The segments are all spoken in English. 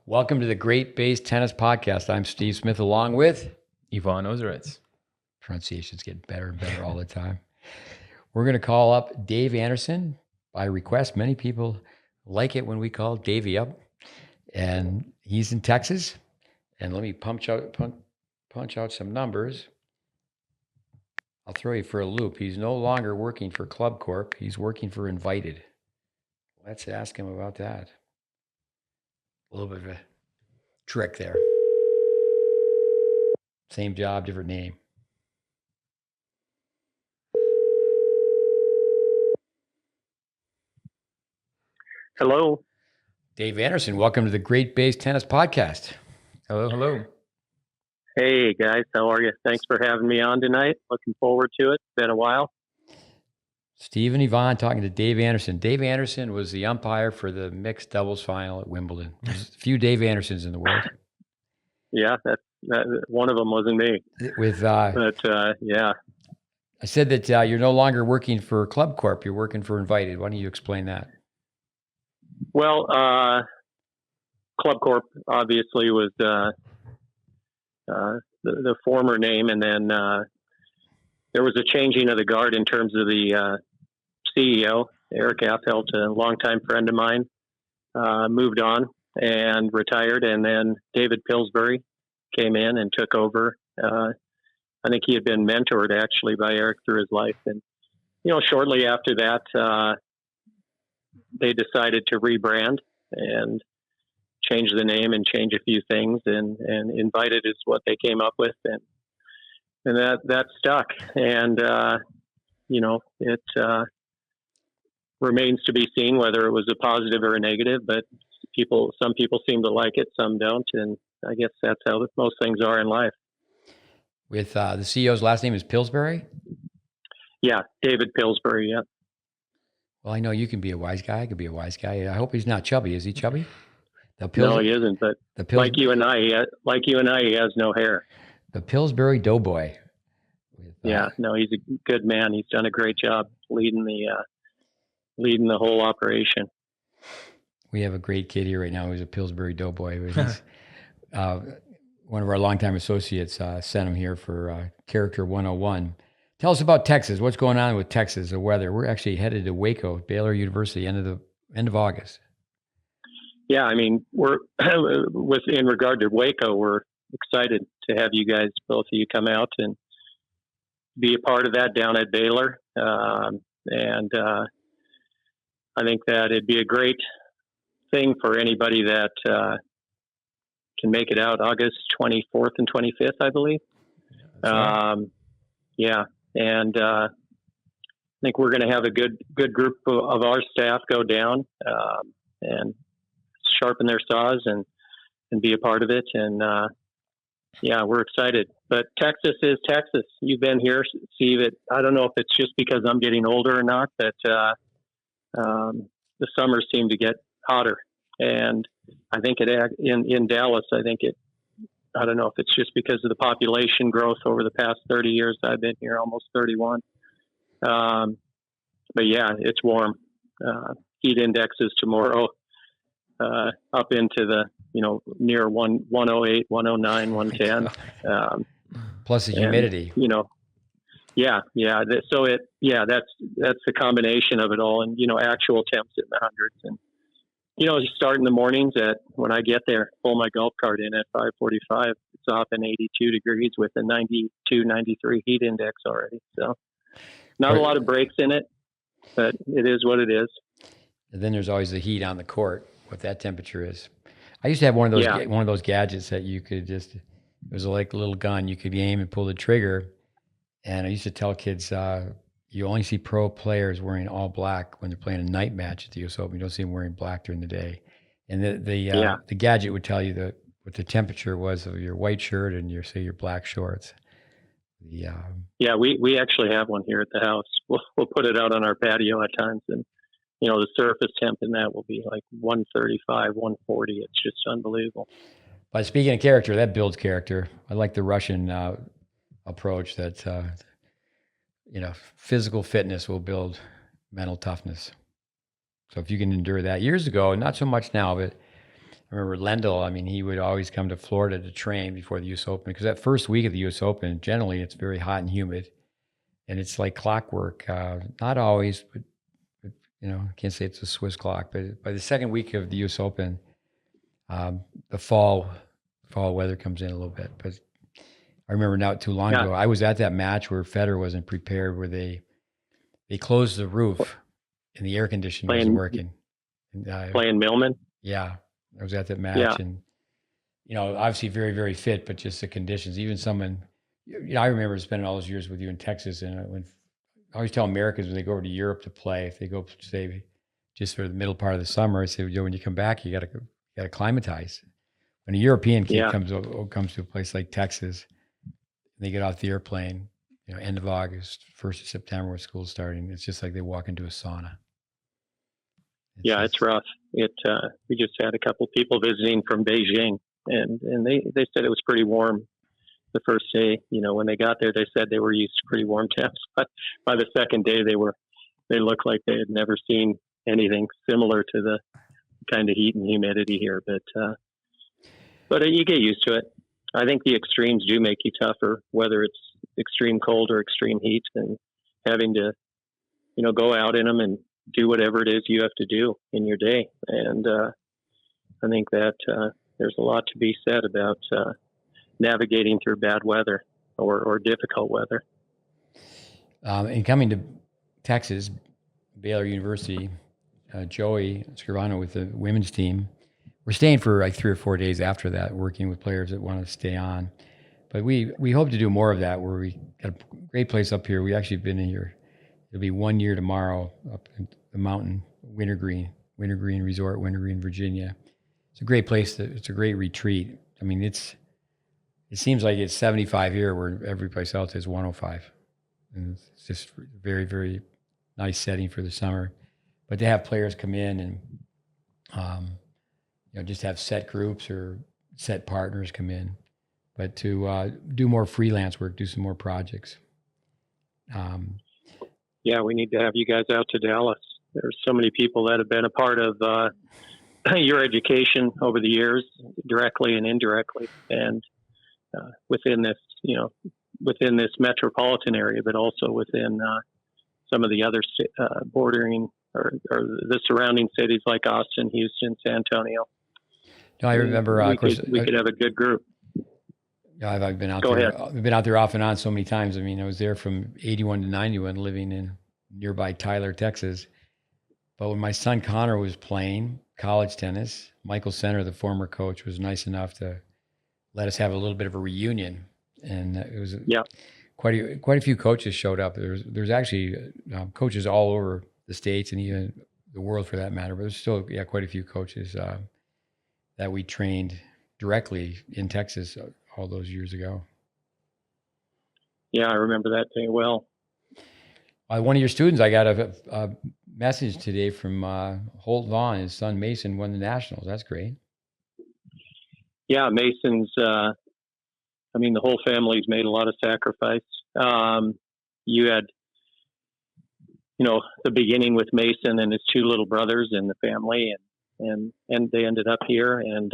Welcome to the GreatBase Tennis Podcast. I'm Steve Smith along with Yvonne Ozererts. Pronunciations get better and better all the time. We're going to call up Dave Anderson by request. Many people like it when we call Davey up, and he's in Texas. And let me punch out some numbers. I'll throw you for a loop. He's no longer working for Club Corp. He's working for Invited. Let's ask him about that. A little bit of a trick there. Same job, different name. Hello. Dave Anderson, welcome to the GreatBase Tennis Podcast. Hello. Hey, guys. How are you? Thanks for having me on tonight. Looking forward to it. Been a while. Steve and Yvonne talking to Dave Anderson. Dave Anderson was the umpire for the mixed doubles final at Wimbledon. There's a few Dave Andersons in the world. Yeah, that one of them wasn't me. Yeah. I said that you're no longer working for Club Corp. You're working for Invited. Why don't you explain that? Well, Club Corp obviously was the former name, and then there was a changing of the guard in terms of the CEO. Eric Affelt, a longtime friend of mine, moved on and retired, and then David Pillsbury came in and took over. I think he had been mentored actually by Eric through his life, and shortly after that, they decided to rebrand and change the name and change a few things, and Invited is what they came up with, and that stuck, and it remains to be seen whether it was a positive or a negative, but some people seem to like it, some don't, and I guess that's how most things are in life. With the CEO's last name is Pillsbury? Yeah, David Pillsbury, yeah. Well, I know you can be a wise guy. I could be a wise guy. I hope he's not chubby. Is he chubby? No, he isn't, but like you and I, he has no hair. The Pillsbury Doughboy. Yeah, no, he's a good man. He's done a great job leading the whole operation. We have a great kid here right now who's a Pillsbury Doughboy. He's, one of our longtime associates sent him here for Character 101. Tell us about Texas. What's going on with Texas, the weather? We're actually headed to Waco, Baylor University, end of August. Yeah, I mean, we're in regard to Waco, we're excited to have you guys, both of you, come out and be a part of that down at Baylor. And I think that it'd be a great thing for anybody that can make it out August 24th and 25th, I believe. Right. Yeah. And I think we're going to have a good group of our staff go down and sharpen their saws and be a part of it. And yeah, we're excited. But Texas is Texas. You've been here, Steve. I don't know if it's just because I'm getting older or not, but the summers seem to get hotter. And I think in Dallas, I don't know if it's just because of the population growth over the past 30 years. I've been here almost 31. But yeah, it's warm. Heat indexes tomorrow up into the, near 108, 109, 110. Plus the humidity. Yeah. So that's the combination of it all. And, actual temps in the hundreds. And, you start in the mornings when I get there, pull my golf cart in at 5:45. It's off in 82 degrees with a 92, 93 heat index already. So not a lot of breaks in it, but it is what it is. And then there's always the heat on the court, what that temperature is. I used to have one of those gadgets that you could it was like a little gun. You could aim and pull the trigger. And I used to tell kids, you only see pro players wearing all black when they're playing a night match at the US Open. You don't see them wearing black during the day. And the gadget would tell you what the temperature was of your white shirt and your black shorts. Yeah, we actually have one here at the house. We'll put it out on our patio at times, and the surface temp in that will be like 135, 140. It's just unbelievable. But speaking of character, that builds character. I like the Russian approach that physical fitness will build mental toughness. So if you can endure that, years ago, not so much now, but I remember Lendl, I mean, he would always come to Florida to train before the US Open because that first week of the US Open, generally it's very hot and humid and it's like clockwork. Not always, but I can't say it's a Swiss clock, but by the second week of the US Open, the fall weather comes in a little bit. But I remember not too long ago, I was at that match where Federer wasn't prepared, where they closed the roof and the air conditioning wasn't working. And, playing Millman? Yeah. I was at that match and, obviously very, very fit, but just the conditions, even someone, I remember spending all those years with you in Texas. And I always tell Americans when they go over to Europe to play, if they go, say, just for the middle part of the summer, I say, when you come back, you got to acclimatize. When a European kid comes to a place like Texas, and they get off the airplane, end of August, 1st of September, when school's starting, it's just like they walk into a sauna. It's rough. We just had a couple people visiting from Beijing, and they said it was pretty warm the first day. When they got there, they said they were used to pretty warm temps, but by the second day, they looked like they had never seen anything similar to the kind of heat and humidity here. But you get used to it. I think the extremes do make you tougher, whether it's extreme cold or extreme heat, and having to, go out in them and do whatever it is you have to do in your day. And I think that there's a lot to be said about navigating through bad weather or difficult weather. And coming to Texas, Baylor University, Joey Scrivano with the women's team, we're staying for like 3 or 4 days after that, working with players that want to stay on. But we hope to do more of that, where we got a great place up here. We actually been in here. It'll be 1 year tomorrow up in the mountain, Wintergreen Resort, Wintergreen, Virginia. It's a great place. It's a great retreat. I mean, it seems like it's 75 here, where every place else is 105. And it's just very, very nice setting for the summer. But to have players come in and just have set groups or set partners come in, but to do more freelance work, do some more projects. We need to have you guys out to Dallas. There's so many people that have been a part of your education over the years, directly and indirectly, and within this metropolitan area, but also within some of the other bordering or the surrounding cities like Austin, Houston, San Antonio. No, I remember. We could have a good group. Yeah, I've been out Go there. ahead. I've been out there off and on so many times. I mean, I was there from 81 to 91, living in nearby Tyler, Texas. But when my son Connor was playing college tennis, Michael Center, the former coach, was nice enough to let us have a little bit of a reunion, and it was quite a few coaches showed up. There's actually coaches all over the states and even the world for that matter. But there's still quite a few coaches that we trained directly in Texas all those years ago. Yeah, I remember that day well. One of your students, I got a message today from Holt Vaughn. His son Mason won the nationals. That's great. Yeah, Mason's. The whole family's made a lot of sacrifice. You had, the beginning with Mason and his 2 little brothers in the family, and they ended up here, and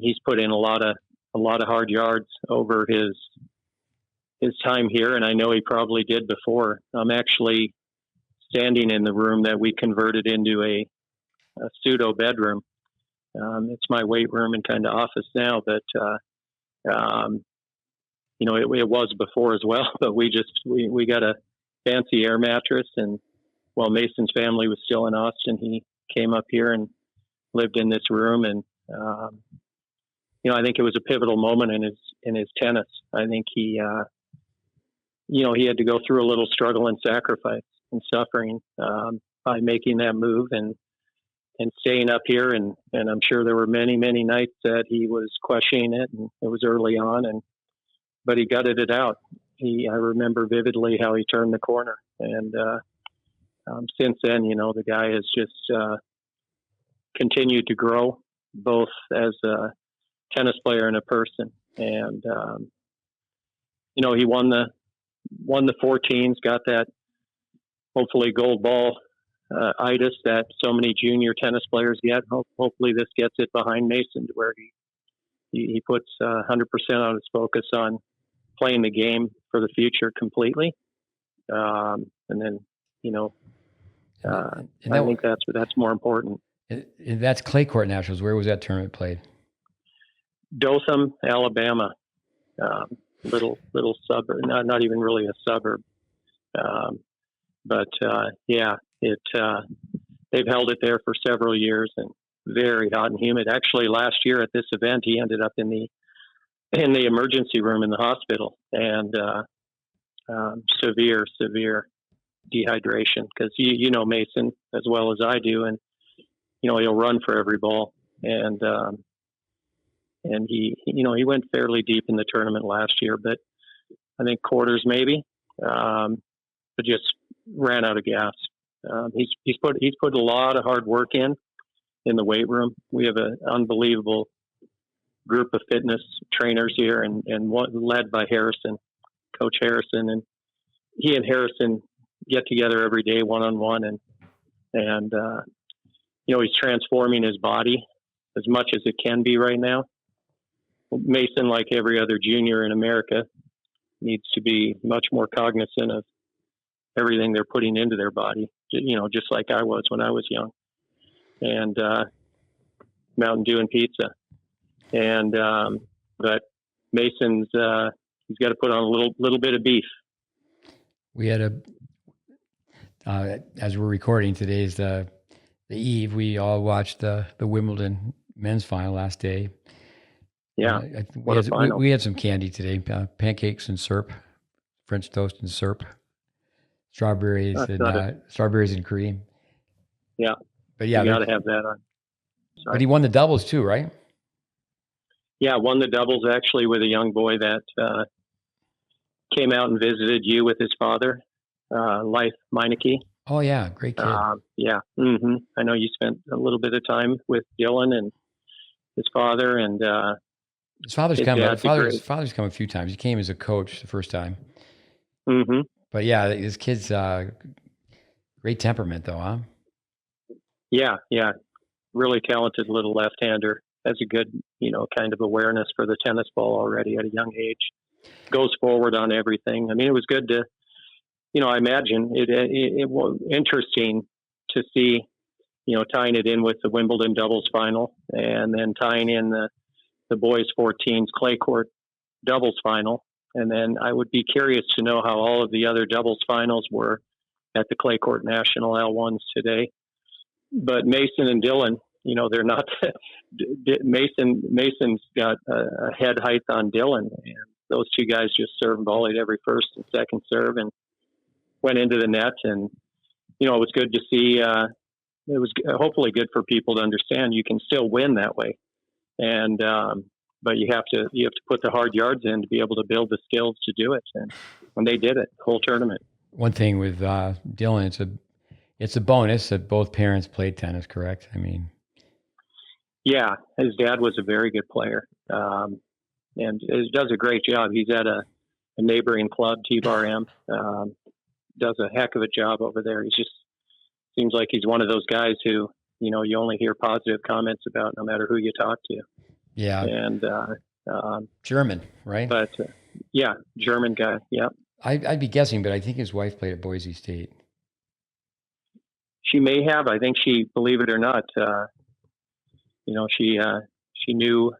he's put in a lot of hard yards over his time here, and I know he probably did before. I'm actually standing in the room that we converted into a pseudo bedroom. It's my weight room and kind of office now, but it was before as well. But we got a fancy air mattress, and while Mason's family was still in Austin, he came up here and lived in this room, and I think it was a pivotal moment in his tennis. I think he had to go through a little struggle and sacrifice and suffering by making that move and staying up here. And I'm sure there were many, many nights that he was questioning it, and it was early on, but he gutted it out. I remember vividly how he turned the corner. And since then, the guy has just continued to grow, both as a tennis player and a person. And, he won the 14s, got that hopefully gold ball itis that so many junior tennis players get. Hopefully this gets it behind Mason to where he puts 100% on his focus on playing the game for the future completely. And then, I think that's more important. And that's clay court nationals. Where was that tournament played? Dothan, Alabama. Little suburb, not even really a suburb. But they've held it there for several years and very hot and humid. Actually, last year at this event, he ended up in the emergency room in the hospital, and severe dehydration, because you know Mason as well as I do, and he'll run for every ball, and he went fairly deep in the tournament last year, but I think quarters maybe, but just ran out of gas. He's put a lot of hard work in the weight room. We have an unbelievable group of fitness trainers here, and one led by Harrison, Coach Harrison, and he and Harrison get together every day one-on-one, and he's transforming his body as much as it can be right now. Mason, like every other junior in America, needs to be much more cognizant of everything they're putting into their body, just like I was when I was young, and Mountain Dew and pizza. And but Mason's he's got to put on a little bit of beef. We had as we're recording, today's the eve. We all watched the Wimbledon men's final last day. Yeah, we had some candy today, pancakes and syrup, French toast and syrup, strawberries and cream. Yeah, but yeah, you got to have that on. Sorry. But he won the doubles too, right? Yeah, won the doubles actually with a young boy that came out and visited you with his father, Leif Meineke. Oh yeah, great kid. Yeah, mm-hmm. I know you spent a little bit of time with Dylan and his father, and his father's come. His father's come a few times. He came as a coach the first time. Mm-hmm. But yeah, his kid's great temperament, though, huh? Yeah, really talented little left-hander. Has a good, kind of awareness for the tennis ball already at a young age. Goes forward on everything. I mean, it was good to, I imagine it was interesting to see, tying it in with the Wimbledon doubles final, and then tying in the boys 14s clay court doubles final. And then I would be curious to know how all of the other doubles finals were at the clay court national L1s today. But Mason and Dylan, they're not. Mason's got a head height on Dylan, and those two guys just serve-volleyed every first and second serve and went into the net. And it was good to see. It was hopefully good for people to understand you can still win that way, and but you have to put the hard yards in to be able to build the skills to do it. And when they did it, the whole tournament. One thing with Dylan, it's a bonus that both parents played tennis, correct? I mean, yeah, his dad was a very good player, and he does a great job. He's at a neighboring club, T-Bar M, does a heck of a job over there. He just seems like he's one of those guys who, you only hear positive comments about no matter who you talk to. Yeah. And German, right? But yeah, German guy. Yeah. I'd be guessing, but I think his wife played at Boise State. She may have. I think she, believe it or not, she knew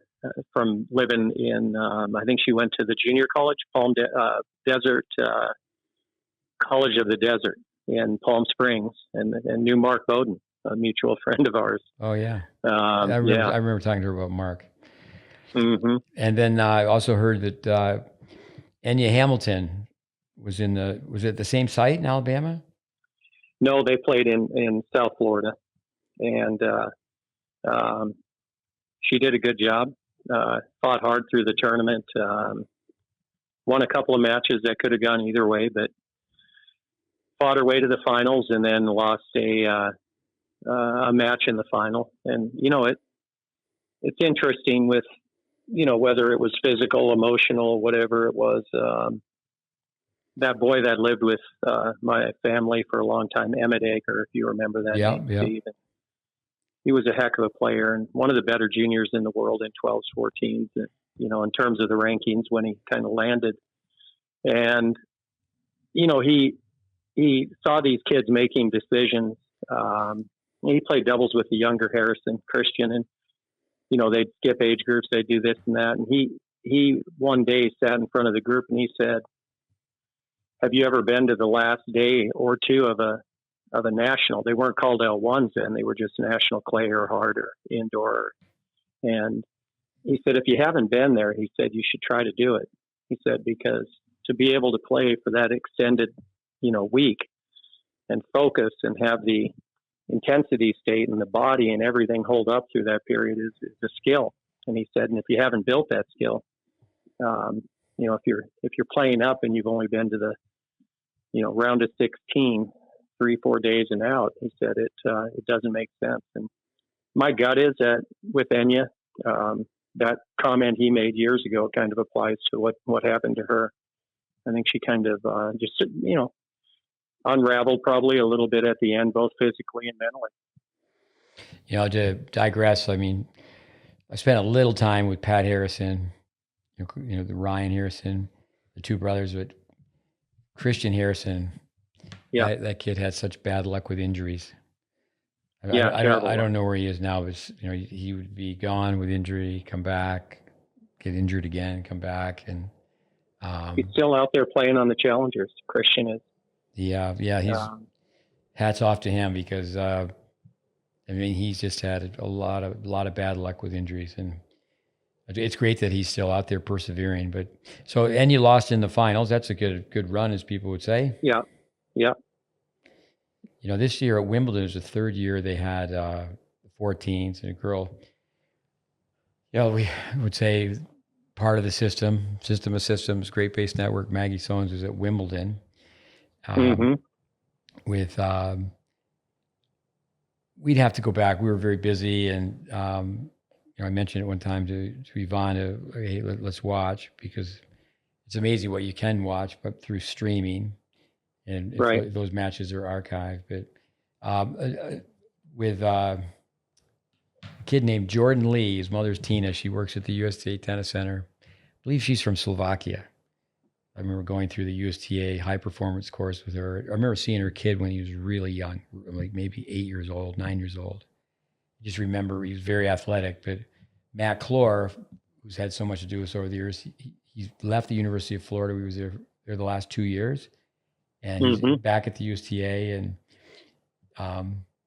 from living in. I think she went to the junior college, Desert College of the Desert in Palm Springs, and knew Mark Bowden, a mutual friend of ours. Oh yeah, I remember talking to her about Mark. Mm-hmm. And then I also heard that Enya Hamilton was at the same site in Alabama? No, they played in South Florida, and she did a good job. Fought hard through the tournament. Won a couple of matches that could have gone either way, but fought her way to the finals, and then lost a match in the final. And it's interesting with whether it was physical, emotional, whatever it was. that boy that lived with my family for a long time, Emmett Aker, if you remember that name, Steve. And he was a heck of a player and one of the better juniors in the world in 12s, 14s, you know, in terms of the rankings when he kind of landed. And, you know, he saw these kids making decisions. He played doubles with the younger Harrison, Christian, and, you know, they'd skip age groups, they'd do this and that. And he one day sat in front of the group and he said, have you ever been to the last day or two of a national? They weren't called L1s then. They were just national clay or hard or indoor. And he said, if you haven't been there, he said, you should try to do it. He said, because to be able to play for that extended, you know, week and focus and have the intensity state and the body and everything hold up through that period is a skill. And he said, and if you haven't built that skill, you know, if you're playing up and you've only been to the, you know, round of 16, 3-4 days and out, he said it doesn't make sense. And my gut is that with Enya, that comment he made years ago kind of applies to what happened to her. I think she kind of just, you know, unraveled probably a little bit at the end, both physically and mentally. You know, to digress, I mean, I spent a little time with Pat Harrison, you know, the Ryan Harrison, the two brothers, but Christian Harrison, yeah, that kid had such bad luck with injuries. I don't know where he is now, but you know, he would be gone with injury, come back, get injured again, come back, and he's still out there playing on the challengers. Christian is. Yeah, he's hats off to him because I mean he's just had a lot of bad luck with injuries, and it's great that he's still out there persevering. But and you lost in the finals. That's a good run, as people would say. Yeah. You know, this year at Wimbledon, it was the third year they had 14s and a girl. You know, we would say part of the system of systems, GreatBase Network. Maggie Sones was at Wimbledon. With we'd have to go back. We were very busy, and you know, I mentioned it one time to Yvonne, hey, let's watch, because it's amazing what you can watch, but through streaming, and right. Those matches are archived. But with a kid named Jordan Lee, his mother's Tina. She works at the USTA Tennis Center. I believe she's from Slovakia. I remember going through the USTA high performance course with her. I remember seeing her kid when he was really young, like maybe 8 years old, 9 years old. I just remember he was very athletic. But Matt Clore, who's had so much to do with us over the years, he left the University of Florida. We was there the last 2 years, and he's back at the USTA. And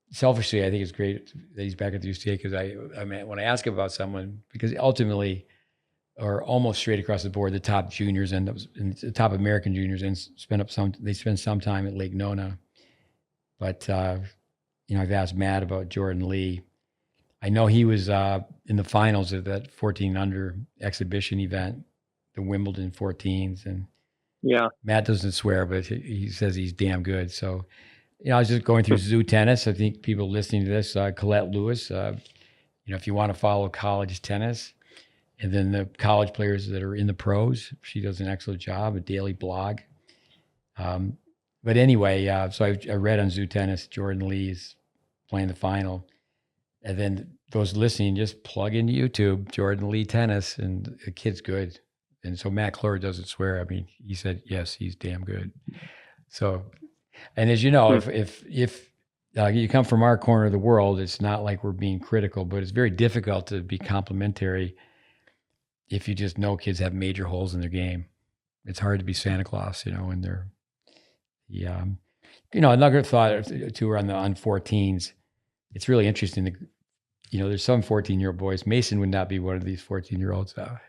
selfishly, I think it's great that he's back at the USTA, because I mean, when I ask about someone, because ultimately, or almost straight across the board, the top juniors and the top American juniors and they spend some time at Lake Nona. But you know, I've asked Matt about Jordan Lee. I know he was in the finals of that 14 under exhibition event, the Wimbledon 14s, and yeah, Matt doesn't swear, but he says he's damn good. So, you know, I was just going through Zoo Tennis. I think people listening to this, Colette Lewis, you know, if you want to follow college tennis, and then the college players that are in the pros, she does an excellent job, a daily blog. But anyway, so I read on Zoo Tennis, Jordan Lee's playing the final. And then those listening, just plug into YouTube, Jordan Lee Tennis, and the kid's good. And so Matt Clore doesn't swear. I mean, he said, yes, he's damn good. So, and as you know, if you come from our corner of the world, it's not like we're being critical, but it's very difficult to be complimentary if you just know kids have major holes in their game. It's hard to be Santa Claus, you know, and they're, you know, another thought too on 14s. It's really interesting to, you know, there's some 14-year-old boys. Mason would not be one of these 14-year-olds. I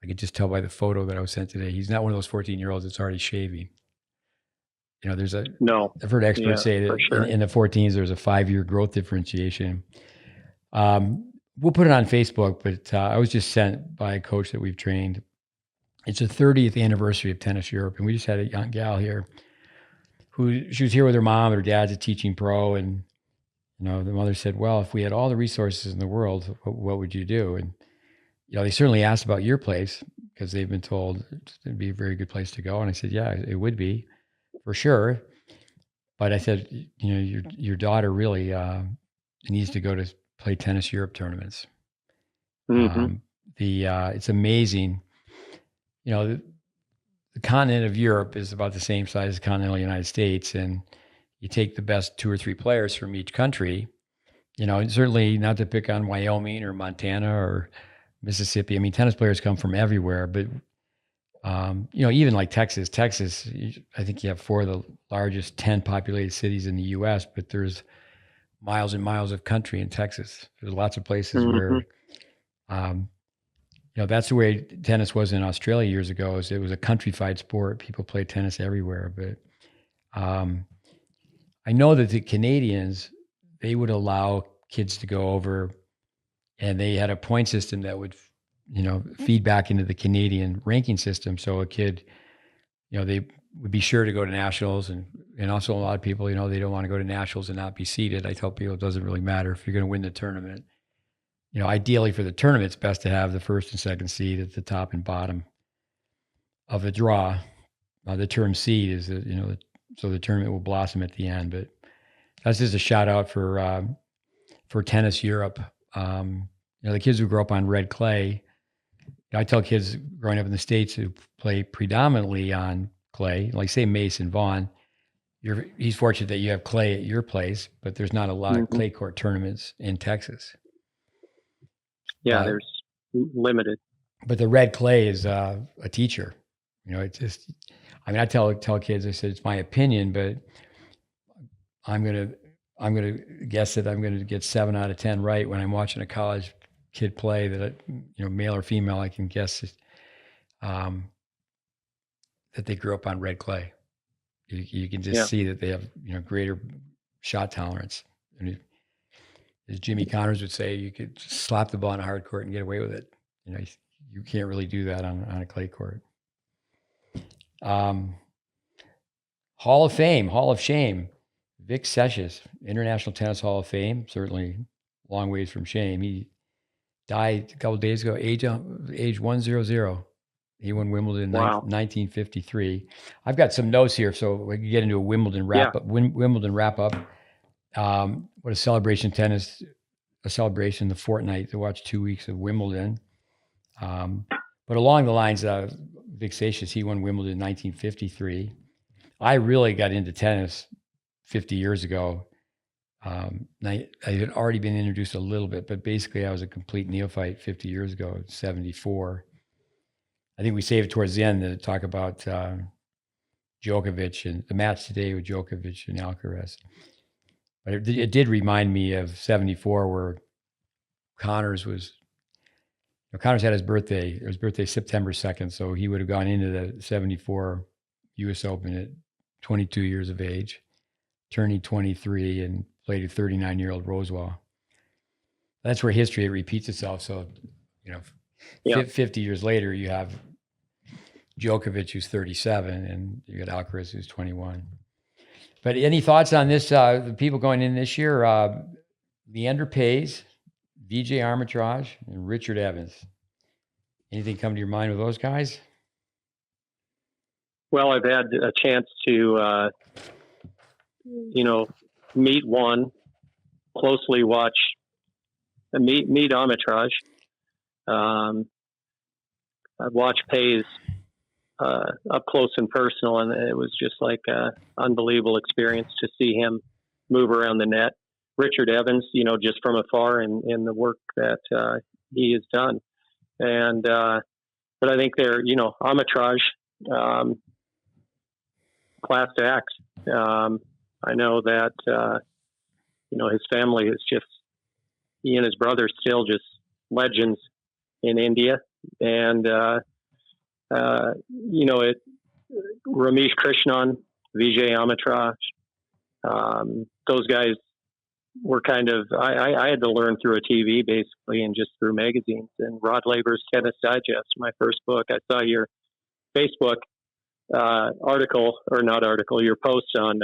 could just tell by the photo that I was sent today. He's not one of those 14-year-olds that's already shaving. You know, I've heard experts say that sure. in the 14s, there's a 5-year growth differentiation. We'll put it on Facebook, but I was just sent by a coach that we've trained. It's the 30th anniversary of Tennis Europe, and we just had a young gal here she was here with her mom. Her dad's a teaching pro, and you know, the mother said, well, if we had all the resources in the world, what would you do? And you know, they certainly asked about your place, because they've been told it'd be a very good place to go. And I said, yeah, it would be for sure. But I said, you know, your daughter really needs to go to play tennis Europe tournaments. Mm-hmm. It's amazing. You know, the continent of Europe is about the same size as the continental United States, and you take the best 2 or 3 players from each country. You know, certainly not to pick on Wyoming or Montana or Mississippi. I mean, tennis players come from everywhere, but you know, even like Texas, I think you have 4 of the largest 10 populated cities in the U.S., but there's miles and miles of country in Texas. There's lots of places where, you know, that's the way tennis was in Australia years ago. It was a countrified sport. People played tennis everywhere, but I know that the Canadians, they would allow kids to go over, and they had a point system that would, you know, feed back into the Canadian ranking system. So a kid, you know, they would be sure to go to nationals, and also a lot of people, you know, they don't want to go to nationals and not be seeded. I tell people it doesn't really matter if you're going to win the tournament. You know, ideally for the tournament, it's best to have the first and second seed at the top and bottom of the draw. The term seed is, you know, so the tournament will blossom at the end. But that's just a shout out for Tennis Europe. You know, the kids who grow up on red clay. I tell kids growing up in the States who play predominantly on clay, like say Mason Vaughn, he's fortunate that you have clay at your place, but there's not a lot of clay court tournaments in Texas. Yeah, there's limited. But the red clay is a teacher. You know, it's just, I mean, I tell kids, I said, it's my opinion, but I'm gonna guess that I'm gonna get 7 out of 10 right when I'm watching a college kid play that, you know, male or female, I can guess that they grew up on red clay. You can just see that they have, you know, greater shot tolerance. And as Jimmy Connors would say, you could just slap the ball on a hard court and get away with it. You know, you can't really do that on a clay court. Hall of Fame, Hall of Shame, Vic Sessions, International Tennis Hall of Fame, certainly long ways from shame. He died a couple of days ago, age 100. He won Wimbledon in 1953. I've got some notes here, so we can get into a Wimbledon wrap up. Wimbledon wrap up. What a celebration tennis, a celebration the fortnight to watch 2 weeks of Wimbledon. But along the lines of Vic Sessions, he won Wimbledon in 1953. I really got into tennis 50 years ago. I had already been introduced a little bit, but basically I was a complete neophyte 50 years ago, 74. I think we saved it towards the end to talk about Djokovic and the match today with Djokovic and Alcaraz. But it did remind me of 74, where Connors had his birthday. It was birthday September 2nd, so he would have gone into the 74 U.S. Open at 22 years of age, turning 23, and played a 39-year-old Rosewall. That's where history repeats itself. So, you know, 50 years later, you have Djokovic, who's 37, and you got Alcaraz, who's 21. But any thoughts on this? The people going in this year, Leander Paes, Vijay Armitage, and Richard Evans. Anything come to your mind with those guys? Well, I've had a chance to, you know, meet one, closely watch, meet Armitage. I've watched Paes up close and personal, and it was just like an unbelievable experience to see him move around the net. Richard Evans, you know, just from afar and the work that he has done. And, but I think they're, you know, Armitage, class to act. I know that, you know, his family is just, he and his brother still just legends in India. And, you know, Ramesh Krishnan, Vijay Armitage, those guys were kind of, I had to learn through a TV basically and just through magazines. And Rod Laver's Tennis Digest, my first book. I saw your Facebook your post on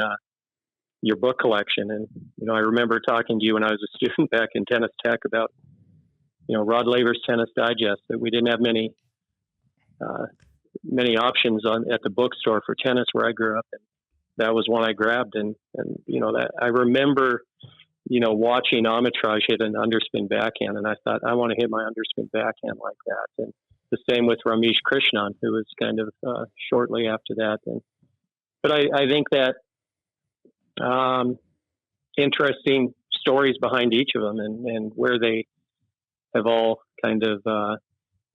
your book collection. And, you know, I remember talking to you when I was a student back in Tennis Tech about, you know, Rod Laver's Tennis Digest, that we didn't have many many options at the bookstore for tennis where I grew up, and that was one I grabbed. And that I remember, watching Armitage hit an underspin backhand, and I thought, I want to hit my underspin backhand like that. And the same with Ramesh Krishnan, who was kind of shortly after that. But I think that interesting stories behind each of them, and where they have all kind of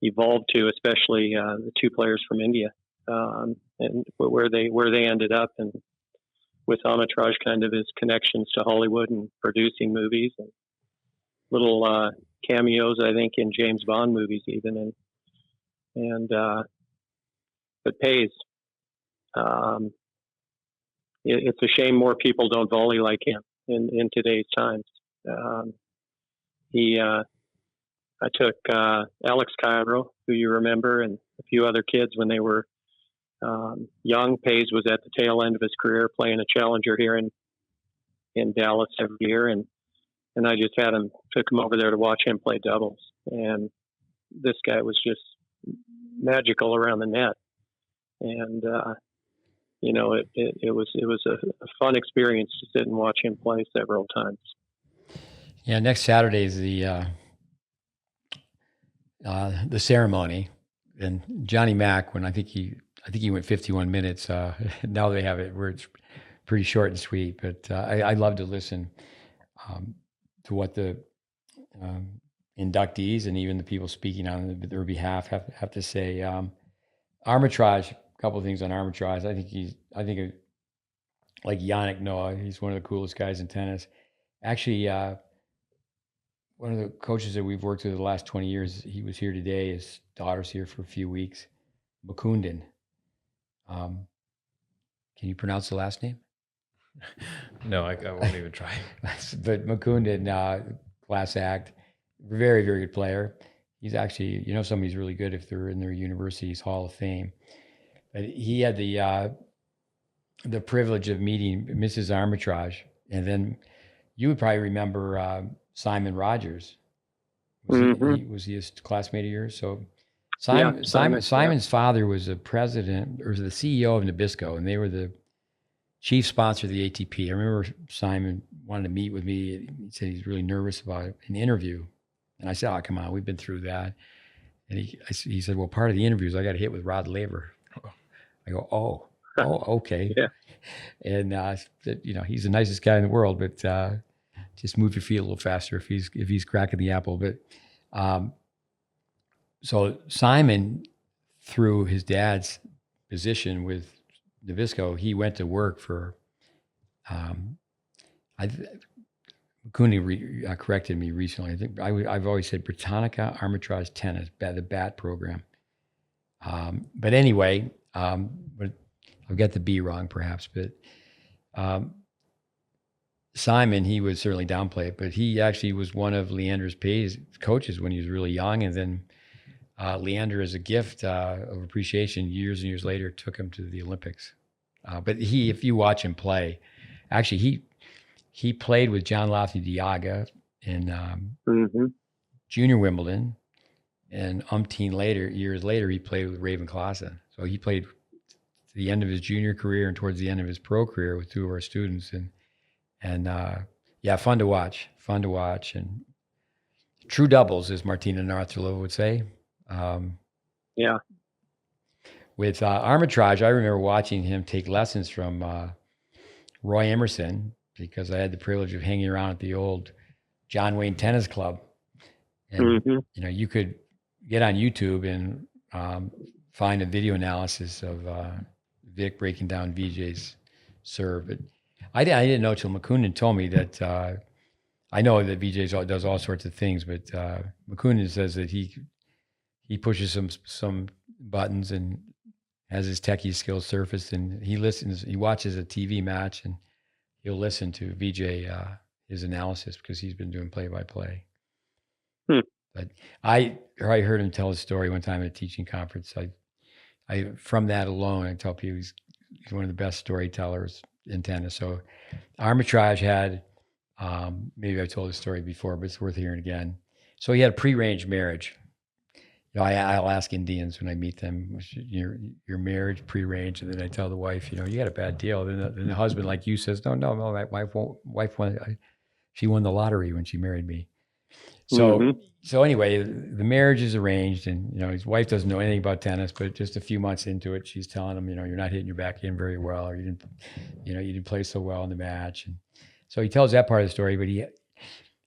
evolved to, especially the two players from India, and where they ended up, and with Armitage kind of his connections to Hollywood and producing movies and little cameos, I think, in James Bond movies even, and it pays. It's a shame more people don't volley like him in today's times. I took Alex Cairo, who you remember, and a few other kids when they were young. Pays was at the tail end of his career, playing a challenger here in Dallas every year, and I just took him over there to watch him play doubles, and this guy was just magical around the net, and it was a fun experience to sit and watch him play several times. Yeah, next Saturday is the ceremony, and Johnny Mack, when I think he went 51 minutes. Now they have it where it's pretty short and sweet, but I love to listen to what the inductees and even the people speaking on their behalf have to say. Armitage, a couple of things on Armitage. I think like Yannick Noah, he's one of the coolest guys in tennis. Actually, one of the coaches that we've worked with the last 20 years, he was here today. His daughter's here for a few weeks. Mukundan. Can you pronounce the last name? No, I won't even try. But Mukundan, class act, very, very good player. He's actually, somebody's really good if they're in their university's Hall of Fame. But he had the privilege of meeting Mrs. Armitage, and then you would probably remember Simon Rogers. Was he a classmate of yours? So Simon's father was a president or the CEO of Nabisco, and they were the chief sponsor of the ATP. I remember Simon wanted to meet with me. He said he's really nervous about an interview. And I said, "Oh, come on, we've been through that." And he said, "Well, part of the interview is I got to hit with Rod Laver." I go, "Oh, okay." Yeah. And he's the nicest guy in the world, but just move your feet a little faster if he's cracking the apple. But so Simon, through his dad's position with Nabisco, he went to work for. Cooney corrected me recently. I think I've always said Britannica Armitage Tennis, the BAT program. But anyway, but I've got the B wrong perhaps. But Simon, he would certainly downplay it, but he actually was one of Leander's Pay's coaches when he was really young. And then Leander, as a gift of appreciation, years and years later, took him to the Olympics. But if you watch him play, actually he played with John Lofty Diaga in junior Wimbledon, and years later, he played with Raven Klaassen. So he played to the end of his junior career and towards the end of his pro career with two of our students, and fun to watch, and true doubles, as Martina Navratilova would say. With Armitage, I remember watching him take lessons from Roy Emerson, because I had the privilege of hanging around at the old John Wayne Tennis Club. And, you could get on YouTube and find a video analysis of Vic breaking down VJ's serve. But I didn't know till Mukundan told me that, I know that VJ does all sorts of things, but Mukundan says that he pushes some buttons and has his techie skills surfaced, and he watches a TV match, and he'll listen to VJ, his analysis, because he's been doing play-by-play. But I heard him tell a story one time at a teaching conference. I from that alone, I tell people he's one of the best storytellers in tennis. So Armitage had, maybe I told this story before, but it's worth hearing again. So he had a pre-arranged marriage, I'll ask Indians when I meet them, your marriage prearranged, and then I tell the wife, you got a bad deal. Then the husband, like you, says, no, my wife won. She won the lottery when she married me. So anyway, the marriage is arranged, and his wife doesn't know anything about tennis, but just a few months into it, she's telling him, you're not hitting your backhand very well, or you didn't play so well in the match. And so he tells that part of the story, but he,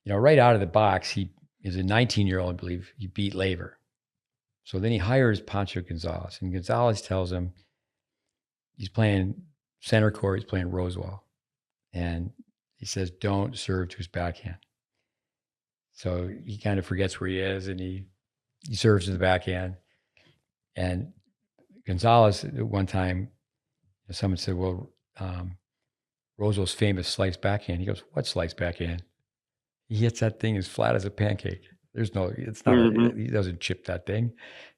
right out of the box, he is a 19-year-old, I believe, he beat Laver. So then he hires Pancho Gonzalez, and Gonzalez tells him he's playing center court, he's playing Rosewall, and he says, don't serve to his backhand. So he kind of forgets where he is, and he serves to the backhand. And Gonzalez, at one time, someone said, well, Rosewall's famous slice backhand. He goes, what slice backhand? He hits that thing as flat as a pancake. It's not, he doesn't chip that thing.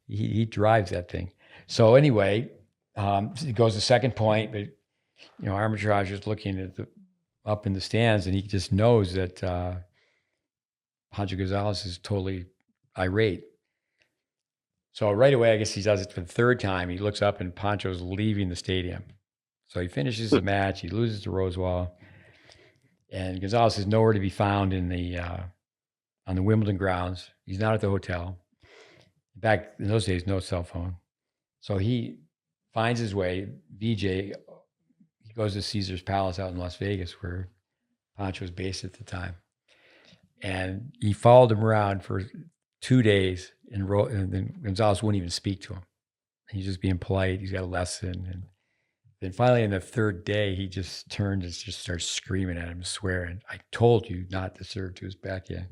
He drives that thing. So anyway, it goes to second point, but, Armitage is looking at up in the stands, and he just knows that Pancho Gonzalez is totally irate. So right away, I guess he does it for the third time. He looks up, and Pancho's leaving the stadium. So he finishes the match. He loses to Rosewall, and Gonzalez is nowhere to be found in on the Wimbledon grounds. He's not at the hotel. Back in those days, no cell phone. So he finds his way. VJ, he goes to Caesar's Palace out in Las Vegas, where Pancho was based at the time. And he followed him around for 2 days, and then Gonzalez wouldn't even speak to him. He's just being polite. He's got a lesson. And then finally, on the third day, he just turned and just starts screaming at him, swearing, I told you not to serve to his backhand.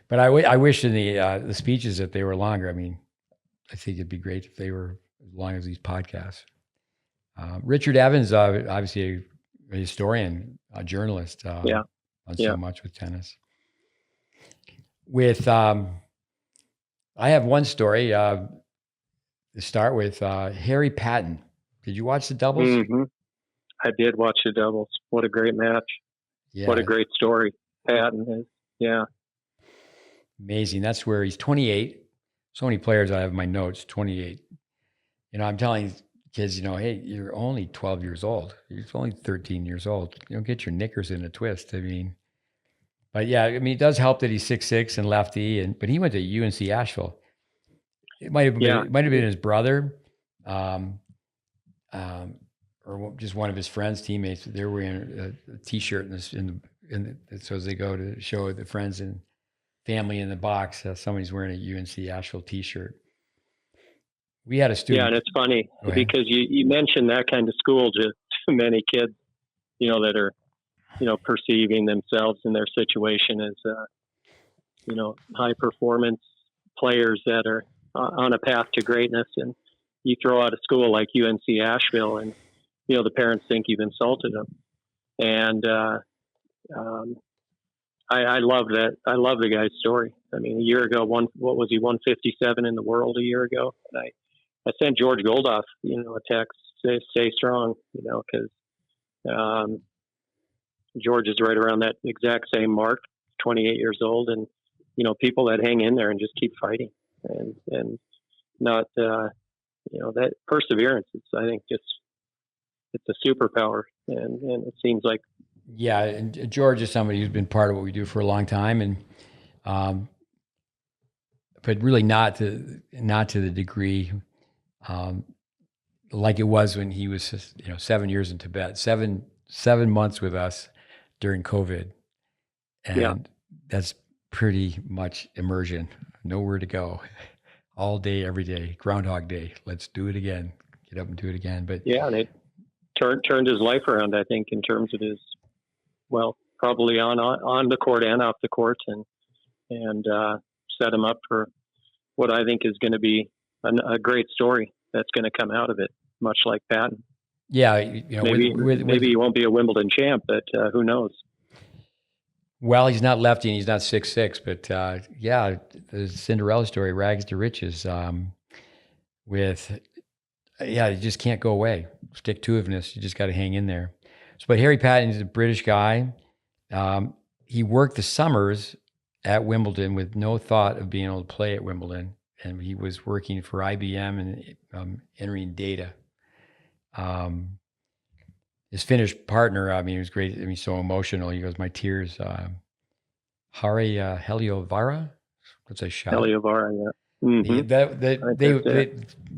But I wish in the speeches that they were longer. I mean, I think it'd be great if they were as long as these podcasts. Richard Evans, obviously a historian, a journalist, on so much with tennis. I have one story to start with. Harry Patton. Did you watch the doubles? Mm-hmm. I did watch the doubles. What a great match. Yeah. What a great story Patton is. Yeah. Amazing. That's where he's 28. So many players I have in my notes, 28. I'm telling kids, hey, you're only 12 years old. You're only 13 years old. You don't get your knickers in a twist. But yeah, it does help that he's 6'6" and lefty, but he went to UNC Asheville. It might have been his brother, or just one of his friends, teammates. They're wearing a T-shirt so as they go to show the friends and family in the box, somebody's wearing a UNC Asheville T-shirt. We had a student. Yeah, and it's funny because you mentioned that kind of school to many kids, that are, perceiving themselves in their situation as, high performance players that are on a path to greatness. And you throw out a school like UNC Asheville, and, the parents think you've insulted them. And I love that. I love the guy's story. I mean, a year ago, what was he, 157 in the world a year ago? And I sent George Goldoff, a text, stay strong, because George is right around that exact same mark, 28 years old, and people that hang in there and just keep fighting, and not that perseverance. I think it's a superpower, and it seems like. Yeah, and George is somebody who's been part of what we do for a long time, and but really not to the degree like it was when he was 7 years in Tibet, 7 months with us during COVID, and that's pretty much immersion, nowhere to go, all day, every day, Groundhog Day. Let's do it again. Get up and do it again. But and it turned his life around, I think, in terms of his, probably on the court and off the court, and set him up for what I think is going to be a great story that's going to come out of it, much like Patton. Yeah, maybe he won't be a Wimbledon champ, but who knows? Well, he's not lefty and he's not 6'6", but the Cinderella story, rags to riches. You just can't go away. Stick-to-itiveness, you just got to hang in there. But Harry Patton is a British guy. He worked the summers at Wimbledon with no thought of being able to play at Wimbledon. And he was working for IBM and entering data. His Finnish partner, I mean, it was great. I mean, so emotional. He goes, my tears. Harry Heliovara, let's say shot. Heliovara, yeah. They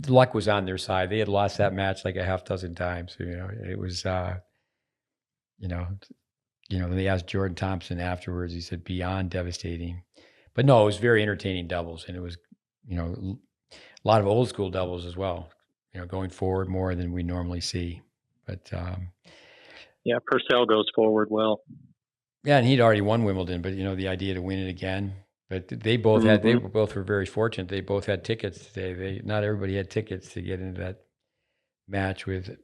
luck was on their side. They had lost that match like a half dozen times. You know, it was, they asked Jordan Thompson afterwards. He said beyond devastating, but no, it was very entertaining doubles, and it was, a lot of old school doubles as well. Going forward more than we normally see. But yeah, Purcell goes forward well. Yeah, and he'd already won Wimbledon, but the idea to win it again. But they both had. They both were very fortunate. They both had tickets. They not everybody had tickets to get into that match with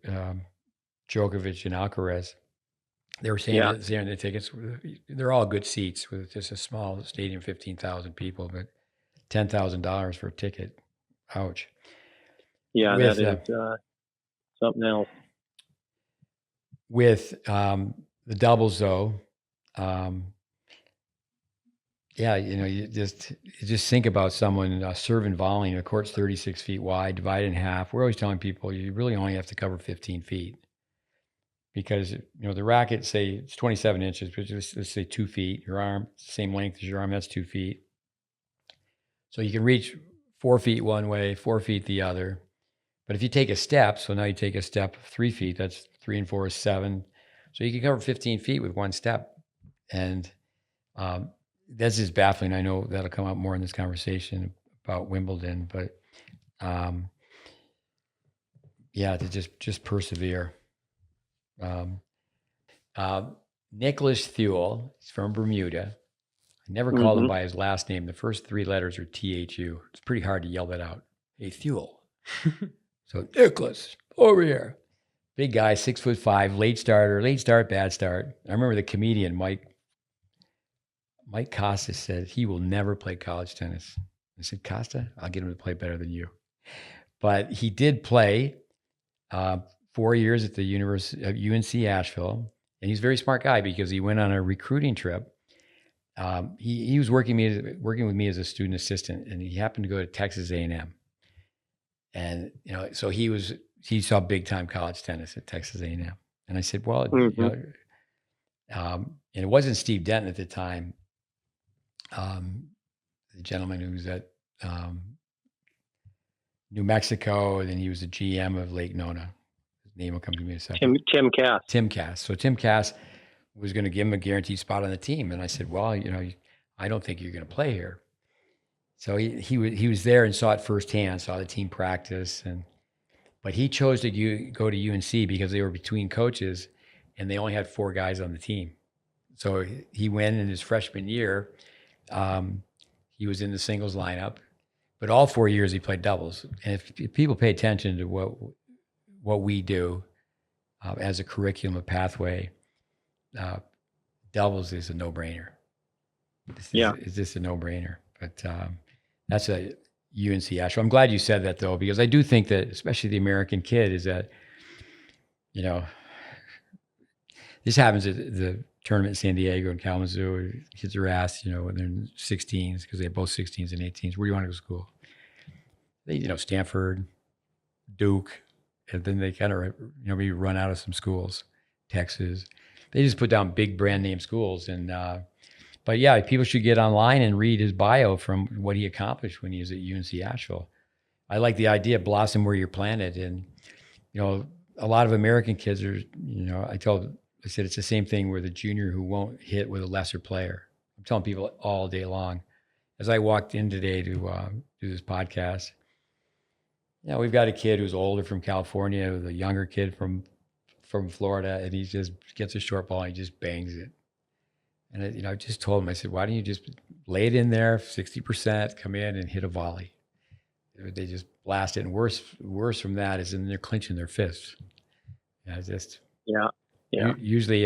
Djokovic and Alcaraz. They were saying the tickets. They're all good seats with just a small stadium, 15,000 people, but $10,000 for a ticket. Ouch. Yeah, that is something else. With the doubles, though, you just think about someone serving volleying. The court's 36 feet wide, divided in half. We're always telling people you really only have to cover 15 feet because the racket, say it's 27 inches, but just let's say 2 feet. Your arm, same length as your arm, that's 2 feet. So you can reach 4 feet one way, 4 feet the other. But if you take a step, so now you take a step 3 feet, that's 3 and 4 is 7. So you can cover 15 feet with one step. And that's just baffling. I know that'll come up more in this conversation about Wimbledon, but to just persevere. Nicholas Thule, he's from Bermuda. I never called him by his last name. The first 3 letters are THU. It's pretty hard to yell that out. Hey, Thule. So Nicholas, over here. Big guy, 6'5", late start, bad start. I remember the comedian Mike Costa said he will never play college tennis. I said, Costa, I'll get him to play better than you. But he did play 4 years at the University of UNC Asheville, and he's a very smart guy because he went on a recruiting trip. He was working with me as a student assistant, and he happened to go to Texas A&M. And so he saw big time college tennis at Texas A&M, and I said, well, and it wasn't Steve Denton at the time. The gentleman who was at New Mexico, and then he was the GM of Lake Nona. His name will come to me in a second. Tim Cass. Tim Cass. So Tim Cass was going to give him a guaranteed spot on the team, and I said, well, I don't think you're going to play here. So he was there and saw it firsthand, saw the team practice, but he chose to go to UNC because they were between coaches, and they only had 4 guys on the team. So he went in his freshman year. He was in the singles lineup, but all 4 years he played doubles. And if people pay attention to what we do as a curriculum, a pathway, doubles is a no-brainer. It's just a no-brainer. But that's a UNC Asheville. I'm glad you said that, though, because I do think that, especially the American kid, is that, this happens at the tournament in San Diego and Kalamazoo. Kids are asked, when they're in 16s, because they have both 16s and 18s, where do you want to go to school? They, Stanford, Duke, and then they kind of, maybe run out of some schools, Texas. They just put down big brand name schools. And, but yeah, people should get online and read his bio from what he accomplished when he was at UNC Asheville. I like the idea, blossom where you're planted. And, a lot of American kids are, I said, it's the same thing with a junior who won't hit with a lesser player. I'm telling people all day long. As I walked in today to do this podcast, we've got a kid who's older from California, with a younger kid from Florida, and he just gets a short ball and he just bangs it. And I just told him, I said, why don't you just lay it in there, 60%, come in and hit a volley? They just blast it. And worse from that is then they're clinching their fists. Usually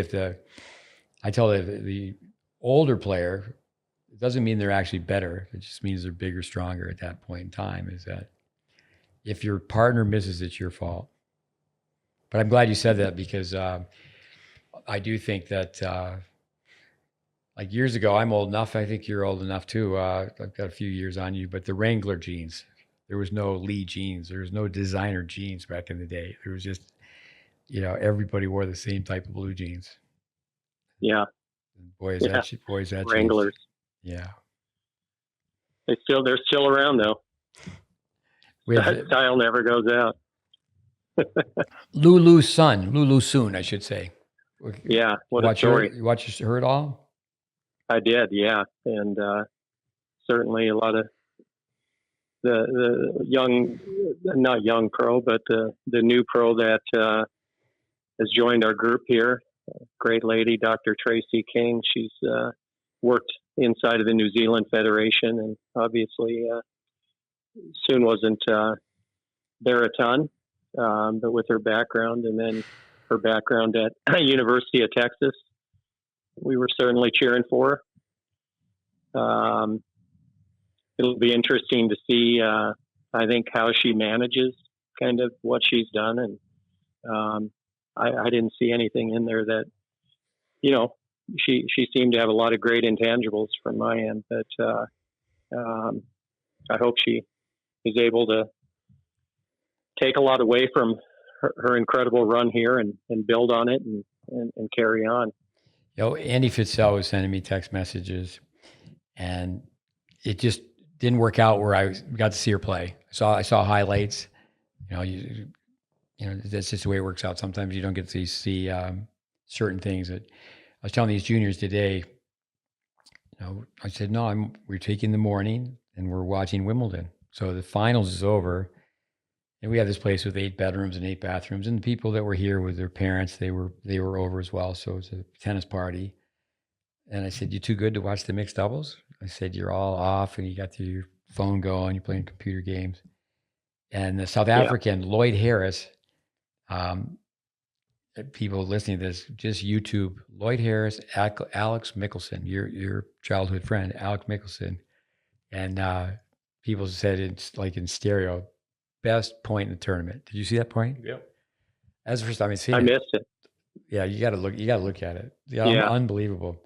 I tell the older player, it doesn't mean they're actually better. It just means they're bigger, stronger at that point in time, is that if your partner misses, it's your fault. But I'm glad you said that, because I do think that like years ago, I'm old enough. I think you're old enough too. I've got a few years on you, but the Wrangler jeans, there was no Lee jeans. There was no designer jeans back in the day. There was just, everybody wore the same type of blue jeans. Yeah. Boy, Yeah. Boy, is that Wranglers. changed. Yeah. They're still around though. That style never goes out. Lulu Sun, I should say. Yeah. What a story. You watched her at all? I did. Yeah. And, certainly a lot of the young, not young pro, but the new pro that, has joined our group here. Great lady, Dr. Tracy King. She's, worked inside of the New Zealand Federation, and obviously soon wasn't there a ton, but with her background and then her background at University of Texas, we were certainly cheering for her. It'll be interesting to see, I think, how she manages kind of what she's done. And I didn't see anything in there that, she seemed to have a lot of great intangibles from my end, but I hope she is able to take a lot away from her incredible run here and build on it and carry on. Andy Fitzell was sending me text messages, and it just didn't work out where I got to see her play. I saw highlights. That's just the way it works out. Sometimes you don't get to see certain things. That I was telling these juniors today. I said, no, we're taking the morning and we're watching Wimbledon. So the finals is over, and we have this place with 8 bedrooms and 8 bathrooms, and the people that were here with their parents, they were over as well. So it's a tennis party. And I said, you too good to watch the mixed doubles? I said, you're all off and you got your phone going, you're playing computer games. And the South African, Lloyd Harris, people listening to this, just YouTube Lloyd Harris, Alex Mickelson, your childhood friend, Alex Mickelson. And people said it's like in stereo, best point in the tournament. Did you see that point? Yep. That's the first time I've seen it. I missed it. Yeah, you got to look at it. Yeah. Unbelievable.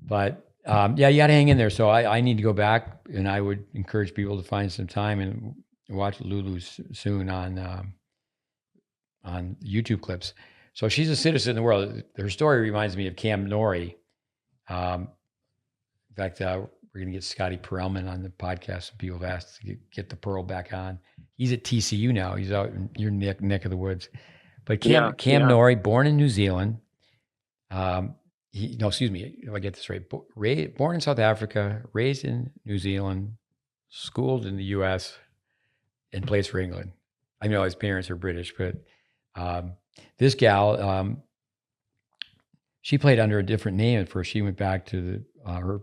But you got to hang in there. So I need to go back, and I would encourage people to find some time and watch Lulu soon on YouTube clips. So she's a citizen in the world. Her story reminds me of Cam Norrie. In fact, we're going to get Scotty Perelman on the podcast. Some people have asked to get the Pearl back on. He's at TCU now. He's out in your neck of the woods. But Cam Norrie, born in New Zealand. Excuse me, if I get this right. Born in South Africa, raised in New Zealand, schooled in the U.S., and plays for England. I know his parents are British, but this gal, she played under a different name at first. She went back to her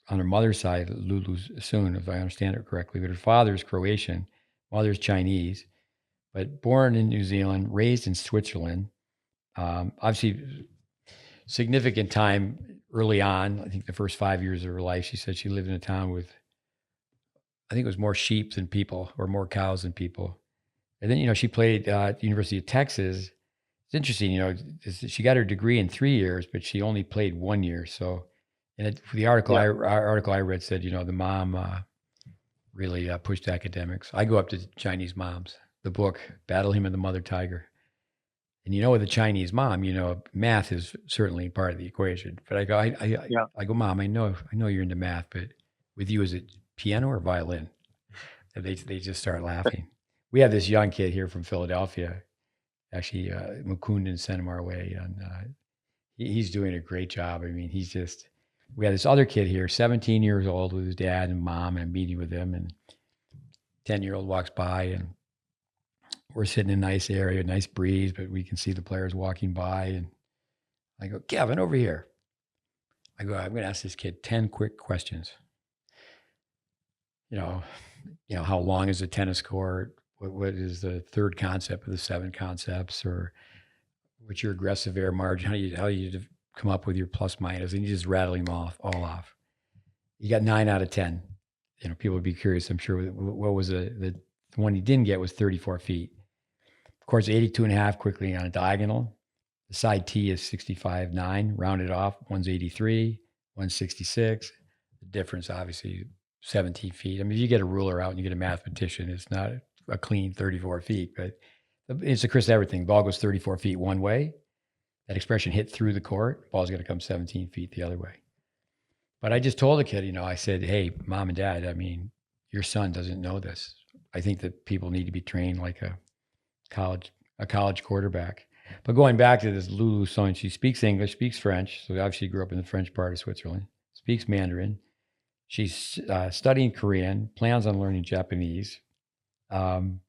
on her mother's side, Lulu Sun, if I understand it correctly. But her father's Croatian, mother's Chinese, but born in New Zealand, raised in Switzerland. Obviously, significant time early on. I think the first 5 years of her life, she said she lived in a town with, I think it was more sheep than people, or more cows than people. And then, she played at the University of Texas. It's interesting, she got her degree in 3 years, but she only played 1 year. So, and the article I read said, the mom really pushed academics. I go up to Chinese moms. The book, Battle Hymn of the Mother Tiger. And with a Chinese mom, math is certainly part of the equation. But I go, Mom, I know you're into math, but with you, is it piano or violin? And they just start laughing. We have this young kid here from Philadelphia. Actually, Mukundan sent him our way, and he's doing a great job. I mean, we have this other kid here, 17 years old, with his dad and mom, and I'm meeting with him, and 10-year-old walks by, and we're sitting in a nice area, nice breeze, but we can see the players walking by, and I go, Kevin, over here. I go, I'm going to ask this kid 10 quick questions. How long is a tennis court? What is the third concept of the 7 concepts? Or what's your aggressive air margin? How do you come up with your plus minus? And you just rattle them all off. You got 9 out of 10. People would be curious, I'm sure, what was the one you didn't get was 34 feet. Of course, 82.5 quickly on a diagonal. The side T is 65.9, rounded off. One's 83. 166. The difference, obviously, 17 feet. I mean, if you get a ruler out and you get a mathematician, it's not a clean 34 feet, but it's a Chris Everett thing. Ball goes 34 feet one way. That expression hit through the court. Ball's going to come 17 feet the other way. But I just told the kid, I said, hey, mom and dad, I mean, your son doesn't know this. I think that people need to be trained like a college quarterback. But going back to this Lulu Sun, she speaks English, speaks French. So obviously grew up in the French part of Switzerland, speaks Mandarin. She's studying Korean, plans on learning Japanese. But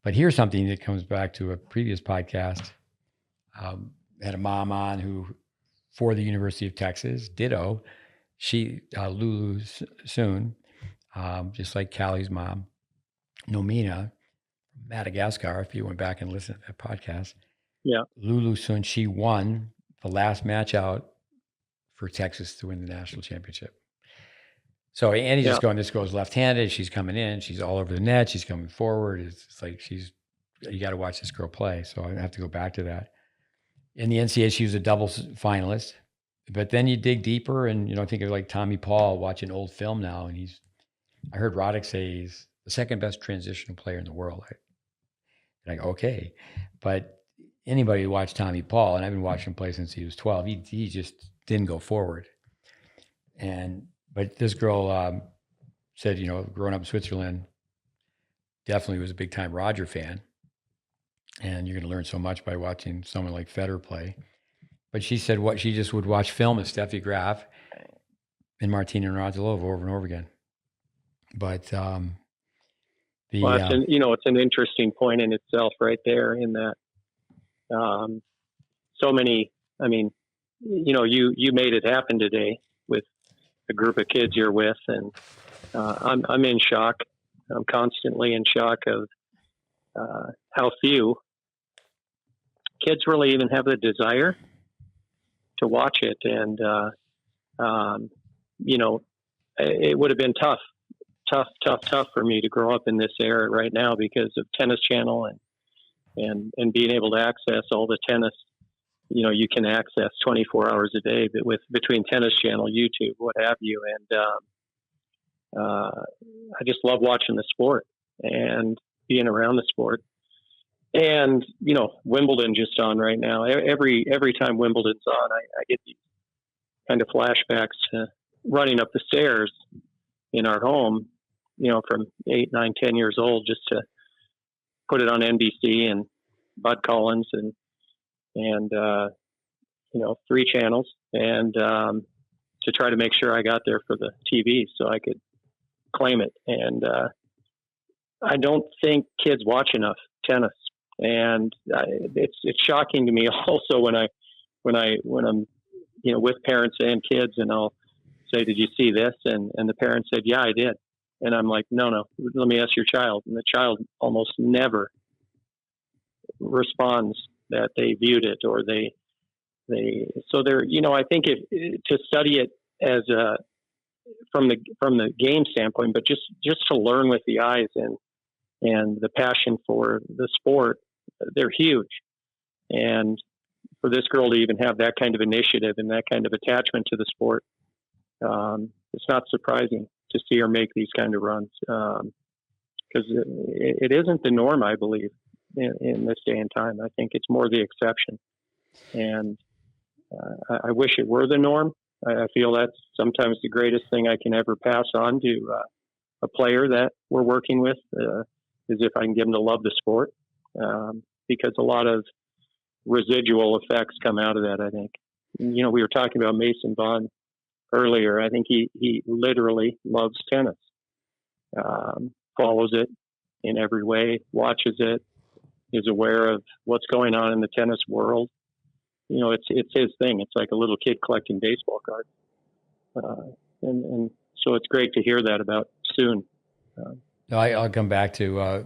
here's something that comes back to a previous podcast. Had a mom on who, for the University of Texas, ditto. She, Lulu Sun, just like Callie's mom, Nomina, Madagascar, if you went back and listened to that podcast. Yeah. Lulu Sun, she won the last match out for Texas to win the national championship. So Annie's just going, this girl's left-handed. She's coming in. She's all over the net. She's coming forward. It's like you got to watch this girl play. So I have to go back to that. In the NCAA, she was a doubles finalist. But then you dig deeper and, think of like Tommy Paul watching old film now. And I heard Roddick say he's the second best transitional player in the world. And I go, okay. But anybody who watched Tommy Paul, and I've been watching him play since he was 12, he just didn't go forward. But this girl said, growing up in Switzerland, definitely was a big time Roger fan. And you're going to learn so much by watching someone like Federer play. But she said she just would watch film of Steffi Graf and Martina Navratilova over and over again. But it's an interesting point in itself right there in that so many, I mean, you made it happen today with a group of kids you're with, and I'm in shock. I'm constantly in shock of how few kids really even have the desire to watch it. And, it would have been tough for me to grow up in this era right now because of Tennis Channel and being able to access all the tennis, you can access 24 hours a day, but between Tennis Channel, YouTube, what have you. And I just love watching the sport and being around the sport. And, Wimbledon just on right now. Every time Wimbledon's on, I get these kind of flashbacks to running up the stairs in our home, from 8, 9, 10 years old, just to put it on NBC and Bud Collins and 3 channels, and to try to make sure I got there for the TV so I could claim it. And I don't think kids watch enough tennis, and it's shocking to me also when I'm with parents and kids, and I'll say, "Did you see this?" And the parent said, "Yeah, I did." And I'm like, no, let me ask your child. And the child almost never responds that they viewed it or so they're, I think to study it as from the game standpoint, but just to learn with the eyes and the passion for the sport, they're huge. And for this girl to even have that kind of initiative and that kind of attachment to the sport, it's not surprising to see her make these kind of runs, because it isn't the norm, I believe, in this day and time. I think it's more the exception. And I wish it were the norm. I feel that's sometimes the greatest thing I can ever pass on to a player that we're working with, is if I can get them to love the sport, because a lot of residual effects come out of that, I think. We were talking about Mason Bond earlier. I think he literally loves tennis, follows it in every way, watches it, is aware of what's going on in the tennis world. It's his thing. It's like a little kid collecting baseball cards. And so it's great to hear that about Sun. I'll come back to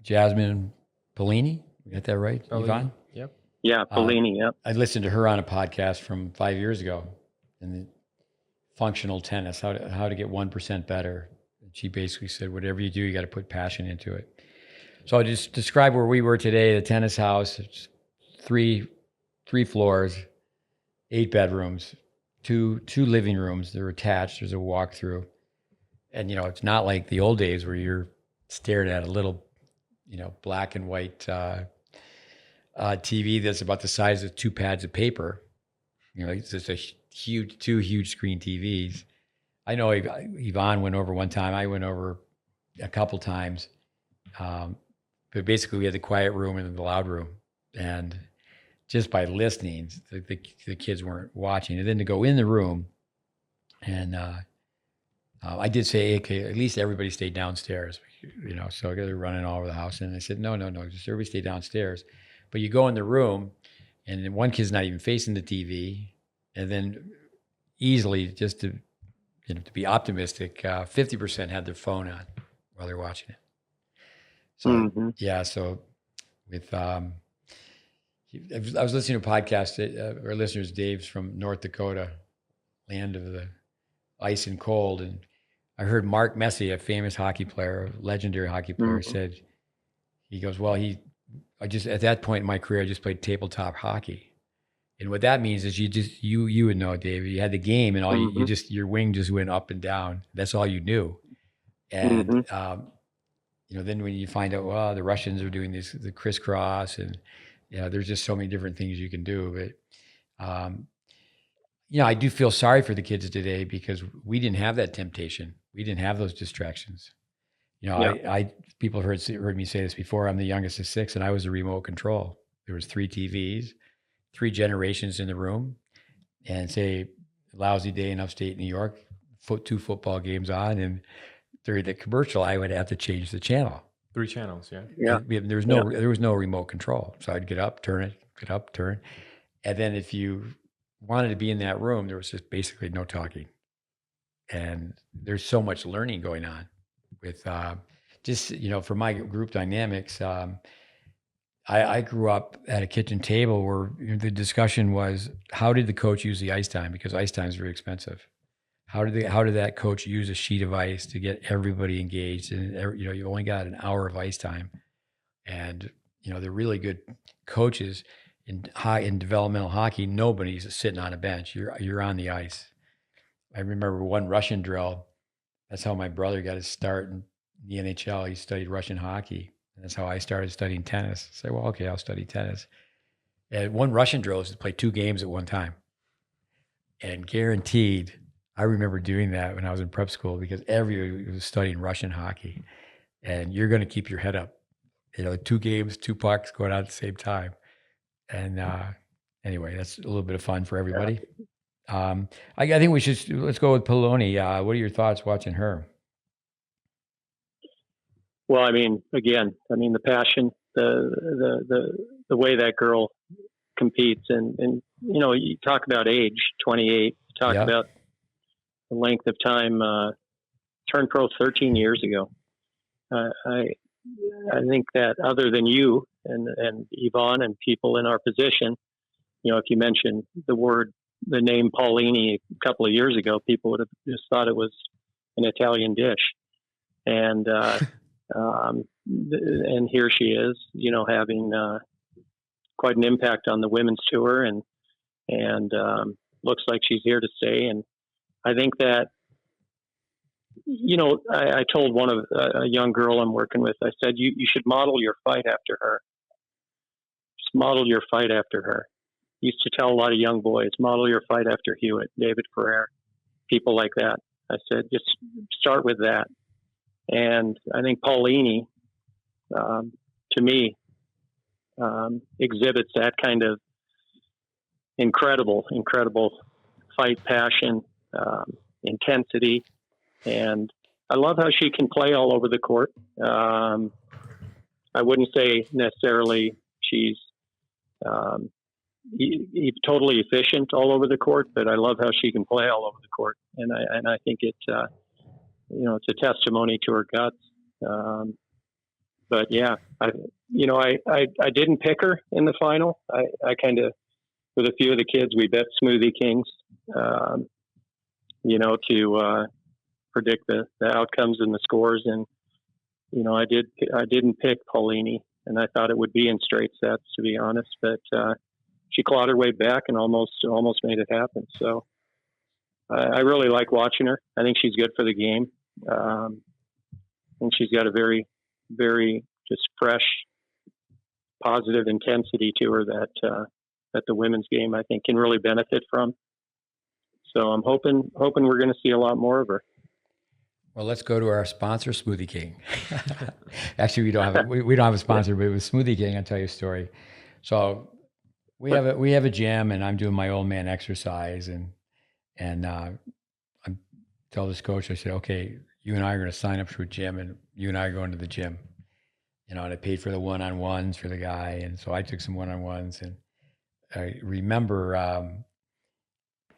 Jasmine Paolini. You got that right, Yvonne? Yep. Yeah, Paolini, yep. I listened to her on a podcast from 5 years ago, and the functional tennis, how to get 1% better. She basically said, whatever you do, you got to put passion into it. So I'll just describe where we were today, the tennis house. It's three floors, 8 bedrooms, two living rooms. They're attached. There's a walkthrough. And, it's not like the old days where you're staring at a little, black and white TV that's about the size of 2 pads of paper. It's just two huge screen TVs. I know Yvonne went over one time. I went over a couple times. But basically we had the quiet room and the loud room. And just by listening, the kids weren't watching. And then to go in the room, and I did say, okay, at least everybody stay downstairs, so they're running all over the house. And I said, no, just everybody stay downstairs. But you go in the room, and then one kid's not even facing the TV. And then easily, just to be optimistic, 50% had their phone on while they're watching it. So, yeah, so with, I was listening to a podcast, our listeners, Dave's from North Dakota, land of the ice and cold. And I heard Mark Messier, a famous hockey player, a legendary hockey player, said, he goes, well, I just, at that point in my career, I just played tabletop hockey. And what that means is you would know, Dave, you had the game and all your wing just went up and down. That's all you knew. And, then when you find out, well, the Russians are doing the crisscross and, there's just so many different things you can do. But, I do feel sorry for the kids today because we didn't have that temptation. We didn't have those distractions. People have heard me say this before. I'm the youngest of 6 and I was a remote control. There was 3 TVs, 3 generations in the room, and say lousy day in upstate New York, 2 football games on, and during the commercial, I would have to change the channel. 3 channels, yeah. Yeah. There was no remote control. So I'd get up, turn. And then if you wanted to be in that room, there was just basically no talking. And there's so much learning going on with for my group dynamics. I grew up at a kitchen table where the discussion was, how did the coach use the ice time? Because ice time is very expensive. How did that coach use a sheet of ice to get everybody engaged? And you only got an hour of ice time, and the really good coaches in developmental hockey, nobody's sitting on a bench. You're on the ice. I remember one Russian drill. That's how my brother got his start in the NHL. He studied Russian hockey. And that's how I started studying tennis. I say, well, okay, I'll study tennis. And one Russian drill is to play 2 games at one time. And guaranteed, I remember doing that when I was in prep school because everybody was studying Russian hockey. And you're going to keep your head up. 2 games, 2 pucks going on at the same time. And anyway, that's a little bit of fun for everybody. I think let's go with Paolini. What are your thoughts watching her? Well, the passion, the way that girl competes, and you talk about age, 28. Talk about the length of time. Turned pro 13 years ago. I think that other than you and Yvonne and people in our position, if you mentioned the name Paolini a couple of years ago, people would have just thought it was an Italian dish, and here she is, having quite an impact on the women's tour, and looks like she's here to stay. And I think that, I told one of a young girl I'm working with, I said, you should model your fight after her. Just model your fight after her. Used to tell a lot of young boys, model your fight after Hewitt, David Ferrer, people like that. I said, just start with that. And I think Paolini, to me, exhibits that kind of incredible fight passion, intensity. And I love how she can play all over the court. I wouldn't say necessarily she's totally efficient all over the court, but I love how she can play all over the court. And I think it's a testimony to her guts. But yeah, I didn't pick her in the final. I kind of, with a few of the kids, we bet Smoothie Kings, to predict the outcomes and the scores. And, I didn't pick Paolini, and I thought it would be in straight sets, to be honest, but she clawed her way back and almost made it happen. So I really like watching her. I think she's good for the game. And she's got a very, very just fresh, positive intensity to her that the women's game, I think, can really benefit from. So I'm hoping we're going to see a lot more of her. Well, let's go to our sponsor, Smoothie King. Actually, we don't have a sponsor, but with Smoothie King, I'll tell you a story. So we have a gym, and I'm doing my old man exercise, and I tell this coach, I said, okay, you and I are going to sign up for a gym, and you and I are going to the gym. And I paid for the one-on-ones for the guy, and so I took some one-on-ones, and I remember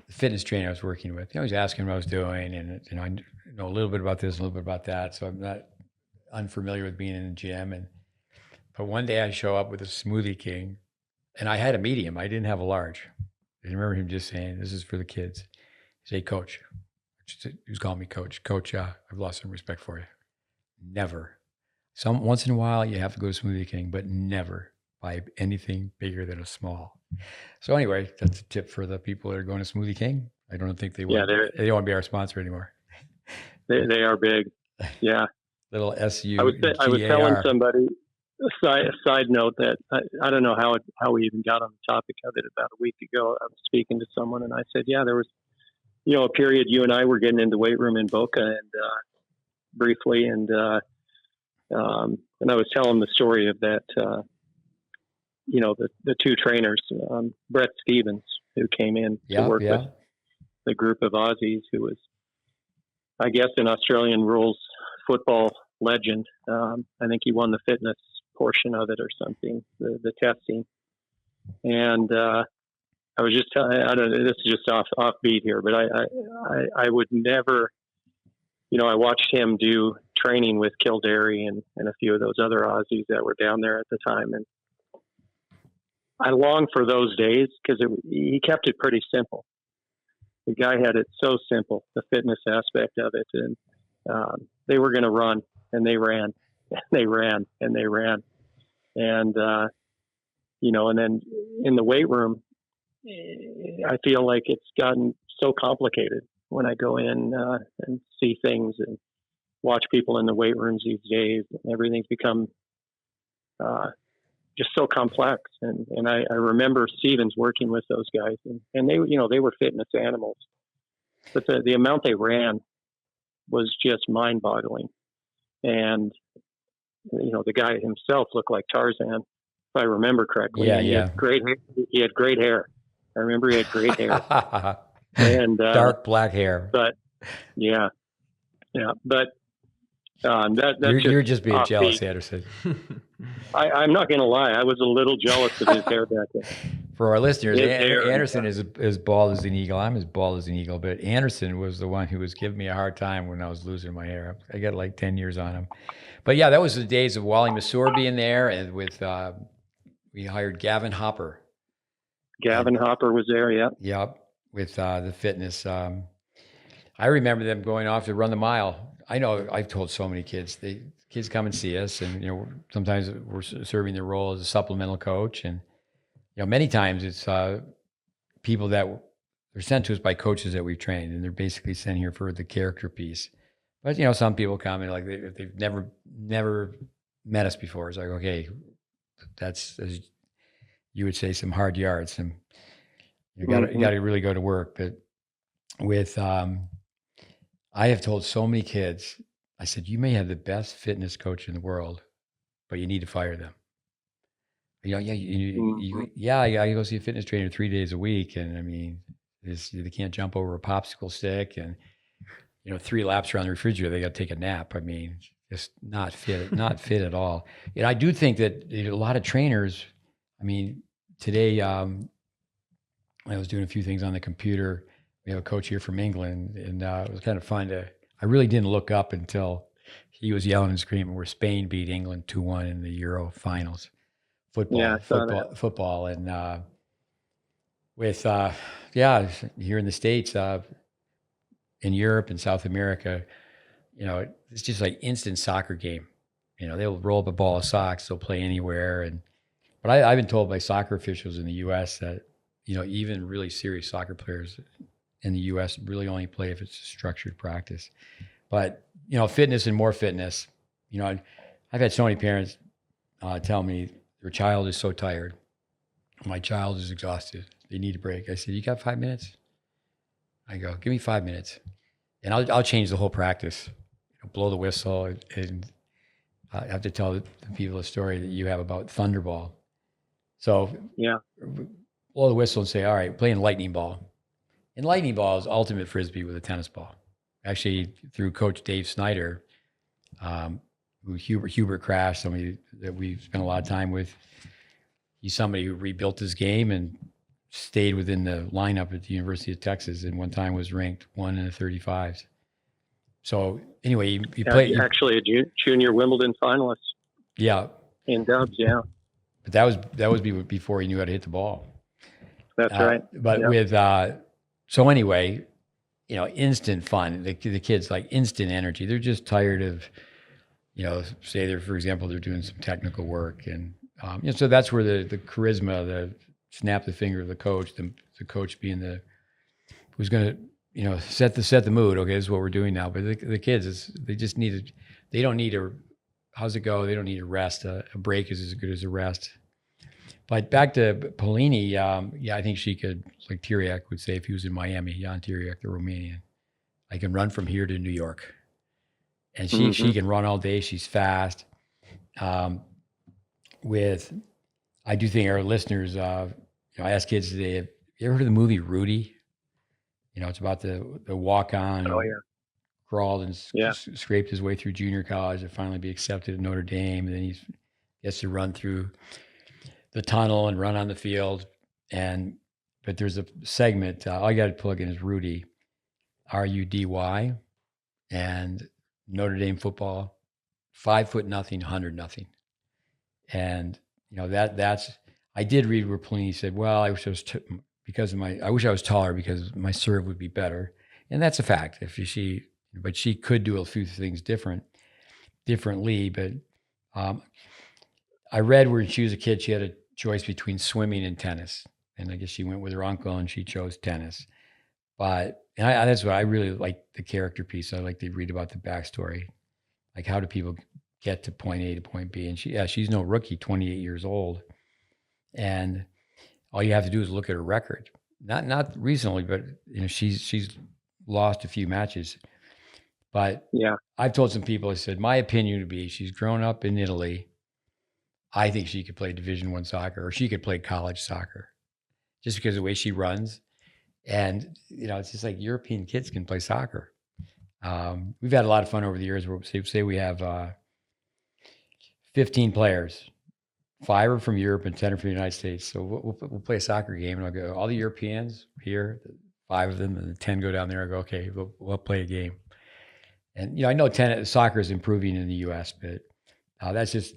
the fitness trainer I was working with. He was asking what I was doing, and I know a little bit about this, a little bit about that, so I'm not unfamiliar with being in the gym. But one day I show up with a Smoothie King, and I had a medium. I didn't have a large. I remember him just saying, "This is for the kids." He said, "Hey, Coach," he was calling me Coach. Coach, I've lost some respect for you. Never. Once in a while you have to go to Smoothie King, but never buy anything bigger than a small. So anyway, that's a tip for the people that are going to Smoothie King. I don't think they want. Yeah, they don't want to be our sponsor anymore. They are big. Yeah. Little SU. I was telling somebody a side note that I don't know how we even got on the topic of it about a week ago. I was speaking to someone and I said, yeah, there was, a period you and I were getting in the weight room in Boca and briefly and I was telling the story of that, the two trainers, Brett Stevens, who came in to work with the group of Aussies, who was, I guess, an Australian rules football legend. I think he won the fitness portion of it or something, the testing. And I was just telling, this is just offbeat here, but I would never, I watched him do training with Kildare and a few of those other Aussies that were down there at the time. And I long for those days because he kept it pretty simple. The guy had it so simple, the fitness aspect of it. And they were going to run, and they ran, and they ran, and they ran. And, and then in the weight room, I feel like it's gotten so complicated when I go in and see things and watch people in the weight rooms these days. Everything's become just so complex. And I remember Stevens working with those guys, and they were fitness animals. But the amount they ran was just mind-boggling. And, the guy himself looked like Tarzan, if I remember correctly. Yeah, He had great hair. I remember he had great hair. And dark black hair. But, yeah. But you're just being jealous, Anderson. I'm not going to lie. I was a little jealous of his hair back then. For our listeners, Anderson is as bald as an eagle. I'm as bald as an eagle, but Anderson was the one who was giving me a hard time when I was losing my hair. I got like 10 years on him. But yeah, that was the days of Wally Massour being there, and with we hired Gavin Hopper. Hopper was there, yeah. Yep, with the fitness. I remember them going off to run the mile. I know I've told so many kids, kids come and see us, and sometimes we're serving the role as a supplemental coach, and many times it's people that they're sent to us by coaches that we've trained, and they're basically sent here for the character piece. But some people come and like they've never met us before. It's like, okay, that's, as you would say, some hard yards, and you got to really go to work. But with I have told so many kids, I said, you may have the best fitness coach in the world, but you need to fire them. I go see a fitness trainer 3 days a week, and I mean, they can't jump over a popsicle stick, and 3 laps around the refrigerator, they got to take a nap. I mean, just not fit at all. And I do think that a lot of trainers, I mean, today I was doing a few things on the computer. We have a coach here from England, and it was kind of fun I really didn't look up until he was yelling and screaming where Spain beat England 2-1 in the Euro finals. Football. And with, here in the States, in Europe and South America, it's just like instant soccer game. They'll roll up a ball of socks, they'll play anywhere. But I've been told by soccer officials in the U.S. that, even really serious soccer players in the U.S. really only play if it's a structured practice. But, fitness and more fitness, I've had so many parents tell me their child is so tired. My child is exhausted. They need a break. I said, you got 5 minutes? I go, give me 5 minutes and I'll change the whole practice, blow the whistle. And I have to tell the people a story that you have about Thunderball. So Yeah. blow the whistle and say, all right, playing lightning ball. And lightning ball is ultimate Frisbee with a tennis ball. Actually, through Coach Dave Snyder, who Hubert Crash, somebody that we've spent a lot of time with. He's somebody who rebuilt his game and stayed within the lineup at the University of Texas, and one time was ranked 1 in the 35s. So anyway, you played actually a junior Wimbledon finalist. Yeah, in dubs, yeah. But that was before he knew how to hit the ball. That's right. But with so anyway, instant fun. The kids like instant energy. They're just tired of, say they're, for example, they're doing some technical work, and so that's where the charisma, the snap the finger of the coach, the coach being who's going to set the mood. Okay, this is what we're doing now. But the kids, they don't need how's it go? They don't need a rest. A break is as good as a rest. But back to Paolini, I think she could, like Tiriac would say if he was in Miami, Jan Tiriac, the Romanian, I can run from here to New York. And she can run all day. She's fast. I do think our listeners, I ask kids today, have you ever heard of the movie Rudy? It's about the walk-on. Oh, yeah. Crawled and scraped his way through junior college to finally be accepted at Notre Dame. And then he gets to run through the tunnel and run on the field. But there's a segment, all you got to plug in is Rudy, RUDY, and Notre Dame football, 5'0", 100-0. And that's I did read where Paolini said, well, I wish I was taller because my serve would be better. And that's a fact. But she could do a few things differently. But I read where she was a kid, she had a choice between swimming and tennis. And I guess she went with her uncle and she chose tennis. But that's what I really like, the character piece. I like to read about the backstory. Like, how do people get to point A to point B? And she's no rookie, 28 years old. And all you have to do is look at her record. Not recently, but she's lost a few matches. But I've told some people, I said, my opinion would be she's grown up in Italy. I think she could play Division I soccer, or she could play college soccer just because of the way she runs. And, it's just like European kids can play soccer. We've had a lot of fun over the years where say we have 15 players, 5 are from Europe and 10 are from the United States. So we'll play a soccer game and I'll go, all the Europeans here, 5 of them, and the 10 go down there. I go, okay, we'll play a game. And, I know soccer is improving in the U.S., but that's just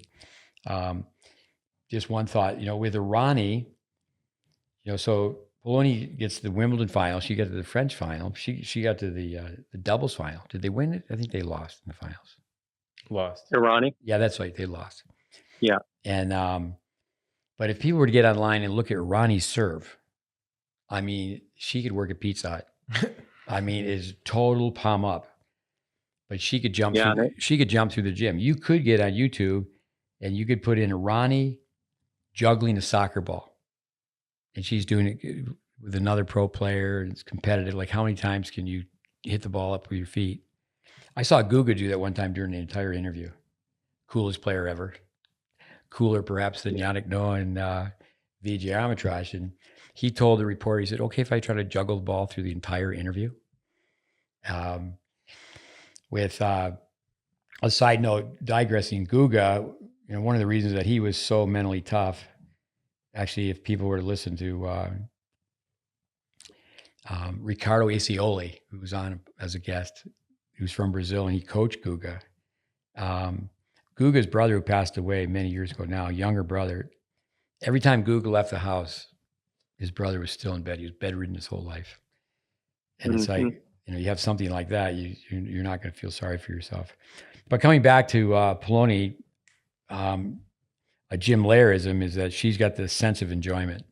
one thought. With Irani, so Paolini gets to the Wimbledon final. She got to the French final. She got to the doubles final. Did they win it? I think they lost in the finals. Lost. Irani? Yeah, that's right. They lost. Yeah. And but if people were to get online and look at Irani's serve, I mean, she could work at Pizza Hut. I mean, it's total palm up. But she could jump. She could jump through the gym. You could get on YouTube, and you could put in Irani juggling a soccer ball, and she's doing it with another pro player. And it's competitive. Like, how many times can you hit the ball up with your feet? I saw Guga do that one time during the entire interview. Coolest player ever. Cooler perhaps than Yannick Noah and Vijay Amatraj. And he told the reporter, he said, "Okay, if I try to juggle the ball through the entire interview." With a side note, digressing, Guga, one of the reasons that he was so mentally tough, actually, if people were to listen to Ricardo Acioli, who was on as a guest, who's from Brazil, and he coached Guga. Guga's brother, who passed away many years ago now, younger brother, every time Guga left the house, his brother was still in bed. He was bedridden his whole life. And it's like, you have something like that, you're not going to feel sorry for yourself. But coming back to Paolini, a Jim Lehrerism is that she's got this sense of enjoyment.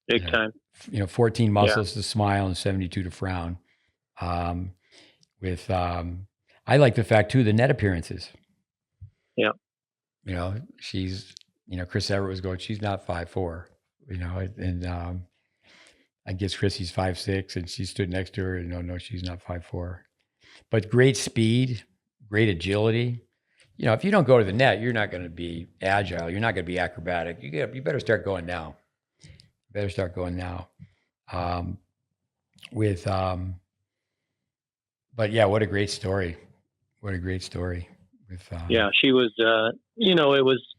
Big time. 14 muscles to smile and 72 to frown. I like the fact too, the net appearances. Yeah. She's, Chris Everett was going, she's not 5'4", and I guess Chrissy's 5'6", and she stood next to her and no, she's not 5'4", but great speed, great agility. If you don't go to the net, you're not going to be agile. You're not going to be acrobatic. You better start going now. But yeah, what a great story. Yeah, she was, it was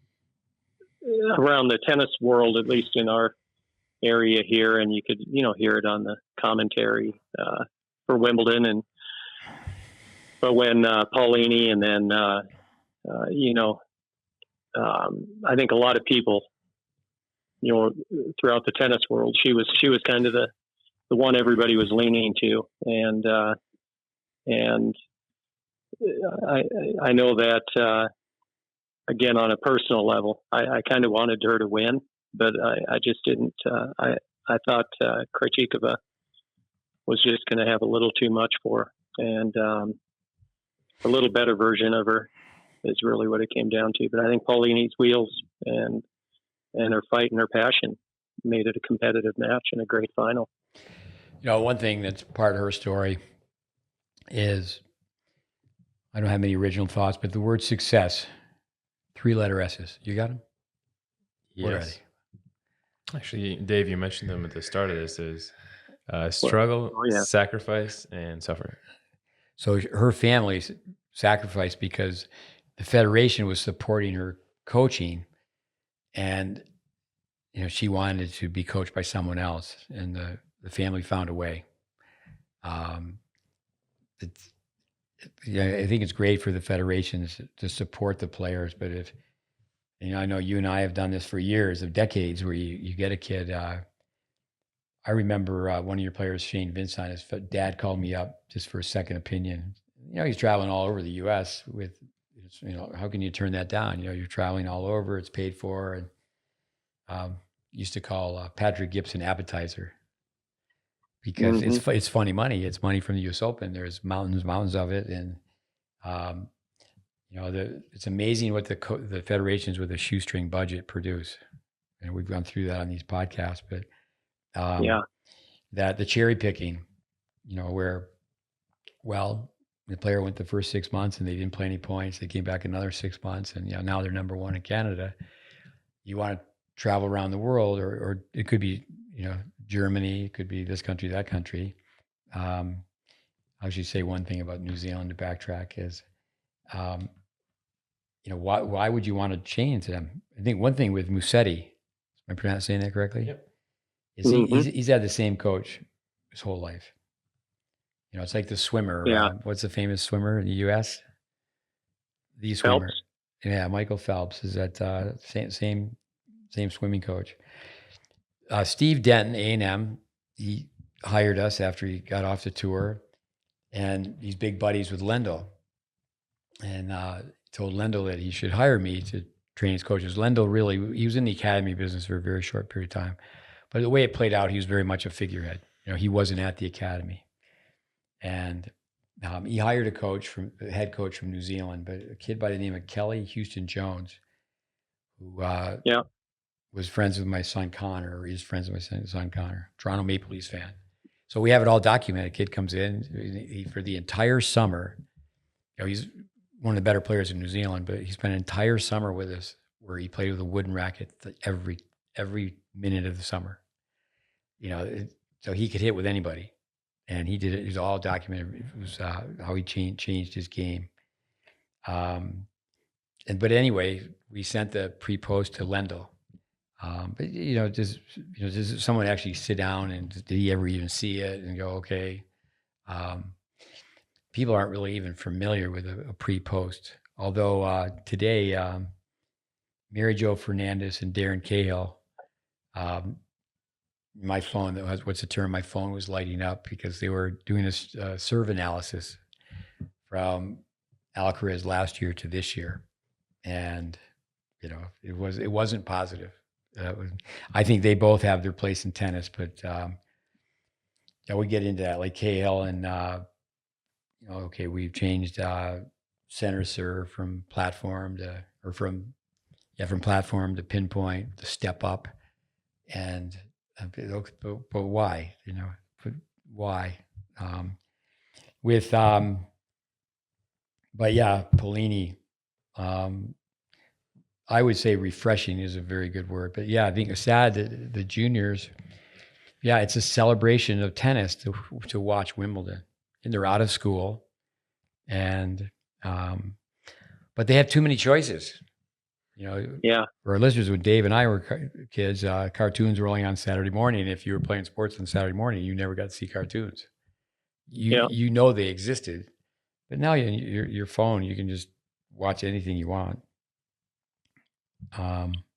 around the tennis world, at least in our area here, and you could, hear it on the commentary for Wimbledon. But when Paolini and then, I think a lot of people, throughout the tennis world, she was kind of the one everybody was leaning to, and I know that again, on a personal level, I kind of wanted her to win, but I just didn't. I thought Krejcikova was just going to have a little too much for her, and a little better version of her is really what it came down to. But I think Paulini's wheels and her fight and her passion made it a competitive match and a great final. One thing that's part of her story is, I don't have many original thoughts, but the word success, 3-letter S's. You got them? Yes. What are they? Actually, Dave, you mentioned them at the start of this. Is struggle, sacrifice, and suffer. So her family sacrificed because the federation was supporting her coaching, and she wanted to be coached by someone else, and the family found a way. I think it's great for the federations to support the players, but if I know you and I have done this for years, of decades, where you get a kid. I remember one of your players, Shane Vincent, his dad called me up just for a second opinion. He's traveling all over the U.S. with, how can you turn that down? You're traveling all over, it's paid for, and used to call Patrick Gibson appetizer, because it's funny money. It's money from the U.S. Open. There's mountains of it, and it's amazing what the federations with a shoestring budget produce, and we've gone through that on these podcasts. But that the cherry picking, where, the player went the first 6 months and they didn't play any points. They came back another 6 months, and now they're number one in Canada. You want to travel around the world, or it could be Germany, it could be this country, that country. I should say one thing about New Zealand to backtrack is, why would you want to change them? I think one thing with Musetti, am I saying that correctly? Yep. Is he's had the same coach his whole life. It's like the swimmer. Yeah. What's the famous swimmer in the U.S.? The swimmer. Phelps. Yeah, Michael Phelps is that same swimming coach. Steve Denton, A&M, he hired us after he got off the tour, and he's big buddies with Lendl, and told Lendl that he should hire me to train his coaches. Lendl he was in the academy business for a very short period of time, but the way it played out, he was very much a figurehead. He wasn't at the academy, and he hired a head coach from New Zealand, but a kid by the name of Kelly Houston Jones, who was friends with my son Connor, or is friends with my son Connor, Toronto Maple Leafs fan. So we have it all documented. Kid comes in for the entire summer. He's one of the better players in New Zealand, but he spent an entire summer with us where he played with a wooden racket every minute of the summer. So he could hit with anybody, and he did it. It was all documented. It was how he changed his game. But anyway, we sent the pre-post to Lendl. But does someone actually sit down and did he ever even see it and go, okay? People aren't really even familiar with a pre-post. Although today, Mary Jo Fernandez and Darren Cahill, my phone, what's the term? My phone was lighting up because they were doing a serve analysis from Alcaraz last year to this year. And it wasn't positive. I think they both have their place in tennis, but we get into that like Cahill and okay, we've changed center serve from platform to pinpoint, to step up, and but why? But why? But yeah, Paolini. I would say refreshing is a very good word, but yeah, I think it's sad that the juniors. Yeah, it's a celebration of tennis to watch Wimbledon, and they're out of school, and but they have too many choices. Yeah. For our listeners, when Dave and I were kids, cartoons were only on Saturday morning. And if you were playing sports on Saturday morning, you never got to see cartoons. They existed, but now your phone, you can just watch anything you want.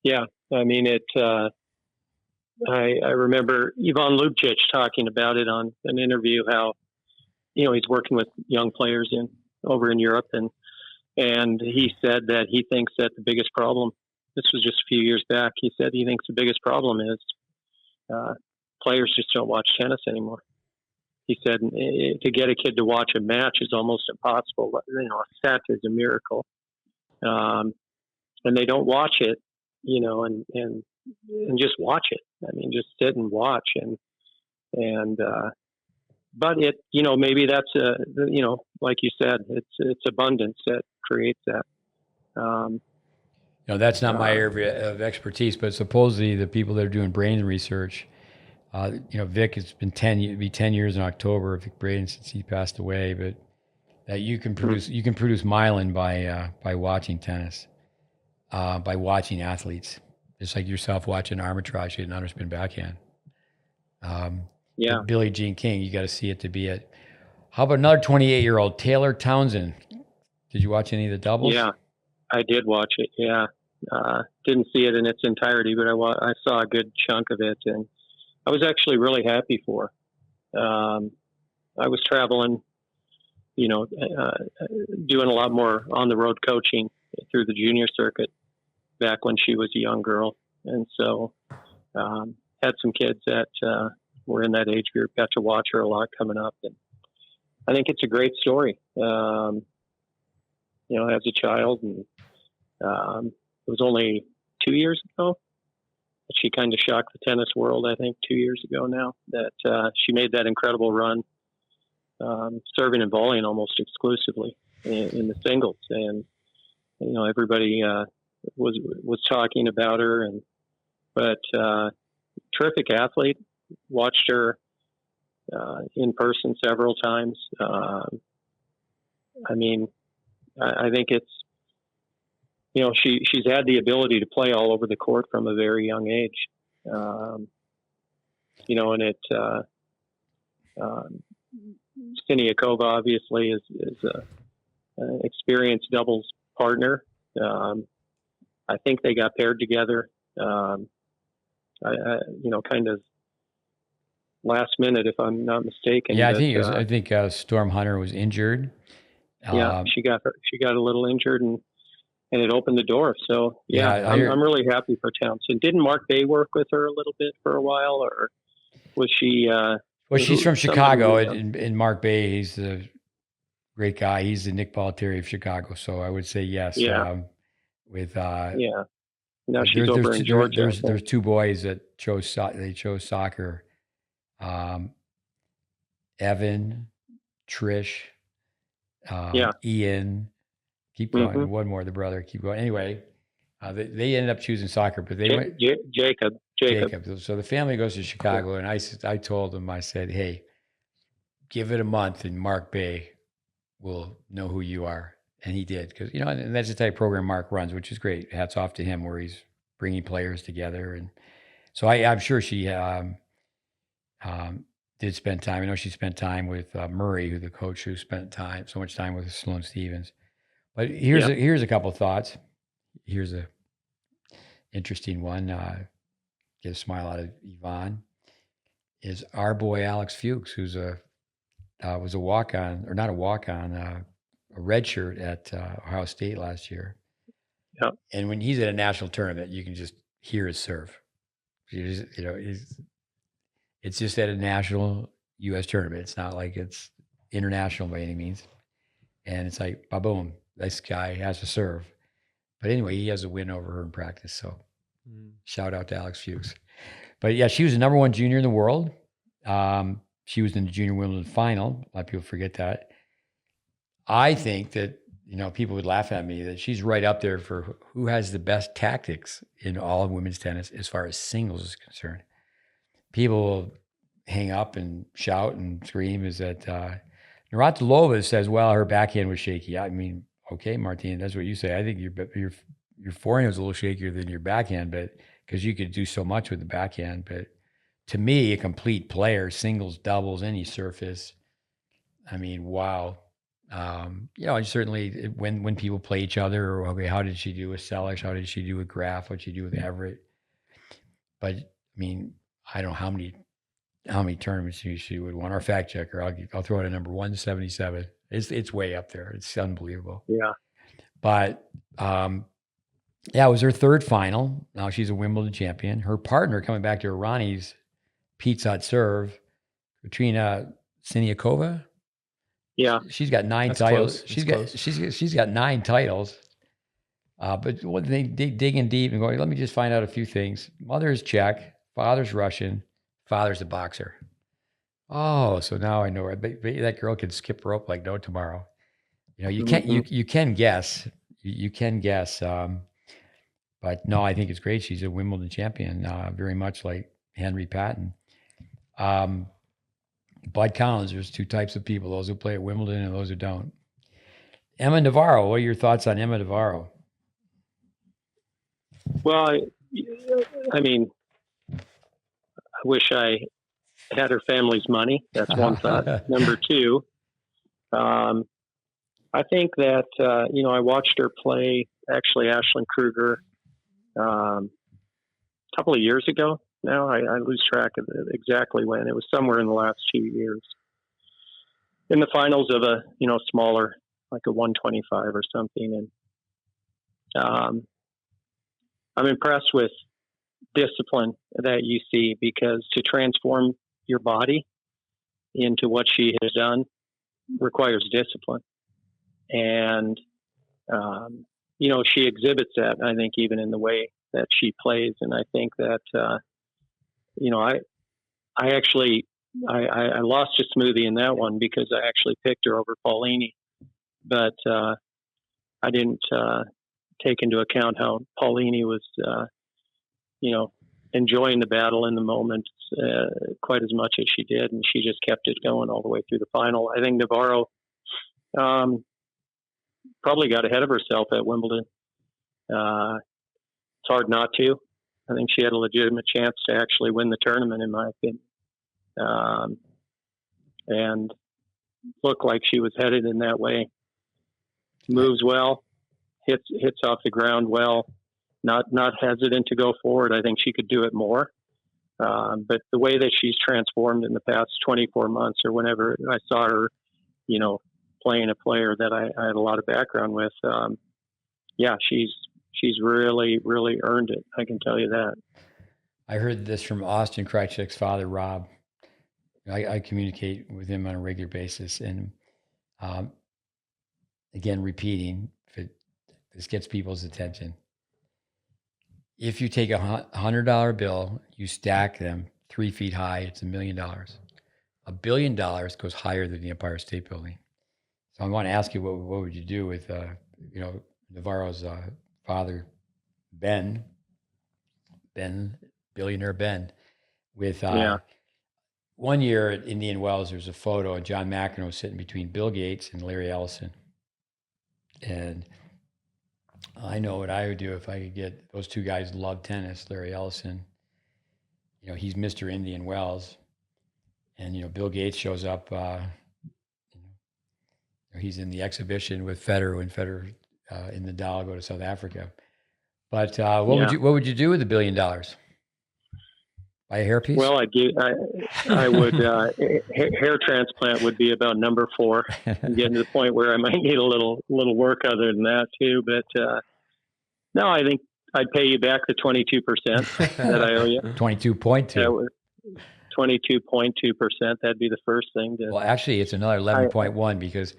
Yeah, I mean it. I remember Ivan Lubčić talking about it on an interview. How he's working with young players over in Europe, and he said that he thinks that the biggest problem. This was just a few years back. He said he thinks the biggest problem is players just don't watch tennis anymore. He said to get a kid to watch a match is almost impossible. A set is a miracle, and they don't watch it. And just watch it. I mean, just sit and watch but it, maybe that's like you said, it's abundance that creates that. That's not my area of expertise, but supposedly the people that are doing brain research, Vic, it's been 10 years in October, Vic Braden, since he passed away, but that you can produce myelin by watching tennis, by watching athletes. Just like yourself watching arbitrage hit an underspin backhand. Billie Jean King, you got to see it to be it. How about another 28-year-old, Taylor Townsend? Did you watch any of the doubles? Yeah, I did watch it. Yeah, didn't see it in its entirety, but I saw a good chunk of it, and I was actually really happy for her. I was traveling, doing a lot more on the road coaching through the junior circuit back when she was a young girl. And so had some kids that were in that age group, got to watch her a lot coming up. And I think it's a great story, as a child. And it was only 2 years ago that she kind of shocked the tennis world, I think 2 years ago now, that she made that incredible run, serving and volleying almost exclusively in the singles. And, everybody was talking about her, but terrific athlete. Watched her in person several times. I think it's she's had the ability to play all over the court from a very young age. And it Siniakova obviously is an experienced doubles partner. I think they got paired together, kind of last minute, if I'm not mistaken. Yeah, I think Storm Hunter was injured. She got a little injured, and it opened the door. So I'm really happy for Townsend. Didn't Mark Bay work with her a little bit for a while, or was she? Well, she's from Chicago, and Mark Bay, he's the great guy. He's the Nick Bollettieri of Chicago. So I would say yes. Yeah. Now she's over in Georgia. There's two boys that chose soccer. Evan, Trish, Ian. Keep going. Mm-hmm. One more, the brother. Keep going. Anyway, they ended up choosing soccer, but they went Jacob. So the family goes to Chicago, and I told them, I said, hey, give it a month, and Mark Bay will know who you are. And he did, because, and that's the type of program Mark runs, which is great. Hats off to him, where he's bringing players together. And so I'm sure she did spend time. I know she spent time with Murray, who the coach who spent so much time with Sloane Stephens. But here's a couple of thoughts. Here's a interesting one. Get a smile out of Yvonne. Is our boy Alex Fuchs, who's was a walk-on, or not a walk-on, a red shirt at Ohio State last year. Yep. And when he's at a national tournament, you can just hear his serve. It's just at a national U.S. tournament. It's not like it's international by any means. And it's like, boom, this guy has to serve. But anyway, he has a win over her in practice. So shout out to Alex Fuchs. But yeah, she was the number one junior in the world. She was in the junior Wimbledon final. A lot of people forget that. I think that, people would laugh at me that she's right up there for who has the best tactics in all of women's tennis as far as singles is concerned. People will hang up and shout and scream is that Navratilova says, well, her backhand was shaky. I mean, okay, Martine, that's what you say. I think your forehand was a little shakier than your backhand, but because you could do so much with the backhand. But to me, a complete player, singles, doubles, any surface. I mean, wow. Certainly when people play each other, or okay, how did she do with Selish? How did she do with Graf? What did she do with Everett? But I mean, I don't know how many tournaments she would win. Our fact checker, I'll throw out a number 177. It's way up there. It's unbelievable. Yeah. But it was her third final. Now she's a Wimbledon champion. Her partner coming back to Irani's Pete Hut serve, Katrina Siniakova. Yeah, she's got 9 titles. She's got 9 titles. But when they digging deep and going, let me just find out a few things. Mother is Czech, father's Russian, father's a boxer. Oh, so now I know her. That girl can skip rope like no tomorrow. You can't. You can guess. You can guess. But no, I think it's great. She's a Wimbledon champion, very much like Henry Patton. Bud Collins, there's 2 types of people, those who play at Wimbledon and those who don't. Emma Navarro, what are your thoughts on Emma Navarro? Well, I mean, I wish I had her family's money. That's one thought. Number 2, I think that, I watched her play, actually, Ashlyn Krueger, a couple of years ago. Now I lose track of exactly when. It was somewhere in the last 2 years. In the finals of a, smaller, like a 125 or something. And I'm impressed with discipline that you see, because to transform your body into what she has done requires discipline. And, she exhibits that, I think, even in the way that she plays. And I think that, I lost a smoothie in that one because I actually picked her over Paolini, but I didn't take into account how Paolini was, enjoying the battle in the moment quite as much as she did, and she just kept it going all the way through the final. I think Navarro probably got ahead of herself at Wimbledon. It's hard not to. I think she had a legitimate chance to actually win the tournament, in my opinion. And looked like she was headed in that way. Moves well, hits off the ground well, not hesitant to go forward. I think she could do it more. But the way that she's transformed in the past 24 months, or whenever I saw her, playing a player that I had a lot of background with, she's really, really earned it. I can tell you that. I heard this from Austin Krajicek's father, Rob. I communicate with him on a regular basis. And again, repeating, this gets people's attention. If you take $100 bill, you stack them 3 feet high, it's $1 million. $1 billion goes higher than the Empire State Building. So I want to ask you, what would you do with, Navarro's father, Ben, billionaire Ben, with 1 year at Indian Wells, there's a photo of John McEnroe sitting between Bill Gates and Larry Ellison. And I know what I would do if I could get those 2 guys love tennis. Larry Ellison, he's Mr. Indian Wells. And, Bill Gates shows up, he's in the exhibition with Federer when Federer in the Dow go to South Africa. But what would you do with $1 billion? Buy a hairpiece? Well, I would. Hair transplant would be about number 4. I'm getting to the point where I might need a little work other than that too. But No, I think I'd pay you back the 22% that I owe you. 22.2. That was 22.2%. That'd be the first thing. Well, actually, it's another 11.1 because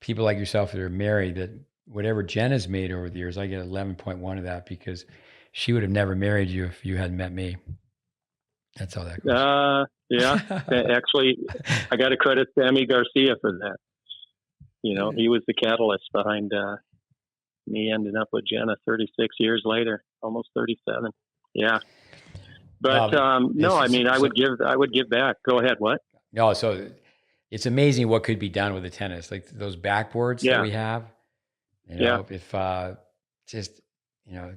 people like yourself that are married, that whatever Jen has made over the years, I get 11.1 of that because she would have never married you if you hadn't met me. That's how that goes. Yeah. Actually, I got to credit Sammy Garcia for that. You know, he was the catalyst behind me ending up with Jenna 36 years later, almost 37. Yeah. But no, I mean, I would give back. Go ahead. What? No, so it's amazing what could be done with the tennis, like those backboards that we have. You know, if just, you know,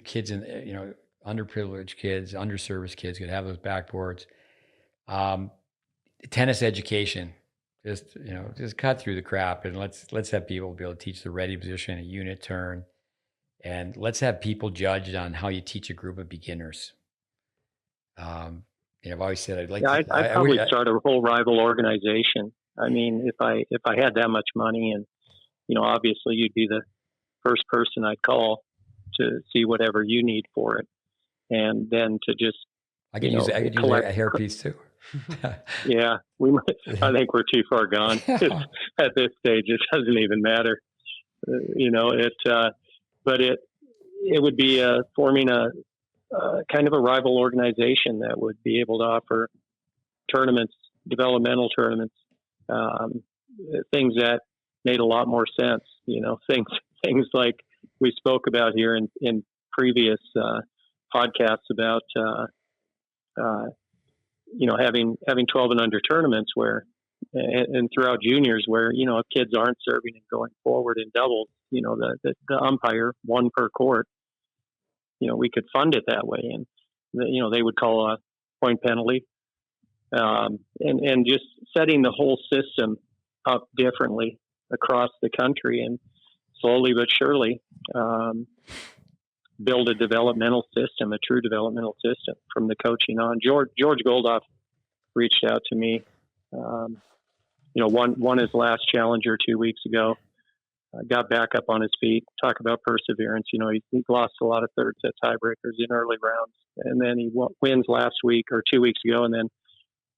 kids in, you know, underprivileged kids, underserviced kids could have those backboards. Tennis education, just, you know, just cut through the crap and let's have people be able to teach the ready position, a unit turn, and let's have people judged on how you teach a group of beginners. You know, I've always said I'd like to. I'd probably start a whole rival organization. I mean, if I had that much money, and you know, obviously you'd be the first person I'd call to see whatever you need for it, and then to just I could use a hairpiece too. Yeah, I think we're too far gone at this stage. It doesn't even matter. You know, but it would be forming a kind of a rival organization that would be able to offer tournaments, developmental tournaments, things that made a lot more sense. You know, things like we spoke about here in previous podcasts about you know, having 12 and under tournaments where, and throughout juniors where, you know, if kids aren't serving and going forward in doubles, you know, the umpire, one per court, you know, we could fund it that way. And, you know, they would call a point penalty, and just setting the whole system up differently across the country, and slowly but surely, build a developmental system, a true developmental system from the coaching on. George Goldoff reached out to me, you know, won his last challenger 2 weeks ago, got back up on his feet, talk about perseverance. You know, he lost a lot of third set tiebreakers in early rounds, and then he wins last week or 2 weeks ago. And then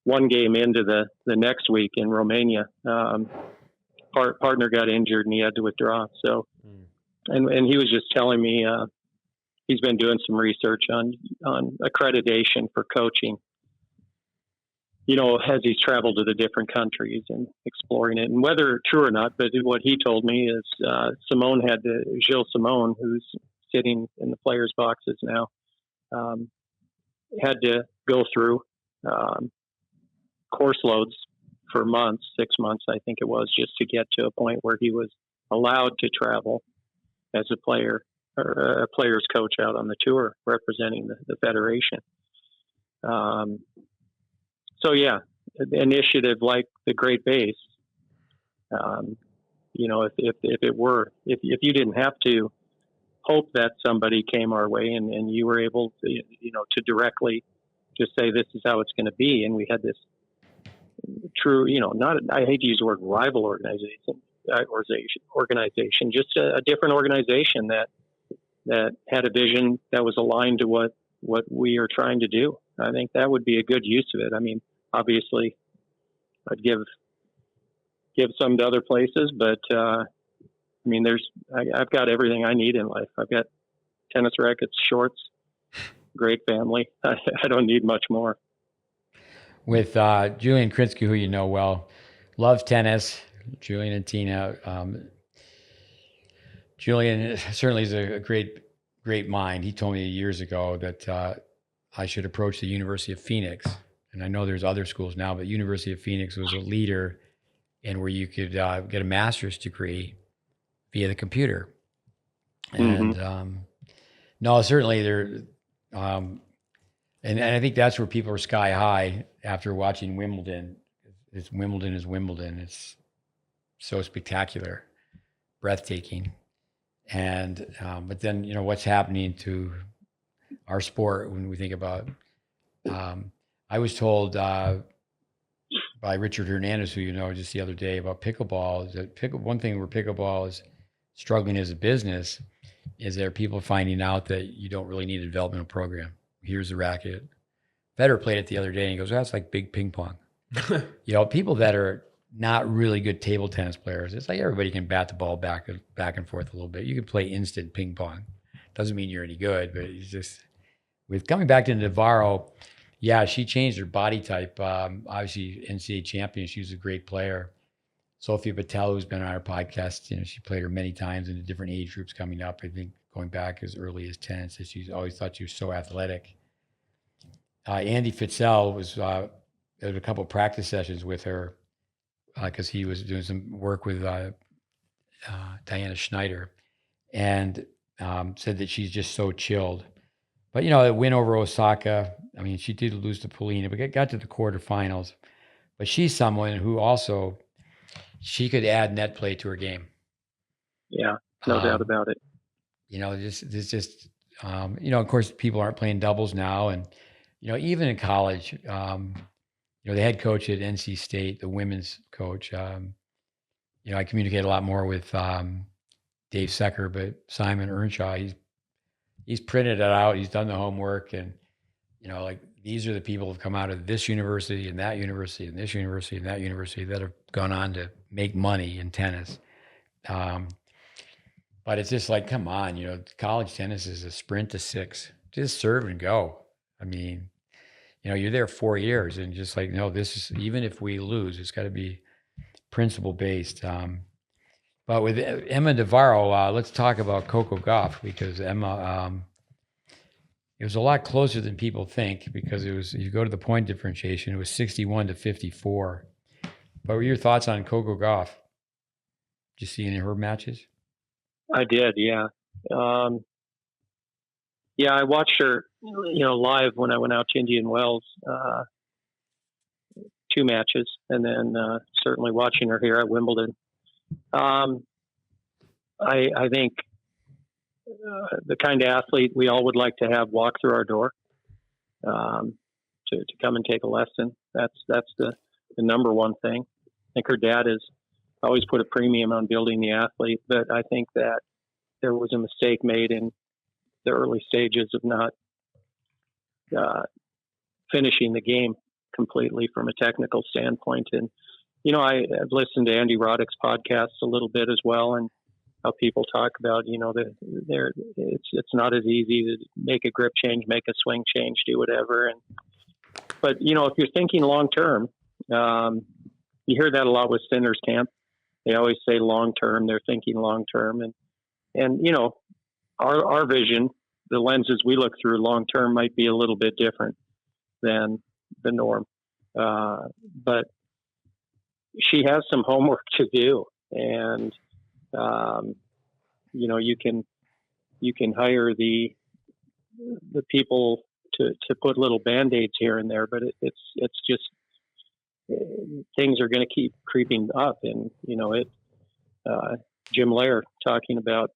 one game into the next week in Romania, partner got injured and he had to withdraw. So, and he was just telling me, he's been doing some research on accreditation for coaching, you know, as he's traveled to the different countries and exploring it, and whether true or not. But what he told me is Gilles Simon, who's sitting in the players' boxes now, had to go through course loads for months, 6 months, I think it was, just to get to a point where he was allowed to travel as a player, or a player's coach out on the tour representing the federation. So yeah, initiative like the GreatBase, you know, if you didn't have to hope that somebody came our way and you were able to, you know, to directly just say, this is how it's going to be. And we had this true, you know, I hate to use the word rival organization, just a different organization that had a vision that was aligned to what we are trying to do. I think that would be a good use of it. I mean, obviously I'd give some to other places, but, I mean, I've got everything I need in life. I've got tennis rackets, shorts, great family. I don't need much more. With, Julian Krinsky, who you know well, loves tennis, Julian and Tina, Julian certainly is a great mind. He told me years ago that I should approach the University of Phoenix. And I know there's other schools now, but University of Phoenix was a leader in where you could get a master's degree via the computer. And no, certainly there, and I think that's where people are sky high after watching Wimbledon. Wimbledon is Wimbledon. It's so spectacular, breathtaking. And, but then, you know, what's happening to our sport when we think about, I was told by Richard Hernandez, who you know, just the other day about pickleball, is that one thing where pickleball is struggling as a business is there people finding out that you don't really need a developmental program. Here's the racket. Federer played it the other day and he goes, that's like big ping pong. People that are not really good table tennis players, it's like everybody can bat the ball back and forth a little bit. You can play instant ping pong. Doesn't mean you're any good, but it's just, with coming back to Navarro, yeah, she changed her body type. Obviously, NCAA champion, she was a great player. Sophia Patel, who's been on our podcast, she played her many times in the different age groups coming up. I think going back as early as 10, so she's always thought she was so athletic. Andy Fitzel was there was a couple of practice sessions with her because he was doing some work with Diana Schneider, and said that she's just so chilled. But the win over Osaka, I mean, she did lose to Paolini, but got to the quarterfinals. But she's someone who also, she could add net play to her game. Yeah, no doubt about it. Of course, people aren't playing doubles now, and even in college, the head coach at NC State, the women's coach, I communicate a lot more with Dave Secker, but Simon Earnshaw, he's printed it out. He's done the homework, and these are the people who've come out of this university and that university and this university and that university that have gone on to make money in tennis. But it's just like, come on, college tennis is a sprint to 6. Just serve and go. I mean, you're there 4 years, and just like, no, this is, even if we lose, it's got to be principle based. But with Emma Navarro, let's talk about Coco Gauff, because Emma, it was a lot closer than people think, because you go to the point differentiation, it was 61-54. What were your thoughts on Coco Gauff? Did you see any of her matches? I did, yeah. I watched her, live when I went out to Indian Wells, 2 matches, and then certainly watching her here at Wimbledon. I think the kind of athlete we all would like to have walk through our door, to come and take a lesson. That's the number one thing. I think her dad has always put a premium on building the athlete, but I think that there was a mistake made in the early stages of not finishing the game completely from a technical standpoint. And I've listened to Andy Roddick's podcast a little bit as well, and how people talk about it's not as easy to make a grip change, make a swing change, do whatever. But if you're thinking long term, you hear that a lot with Sinner's camp. They always say long term. They're thinking long term, and our vision, the lenses we look through long term, might be a little bit different than the norm. But she has some homework to do, and you can hire the people to put little band-aids here and there, but it's just things are going to keep creeping up. And Jim Lair talking about,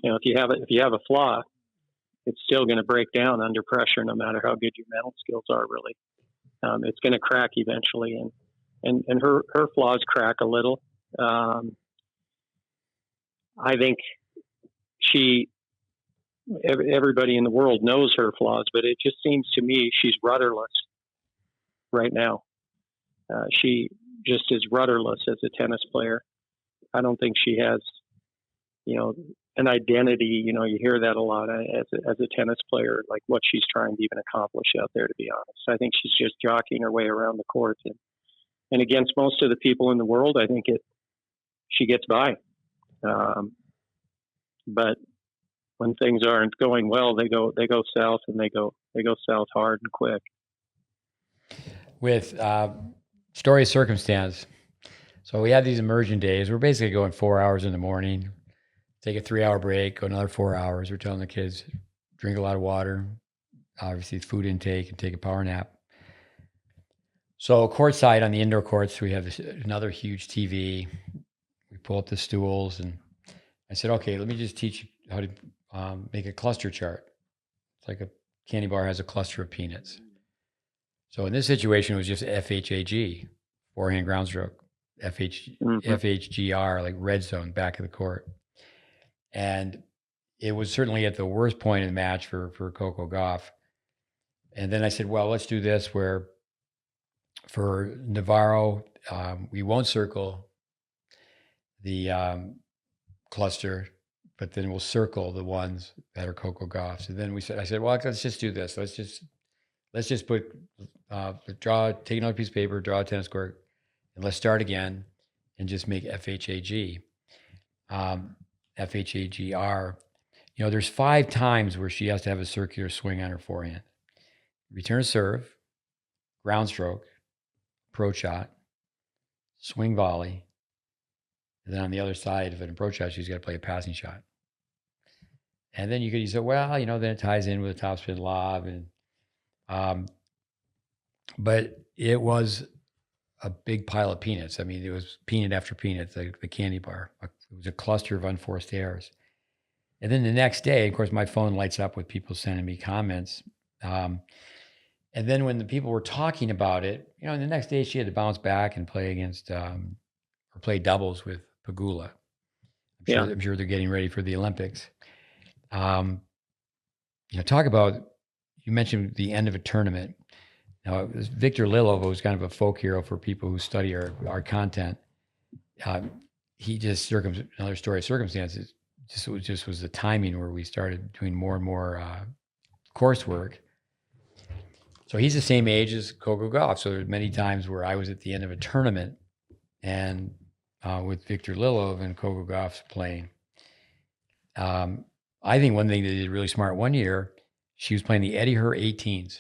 if you have a flaw, it's still going to break down under pressure, no matter how good your mental skills are. Really, it's going to crack eventually, and her flaws crack a little. I think everybody in the world knows her flaws, but it just seems to me she's rudderless right now. She just is rudderless as a tennis player. I don't think she has, an identity. You hear that a lot as a tennis player, like what she's trying to even accomplish out there, to be honest. I think she's just jockeying her way around the court. And against most of the people in the world, I think she gets by. But when things aren't going well, they go south, and they go south hard and quick. With story of circumstance, so we had these immersion days. We're basically going 4 hours in the morning, take a 3-hour break, go another 4 hours. We're telling the kids, drink a lot of water, obviously food intake, and take a power nap. So courtside on the indoor courts, we have another huge TV. We pull up the stools, and I said, okay, let me just teach you how to make a cluster chart. It's like a candy bar has a cluster of peanuts. So in this situation, it was just FHAG, forehand ground stroke, FHGR, like red zone, back of the court. And it was certainly at the worst point in the match for Coco Gauff. And then I said, well, let's do this where for Navarro, we won't circle the cluster, but then we'll circle the ones that are Coco Gauff. So then I said, well, let's just do this. Let's just put, take another piece of paper, draw a tennis court, and let's start again and just make FHAG, FHAGR. There's 5 times where she has to have a circular swing on her forehand. Return serve, ground stroke, approach shot, swing volley. And then on the other side of an approach shot, she's got to play a passing shot. And then you say, well, then it ties in with a topspin lob. But it was a big pile of peanuts. I mean, it was peanut after peanut, the candy bar. It was a cluster of unforced errors. And then the next day, of course, my phone lights up with people sending me comments. And then when the people were talking about it, the next day she had to bounce back and play against or play doubles with Pegula. I'm sure they're getting ready for the Olympics. Talk about, you mentioned the end of a tournament. Now, Victor Lilov was kind of a folk hero for people who study our content. He just another story of circumstances. Just was the timing where we started doing more and more coursework. So he's the same age as Coco Gauff. So there's many times where I was at the end of a tournament and with Victor Lilov and Coco Gauff's playing. I think one thing they did really smart one year, she was playing the Eddie Herr 18s.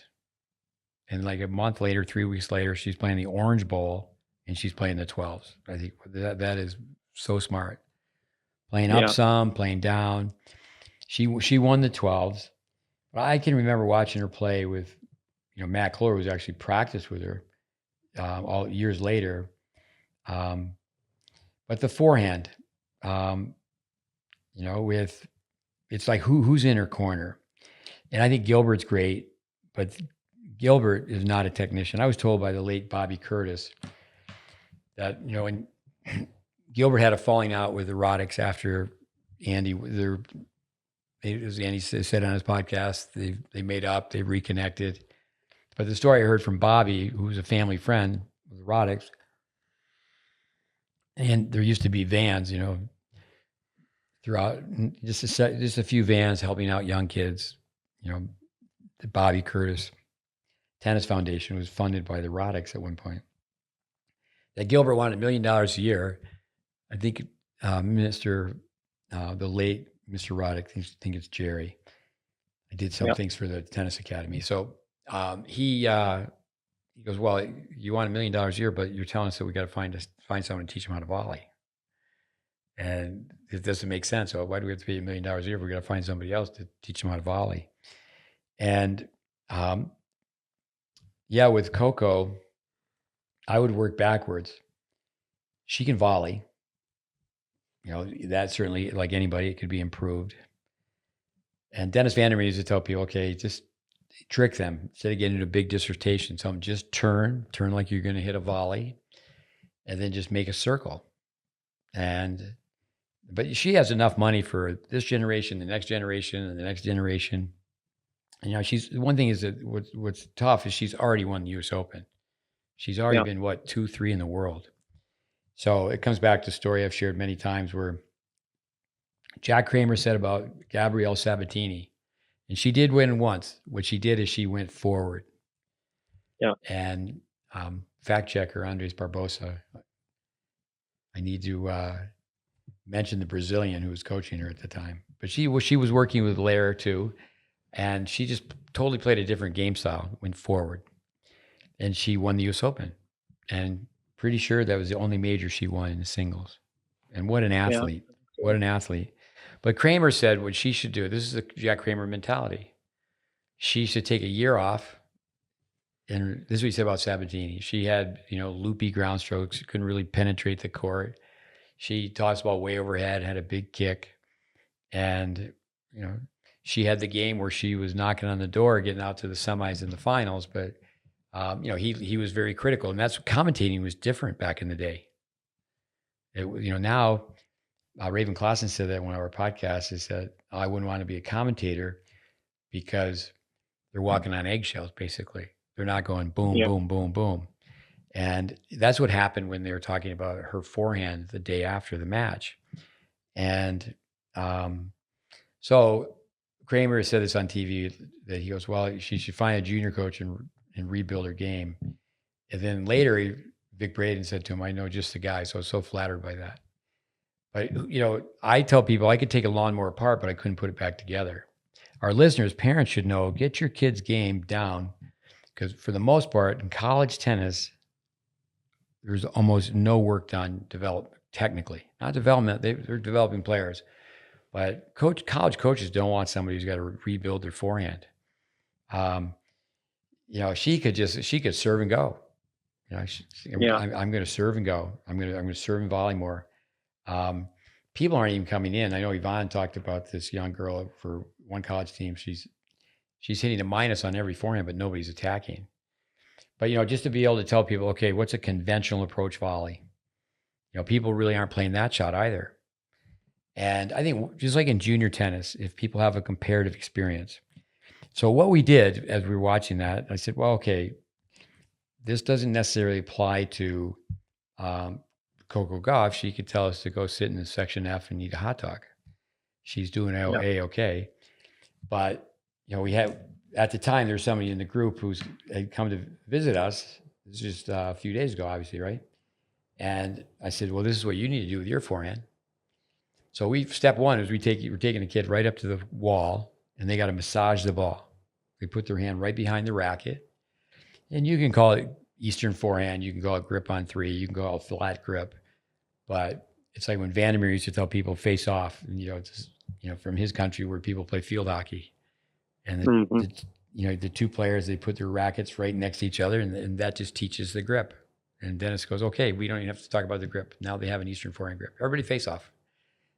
And like a month later, 3 weeks later, she's playing the Orange Bowl and she's playing the 12s. I think that is so smart. Playing up some, playing down. She won the 12s. But I can remember watching her play with, Matt Clore, who's actually practiced with her all years later. But the forehand, it's like who's in her corner. And I think Gilbert's great, but Gilbert is not a technician. I was told by the late Bobby Curtis that, when Gilbert had a falling out with Erotics after Andy, as Andy said on his podcast, they made up, they reconnected. But the story I heard from Bobby, who was a family friend with Erotics, and there used to be vans, throughout, just a few vans helping out young kids. The Bobby Curtis Tennis Foundation was funded by the Erotics at one point. That Gilbert wanted $1 million a year. I think the late Mr. Roddick, I think it's Jerry. I did some things for the tennis academy. So he goes, well, you want $1 million a year, but you're telling us that we got to find someone to teach them how to volley. And it doesn't make sense. So why do we have to pay $1 million a year if we got to find somebody else to teach them how to volley? And with Coco, I would work backwards. She can volley. That certainly, like anybody, it could be improved. And Dennis Vandermeer used to tell people, okay, just trick them. Instead of getting into a big dissertation, tell them just turn like you're going to hit a volley, and then just make a circle. But she has enough money for this generation, the next generation, and the next generation. And one thing is that what's tough is she's already won the U.S. Open. She's already been 2-3 in the world. So it comes back to a story I've shared many times where Jack Kramer said about Gabrielle Sabatini, and she did win once. What she did is she went forward. Yeah. And fact checker Andres Barbosa, I need to mention the Brazilian who was coaching her at the time, but she was working with Lair too, and she just totally played a different game style, went forward, and she won the U.S. Open, and pretty sure that was the only major she won in the singles. And what an athlete! Yeah. What an athlete! But Kramer said what she should do. This is the Jack Kramer mentality. She should take a year off. And this is what he said about Sabatini. She had, loopy ground strokes, couldn't really penetrate the court. She tossed the ball way overhead, had a big kick. And, she had the game where she was knocking on the door, getting out to the semis and the finals. But, he was very critical. And that's commentating was different back in the day. Now Raven Klassen said that in one of our podcasts. He said, I wouldn't want to be a commentator because they're walking on eggshells, basically. They're not going boom, boom, boom, boom. And that's what happened when they were talking about her forehand the day after the match. And so Kramer said this on TV, that he goes, well, she should find a junior coach and rebuild her game. And then later, Vic Braden said to him, I know just the guy. So I was so flattered by that. But, I tell people I could take a lawnmower apart, but I couldn't put it back together. Our listeners, parents should know, get your kids' game down, because for the most part, in college tennis, there's almost no work done technically. Not development, they're developing players. But college coaches don't want somebody who's got to rebuild their forehand. She could serve and go. I'm going to serve and go. I'm going to serve and volley more. People aren't even coming in. I know Yvonne talked about this young girl for one college team. She's hitting a minus on every forehand, but nobody's attacking. But just to be able to tell people, okay, what's a conventional approach volley? People really aren't playing that shot either. And I think just like in junior tennis, if people have a comparative experience. So what we did as we were watching that, I said, well, okay, this doesn't necessarily apply to Coco Gauff. She could tell us to go sit in the section F and eat a hot dog. She's doing okay. But, we had, at the time, there was somebody in the group had come to visit us. This was just a few days ago, obviously, right? And I said, well, this is what you need to do with your forehand. So step one is we're taking the kid right up to the wall, and they got to massage the ball. They put their hand right behind the racket, and you can call it Eastern forehand. You can call it grip on three. You can call it flat grip. But it's like when Vandermeer used to tell people face off, and, from his country where people play field hockey. And, the two players, they put their rackets right next to each other, and that just teaches the grip. And Dennis goes, okay, we don't even have to talk about the grip. Now they have an Eastern forehand grip. Everybody face off.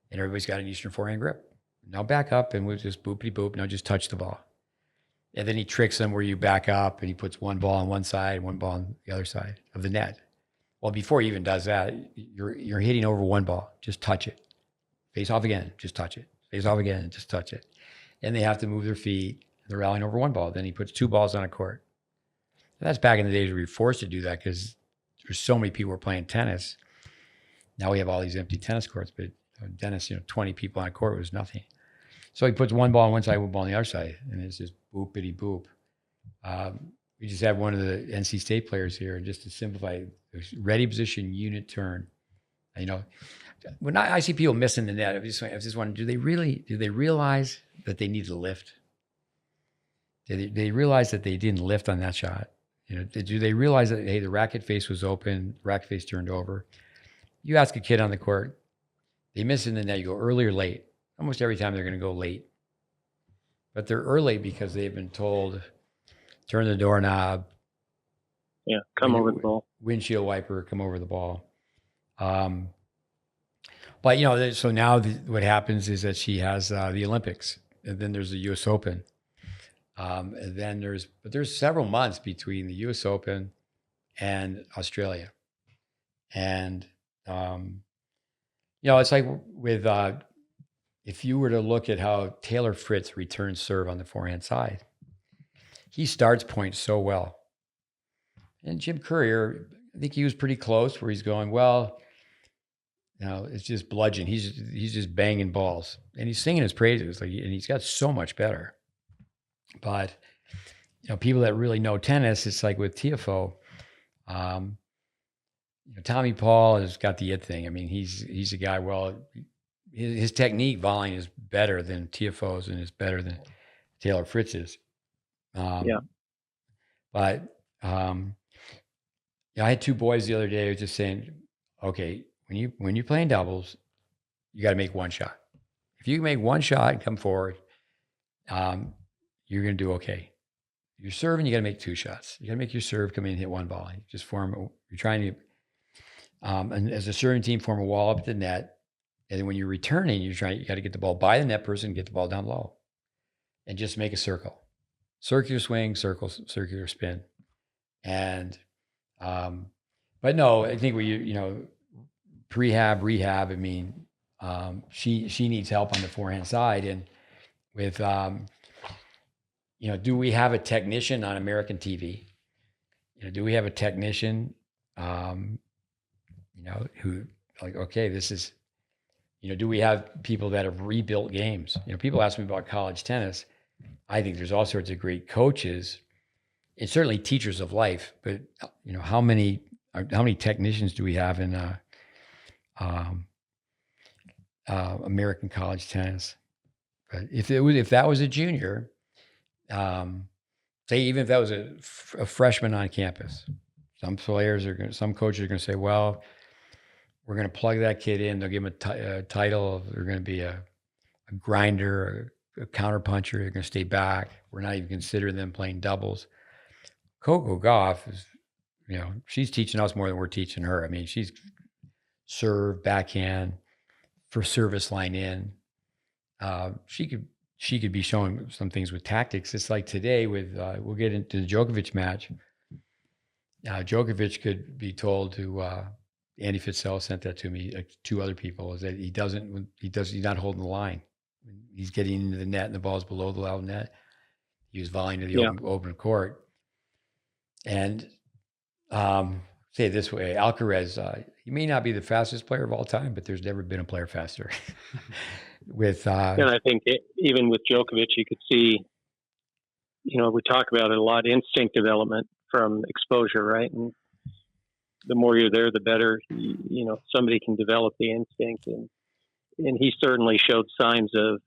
And everybody's got an Eastern forehand grip. Now back up, and we'll just boopity boop. Now just touch the ball. And then he tricks them where you back up, and he puts one ball on one side, one ball on the other side of the net. Well, before he even does that, you're hitting over one ball. Just touch it. Face off again. Just touch it. Face off again. Just touch it. And they have to move their feet. They're rallying over one ball. Then he puts two balls on a court. And that's back in the days where we were forced to do that because there's so many people who are playing tennis. Now we have all these empty tennis courts, but Dennis, 20 people on a court was nothing. So he puts one ball on one side, one ball on the other side, and it's just boopity boop. We just have one of the NC State players here, and just to simplify, ready position, unit turn. When I see people missing the net, I just wonder, do they realize that they need to lift? Do they realize that they didn't lift on that shot? Do they realize that, hey, the racket face was open, racket face turned over? You ask a kid on the court, they miss in the net, you go early or late. Almost every time they're going to go late. But they're early because they've been told, turn the doorknob. Yeah, come over the ball. Windshield wiper, come over the ball. But, so now what happens is that she has the Olympics, and then there's the U.S. Open. And then there's several months between the U.S. Open and Australia. And, it's like with, if you were to look at how Taylor Fritz returns serve on the forehand side, he starts point so well. And Jim Courier, I think he was pretty close where he's going, well, it's just bludgeon. He's just banging balls. And he's singing his praises, and he's got so much better. But, people that really know tennis, it's like with TFO, Tommy Paul has got the it thing. I mean, he's a guy, his technique volleying is better than TFO's and is better than Taylor Fritz's. But I had two boys the other day who were just saying, okay, when you're playing doubles, you got to make one shot. If you make one shot and come forward, you're going to do okay. You're serving, you got to make two shots. You got to make your serve, come in and hit one ball. You just you're trying to, and as a serving team, form a wall up at the net. And then when you're returning, you got to get the ball by the net person, get the ball down low, and just make a circle. Circular swing, circular spin. And, but no, I think rehab, I mean, She needs help on the forehand side. And with, do we have a technician on American TV? Do we have a technician, who like, okay, this is, do we have people that have rebuilt games? People ask me about college tennis. I think there's all sorts of great coaches and certainly teachers of life, but how many technicians do we have in American college tennis? But if that was a junior, say even if that was a freshman on campus, some coaches are going to say, well, we're going to plug that kid in. They'll give him a title. They're going to be a grinder, a counter puncher. They're going to stay back. We're not even considering them playing doubles. Coco Gauff is, she's teaching us more than we're teaching her. I mean, she's serve, backhand, for service line in. She could be showing some things with tactics. It's like today with, we'll get into the Djokovic match. Djokovic could be told to, Andy Fitzell sent that to me, like 2 other people, is that he's not holding the line. He's getting into the net and the ball's below the level net. He was volleying to the open court. And say it this way, Alcaraz, he may not be the fastest player of all time, but there's never been a player faster. And I think even with Djokovic, you could see, we talk about it a lot, instinct development from exposure, right? And the more you're there, the better, somebody can develop the instinct. And he certainly showed signs of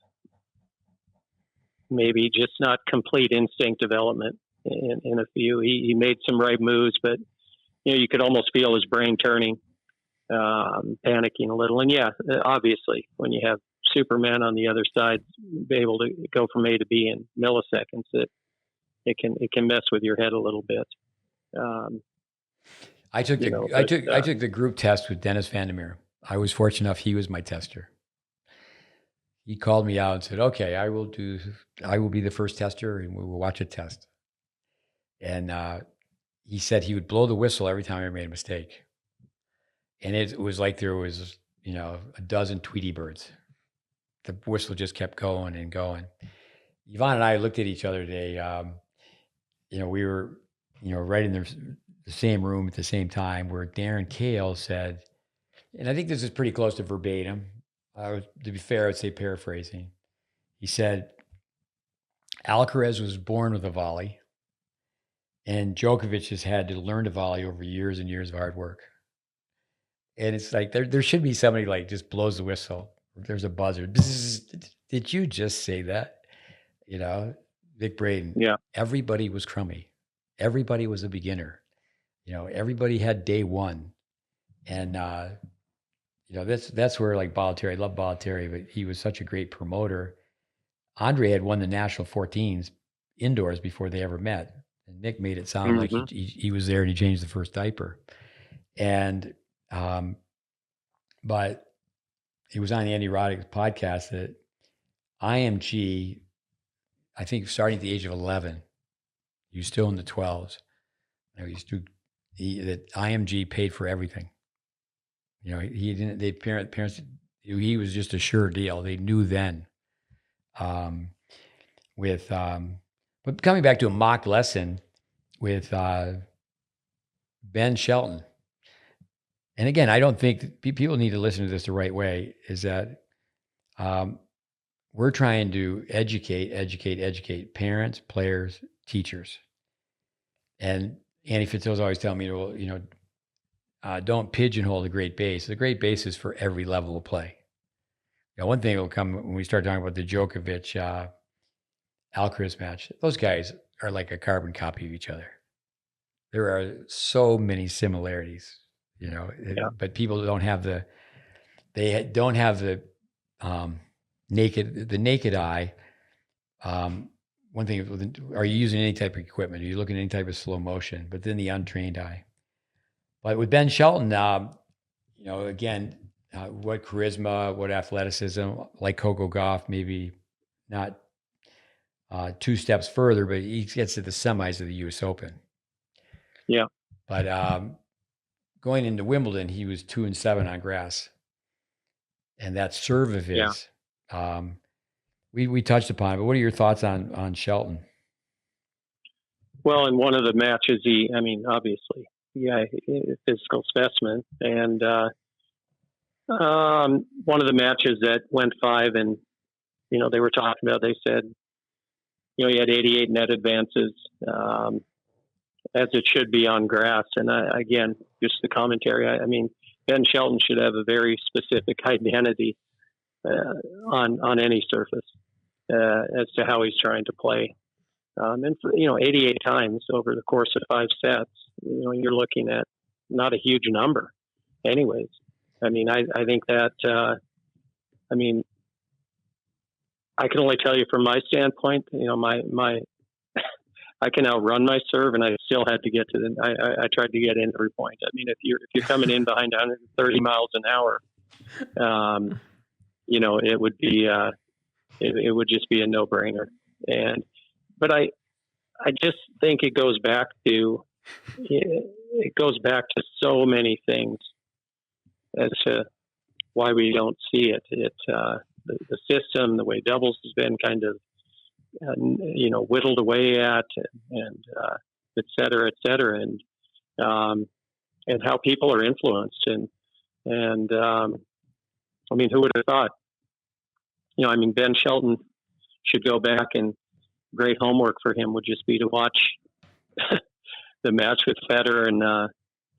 maybe just not complete instinct development in a few. He made some right moves, but, you could almost feel his brain turning, panicking a little. And obviously when you have Superman on the other side, be able to go from A to B in milliseconds, it can mess with your head a little bit. I took the group test with Dennis Vandermeer. I was fortunate enough; he was my tester. He called me out and said, "Okay, I will be the first tester, and we will watch a test." And he said he would blow the whistle every time I made a mistake, and it was like there was a dozen Tweety birds. The whistle just kept going and going. Yvonne and I looked at each other today. We were right in the same room at the same time, where Darren Cahill said, and I think this is pretty close to verbatim. To be fair, I'd say paraphrasing. He said, Alcaraz was born with a volley, and Djokovic has had to learn to volley over years and years of hard work. And it's like, there should be somebody like just blows the whistle. There's a buzzer. Did you just say that? Vic Braden. Yeah. Everybody was crummy. Everybody was a beginner. Everybody had day one. And, that's where like Balotelli, I love Balotelli, but he was such a great promoter. Andre had won the national 14s indoors before they ever met. And Nick made it sound like he was there and he changed the first diaper. And, but it was on the Andy Roddick's podcast that IMG, I think starting at the age of 11, he was still in the 12s. That IMG paid for everything. He didn't. Parents. He was just a sure deal. They knew then. But coming back to a mock lesson with Ben Shelton, and again, I don't think people need to listen to this the right way. Is that we're trying to educate parents, players, teachers, and Andy Fitzell's always telling me, don't pigeonhole the great base. The great base is for every level of play. One thing will come when we start talking about the Djokovic Alcaraz match. Those guys are like a carbon copy of each other. There are so many similarities, but people don't have the naked eye. One thing, are you using any type of equipment? Are you looking at any type of slow motion? But then the untrained eye. But with Ben Shelton, again, what charisma, what athleticism, like Coco Gauff, maybe not 2 steps further, but he gets to the semis of the U.S. Open. Yeah. But going into Wimbledon, he was 2-7 on grass. and that serve of Yeah. his. We touched upon it, but what are your thoughts on Shelton? Well, in one of the matches, obviously, yeah, physical specimen, and one of the matches that went 5, and they were talking about. They said, he had 88 net advances, as it should be on grass. And again, just the commentary. Ben Shelton should have a very specific identity on any surface as to how he's trying to play. And for, 88 times over the course of 5 sets, you're looking at not a huge number anyways. I think that, I can only tell you from my standpoint, I can outrun my serve, and I still had to get to I tried to get in every point. If you're coming in behind 130 miles an hour, it would be, it would just be a no brainer. But I just think it goes back to so many things as to why we don't see it. The system, the way doubles has been kind of, whittled away at, and et cetera, and how people are influenced. And who would have thought, Ben Shelton should go back, and great homework for him would just be to watch the match with Federer and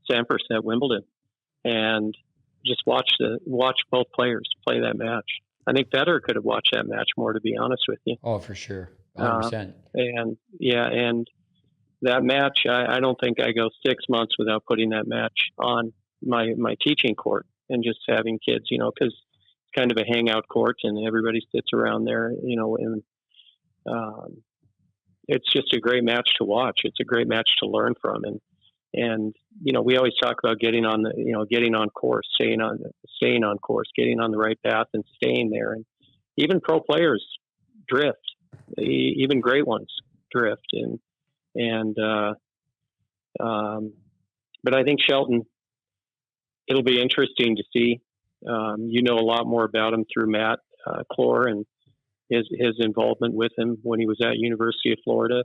Sampras at Wimbledon, and just watch both players play that match. I think Federer could have watched that match more, to be honest with you. Oh, for sure. 100%. And that match, I don't think I go 6 months without putting that match on my teaching court and just having kids, because it's kind of a hangout court and everybody sits around there, and it's just a great match to watch. It's a great match to learn from. And we always talk about getting on course, staying on course, getting on the right path and staying there. And even pro players drift, even great ones drift. But I think Shelton, it'll be interesting to see. A lot more about him through Matt Clore and his involvement with him when he was at University of Florida.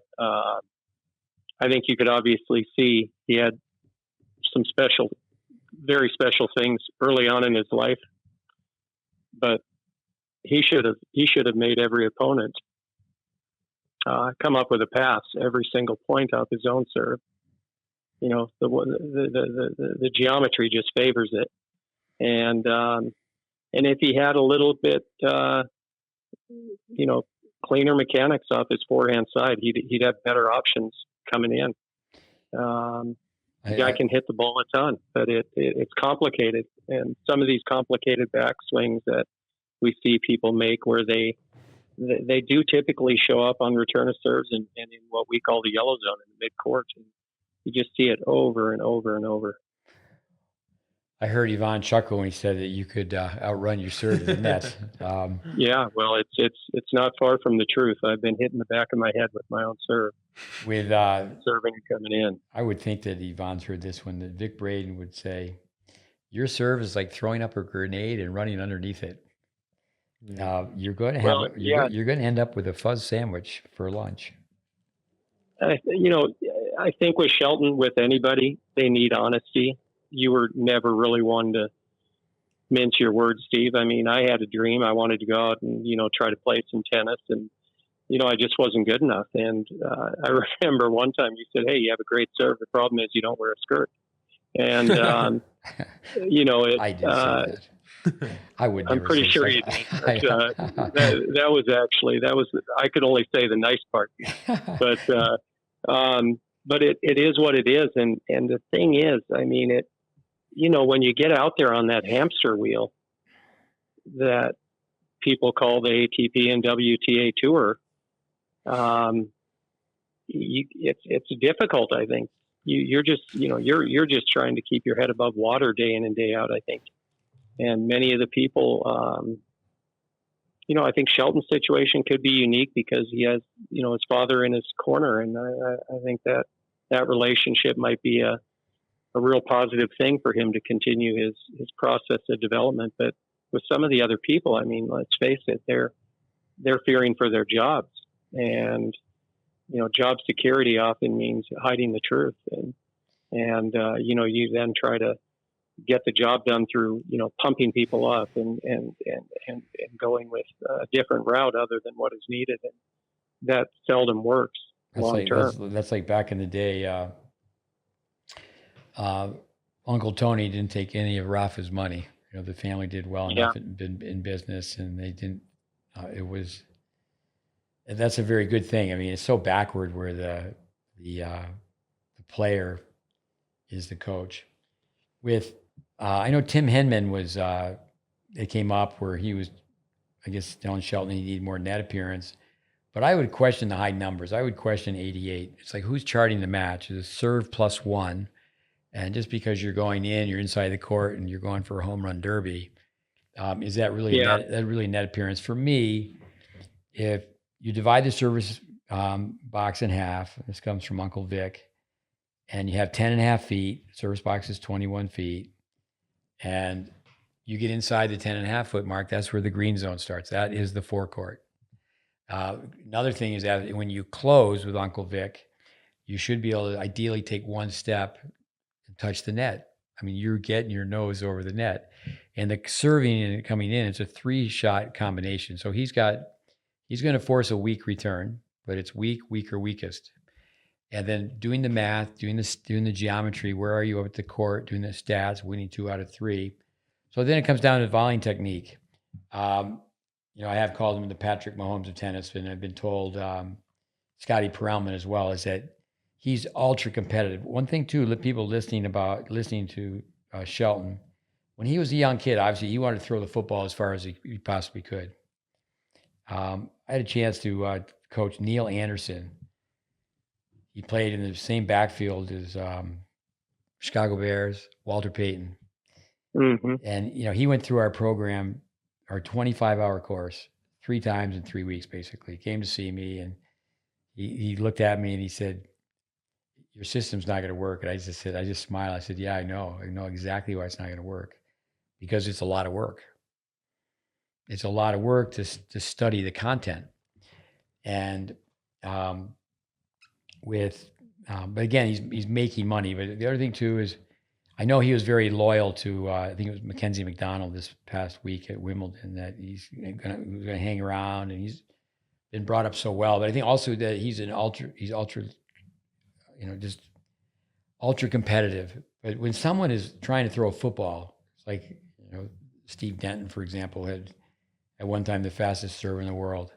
I think you could obviously see he had some very special things early on in his life, but he should have made every opponent come up with a pass every single point off his own serve. The geometry just favors it, and if he had a little bit, cleaner mechanics off his forehand side, he'd have better options coming in. The guy can hit the ball a ton, but it's complicated. And some of these complicated backswings that we see people make, where they do typically show up on return of serves and in what we call the yellow zone in the mid-court. And you just see it over and over and over. I heard Yvonne chuckle when he said that you could outrun your serve in the net. Yeah, well, it's not far from the truth. I've been hitting the back of my head with my own serve. With serving and coming in. I would think that Yvonne's heard this one, that Vic Braden would say, your serve is like throwing up a grenade and running underneath it. You're going to have you're going to end up with a fuzz sandwich for lunch. I think with Shelton, with anybody, they need honesty. You were never really one to mince your words, Steve. I had a dream. I wanted to go out and, try to play some tennis, and, I just wasn't good enough. And I remember one time you said, hey, you have a great serve. The problem is you don't wear a skirt. And, I did say that. I would never. I'm pretty sure you did. That was I could only say the nice part, but it is what it is. And the thing is, when you get out there on that hamster wheel that people call the ATP and WTA tour, it's difficult. I think you're just trying to keep your head above water day in and day out, I think. And many of the people, I think Shelton's situation could be unique because he has, his father in his corner. And I think that relationship might be a real positive thing for him to continue his process of development. But with some of the other people, I mean, let's face it, they're fearing for their jobs, and job security often means hiding the truth, and you then try to get the job done through pumping people up and going with a different route other than what is needed, and that seldom works long term. That's like back in the day. Uncle Tony didn't take any of Rafa's money. The family did well enough in business, and they didn't. That's a very good thing. I mean, it's so backward where the player is the coach. With I know Tim Henman was. It came up where he was, I guess, telling Shelton he needed more net appearance. But I would question the high numbers. I would question 88. It's like, who's charting the match? Is it serve +1? And just because you're going in, you're inside the court, and you're going for a home run derby, is that really net appearance? For me, if you divide the service box in half, this comes from Uncle Vic, and you have 10.5 feet, service box is 21 feet, and you get inside the 10.5 foot mark, that's where the green zone starts. That is the forecourt. Another thing is that when you close with Uncle Vic, you should be able to ideally take one step and touch the net. I mean, you're getting your nose over the net, and the serving and coming in, it's a 3-shot combination. So he's going to force a weak return, but it's weaker, weakest. And then doing the math, doing the geometry, where are you at the court, doing the stats, winning 2 out of 3. So then it comes down to volleying technique. I have called him the Patrick Mahomes of tennis, and I've been told Scotty Perelman as well, is that he's ultra competitive. One thing too, people listening to Shelton, when he was a young kid, obviously he wanted to throw the football as far as he possibly could. I had a chance to coach Neil Anderson. He played in the same backfield as Chicago Bears, Walter Payton. Mm-hmm. And, he went through our program, our 25-hour course, 3 times in 3 weeks, basically. He came to see me, and he looked at me and he said, "Your system's not going to work." And I just smiled. I said, "Yeah, I know exactly why it's not going to work, because it's a lot of work. It's a lot of work to study the content." And, but again, he's making money. But the other thing too is, I know he was very loyal to, I think it was Mackenzie McDonald this past week at Wimbledon, that he's going to hang around, and he's been brought up so well. But I think also that he's ultra, just ultra competitive. But when someone is trying to throw a football, it's like, Steve Denton, for example, had at one time the fastest server in the world,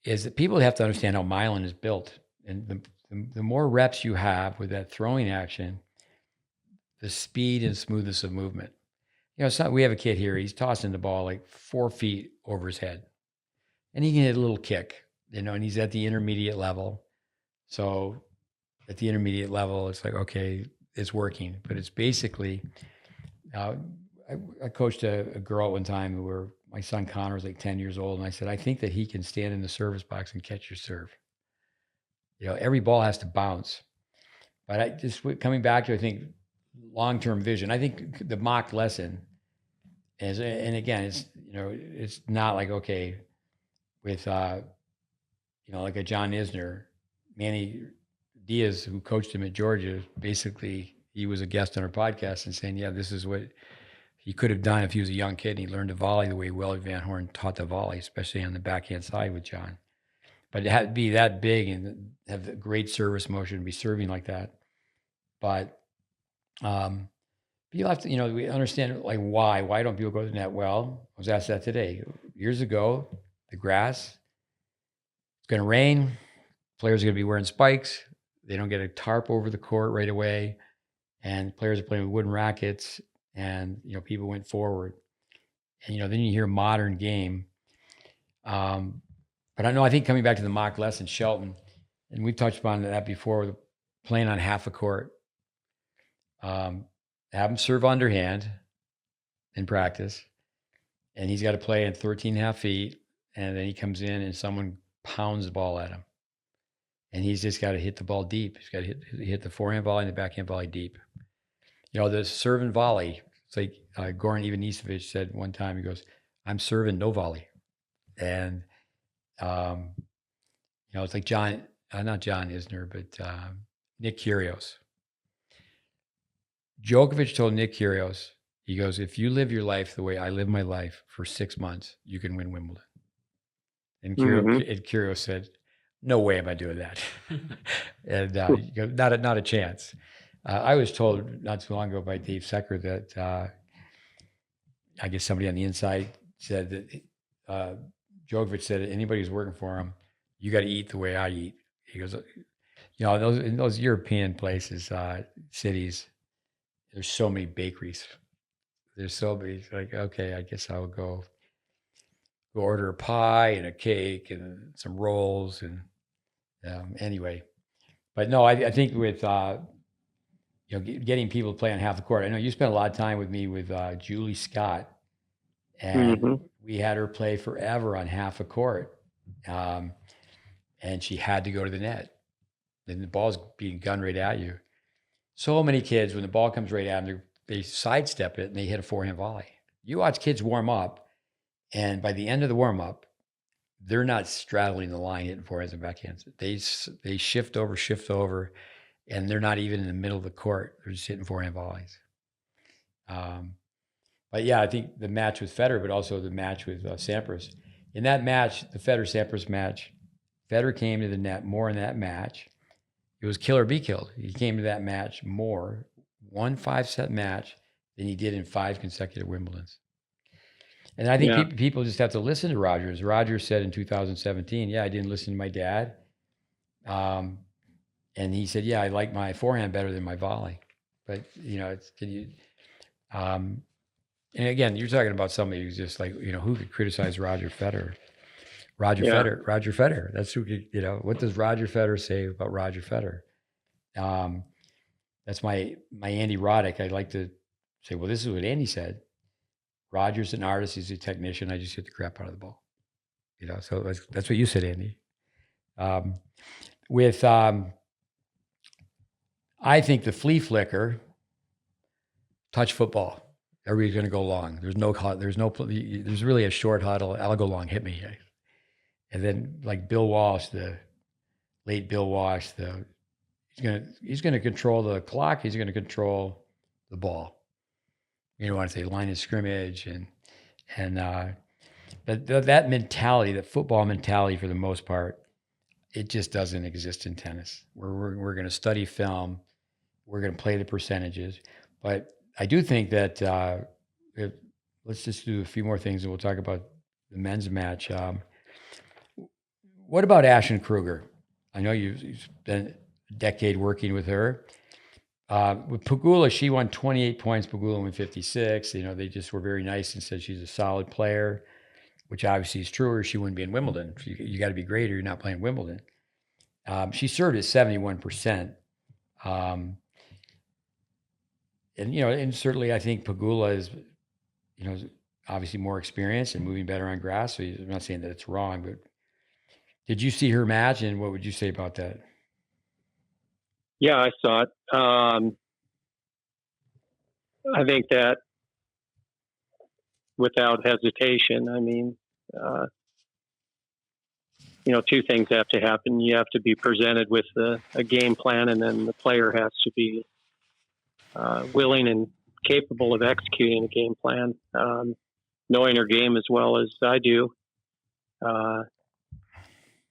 is that people have to understand how myelin is built. And the more reps you have with that throwing action, the speed and smoothness of movement. We have a kid here, he's tossing the ball like 4 feet over his head, and he can hit a little kick, and he's at the intermediate level. So at the intermediate level, it's like, okay, it's working. But it's basically, I coached a girl at one time where my son Connor was like 10 years old, and I said, "I think that he can stand in the service box and catch your serve." Every ball has to bounce. But coming back to, I think, long-term vision, I think the mock lesson is, and again, it's not like, okay, with like a John Isner, Manny Diaz, who coached him at Georgia, basically he was a guest on our podcast and saying, yeah, this is what he could have done if he was a young kid and he learned to volley the way Willie Van Horn taught the volley, especially on the backhand side with John. But it had to be that big and have a great service motion and be serving like that. But you'll have to, we understand, like, why don't people go to the net? Well, I was asked that today. Years ago, the grass, it's going to rain. Players are going to be wearing spikes. They don't get a tarp over the court right away. And players are playing with wooden rackets, and, people went forward. And, then you hear modern game. But I think coming back to the mock lesson, Shelton, and we've touched upon that before, playing on half a court, have him serve underhand in practice, and he's got to play in 13.5 feet, and then he comes in and someone pounds the ball at him, and he's just got to hit the ball deep. He's got to hit the forehand volley and the backhand volley deep. The serve and volley, it's like Goran Ivanisevic said one time, he goes, I'm serving no volley. And, it's like not John Isner, but Nick Kyrgios. Djokovic told Nick Kyrgios, he goes, if you live your life the way I live my life for 6 months, you can win Wimbledon. And Kyrgios said, no way am I doing that. And not a chance. I was told not too long ago by Dave Secker that I guess somebody on the inside said that Djokovic said anybody who's working for him, you got to eat the way I eat. He goes, in those European places, cities, there's so many bakeries. There's so many, like, okay, I guess I'll go order a pie and a cake and some rolls. And anyway, but no, I think with, getting people to play on half the court. I know you spent a lot of time with me with Julie Scott, and we had her play forever on half a court. And she had to go to the net. And the ball's being gunned right at you. So many kids, when the ball comes right at them, they sidestep it and they hit a forehand volley. You watch kids warm up, and by the end of the warm up, they're not straddling the line hitting forehands and backhands. They shift over, and they're not even in the middle of the court. They're just hitting forehand volleys. But yeah, I think the match with Federer, but also the match with Sampras. In that match, the Federer-Sampras match, Federer came to the net more in that match. It was kill or be killed. He came to that match more, won 5-set match, than he did in 5 consecutive Wimbledons. And I think people just have to listen to Rogers. Rogers said in 2017, I didn't listen to my dad. And he said, I like my forehand better than my volley. But, and again, you're talking about somebody who's just like, who could criticize Roger Federer? Roger Federer. That's who could, what does Roger Federer say about Roger Federer? That's my Andy Roddick. I'd like to say, well, this is what Andy said. Roger's an artist. He's a technician. I just hit the crap out of the ball. So that's what you said, Andy. I think the flea flicker, touch football. Everybody's going to go long. There's really a short huddle. I'll go long, hit me. And then like Bill Walsh, the late Bill Walsh, he's going to control the clock. He's going to control the ball. You want to say line of scrimmage but that mentality, that football mentality for the most part, it just doesn't exist in tennis. We're going to study film. We're going to play the percentages. But I do think that let's just do a few more things and we'll talk about the men's match. What about Ashlyn Krueger? I know you've spent a decade working with her. With Pegula, she won 28 points. Pegula won 56. They just were very nice and said she's a solid player, which obviously is true, or she wouldn't be in Wimbledon. You got to be great or you're not playing Wimbledon. She served at 71%. And certainly I think Pegula is, obviously more experienced and moving better on grass. So I'm not saying that it's wrong, but did you see her match and what would you say about that? Yeah, I saw it. I think that without hesitation, I mean, two things have to happen. You have to be presented with a game plan, and then the player has to be willing and capable of executing a game plan, knowing her game as well as I do.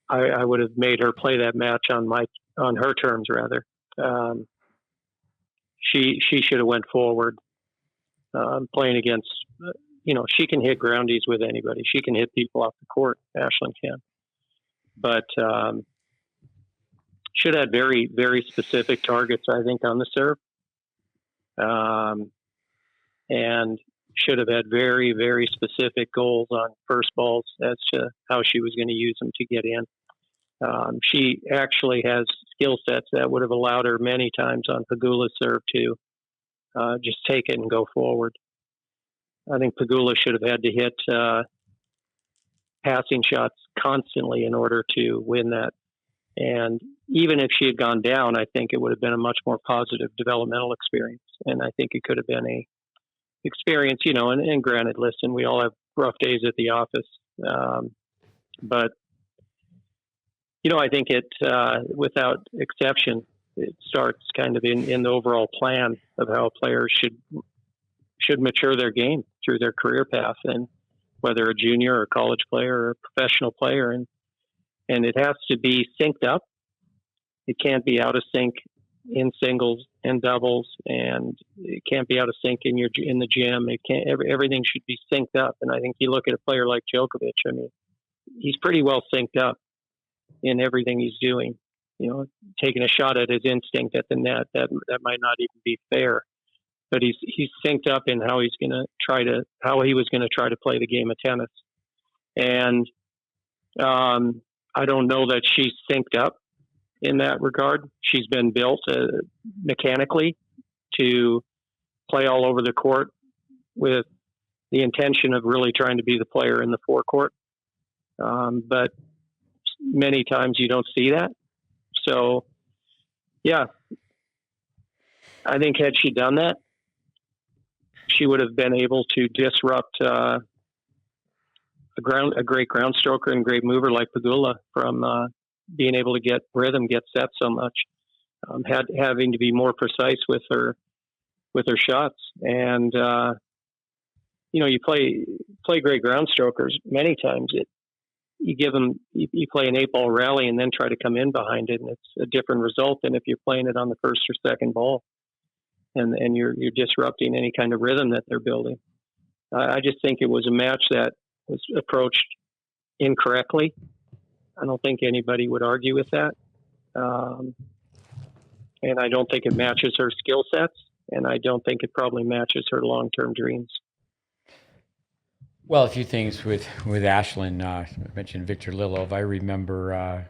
I would have made her play that match on her terms rather. She should have went forward, playing against, she can hit groundies with anybody. She can hit people off the court. Ashlyn can, but should have very, very specific targets, I think, on the serve. And should have had very, very specific goals on first balls as to how she was going to use them to get in. She actually has skill sets that would have allowed her many times on Pegula's serve to just take it and go forward. I think Pegula should have had to hit passing shots constantly in order to win that. And even if she had gone down, I think it would have been a much more positive developmental experience. And I think it could have been a experience, and granted, listen, we all have rough days at the office. But, I think it, without exception, it starts kind of in the overall plan of how players should mature their game through their career path, and whether a junior or a college player or a professional player. And it has to be synced up. It can't be out of sync in singles and doubles, and it can't be out of sync in the gym. It can't. Everything should be synced up. And I think you look at a player like Djokovic. I mean, he's pretty well synced up in everything he's doing. Taking a shot at his instinct at the net, that might not even be fair. But he's synced up in how he was going to try to play the game of tennis. And I don't know that she's synced up in that regard. She's been built mechanically to play all over the court with the intention of really trying to be the player in the forecourt. But many times you don't see that. So, yeah, I think had she done that, she would have been able to disrupt a great ground stroker and great mover like Pegula from being able to get rhythm, get set so much, having to be more precise with her shots. And you play great ground strokers many times. You play an 8-ball rally and then try to come in behind it, and it's a different result than if you're playing it on the first or second ball, and you're disrupting any kind of rhythm that they're building. I just think it was a match that was approached incorrectly. I don't think anybody would argue with that, and I don't think it matches her skill sets, and I don't think it probably matches her long-term dreams. Well, a few things with Ashlyn. I mentioned Victor Lilov. I remember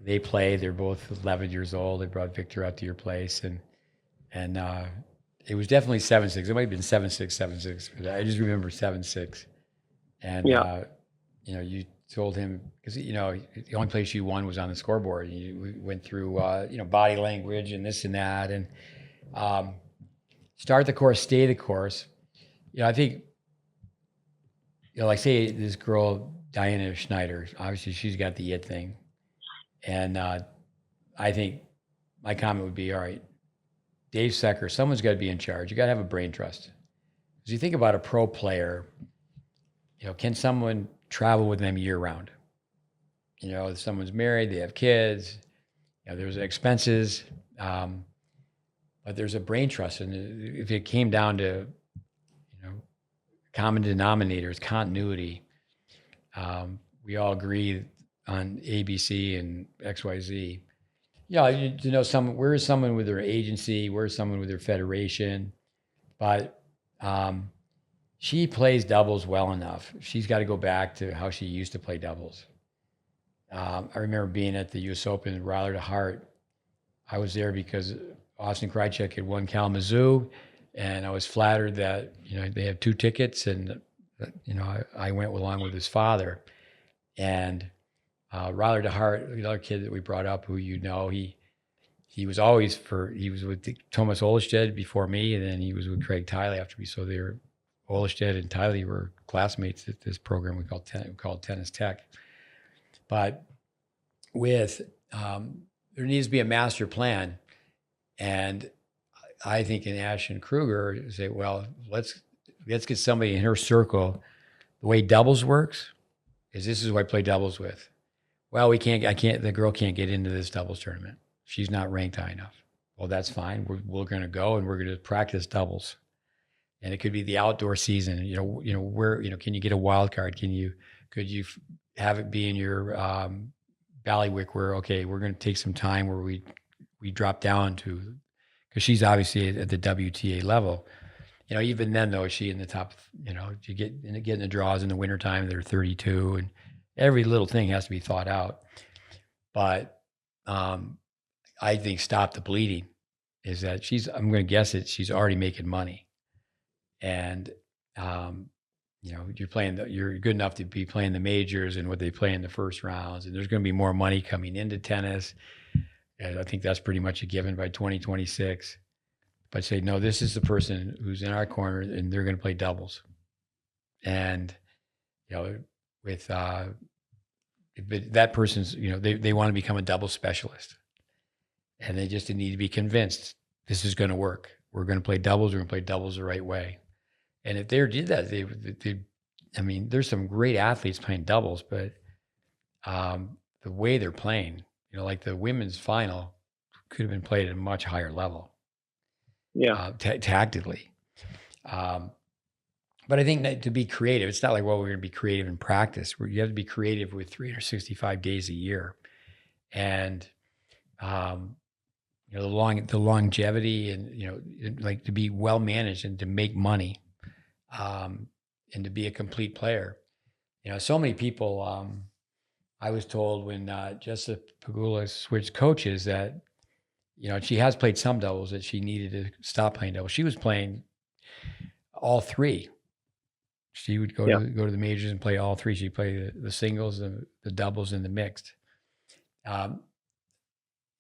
they played. They're both 11 years old. They brought Victor out to your place, and it was definitely 7-6. It might have been 7-6, 7-6. But I just remember 7-6. And you told him, because the only place you won was on the scoreboard. We went through body language and this and that, and start the course, stay the course. I think. Like say this girl, Diana Schneider, obviously she's got the it thing. And I think my comment would be, all right, Dave Secker, someone's got to be in charge. You got to have a brain trust. Because you think about a pro player, can someone travel with them year round? If someone's married, they have kids, there's expenses, but there's a brain trust. And if it came down to, common denominators, continuity. We all agree on ABC and XYZ. To know where is someone with their agency, where is someone with their federation. But she plays doubles well enough. She's got to go back to how she used to play doubles. I remember being at the US Open, Ryler to Hart. I was there because Austin Krajicek had won Kalamazoo. And I was flattered that, they have 2 tickets, and, I went along with his father. And Ryler DeHart, the other kid that we brought up, who he was always he was with Thomas Olestead before me, and then he was with Craig Tiley after me. So Olestead and Tiley were classmates at this program we called Tennis Tech. But there needs to be a master plan, and I think in Ashlyn Krueger say, well, let's get somebody in her circle. The way doubles works is this is who I play doubles with. Well, the girl can't get into this doubles tournament. She's not ranked high enough. Well, that's fine. We're going to go and we're going to practice doubles. And it could be the outdoor season. Where, can you get a wild card? Could you have it be in your Ballywick where, okay, we're going to take some time where we drop down to, because she's obviously at the WTA level. Even then though, is she in the top, you get in the draws in the wintertime, they're 32, and every little thing has to be thought out. But I think stop the bleeding is that I'm going to guess it, she's already making money. And, you're good enough to be playing the majors and what they play in the first rounds. And there's going to be more money coming into tennis. And I think that's pretty much a given by 2026. But say, no, this is the person who's in our corner and they're going to play doubles. And, with, but that person's, they want to become a double specialist, and they just need to be convinced this is going to work. We're going to play doubles. We're going to play doubles the right way. And if they did that, there's some great athletes playing doubles, but the way they're playing, like the women's final could have been played at a much higher level. Yeah. Tactically. But I think that to be creative, it's not like, well, we're going to be creative in practice. You have to be creative with 365 days a year. And, the longevity and, like to be well managed and to make money, and to be a complete player. So many people, I was told when Jessica Pegula switched coaches that, she has played some doubles, that she needed to stop playing doubles. She was playing all three. She would go to the majors and play all three. She'd play the singles, the doubles, and the mixed. And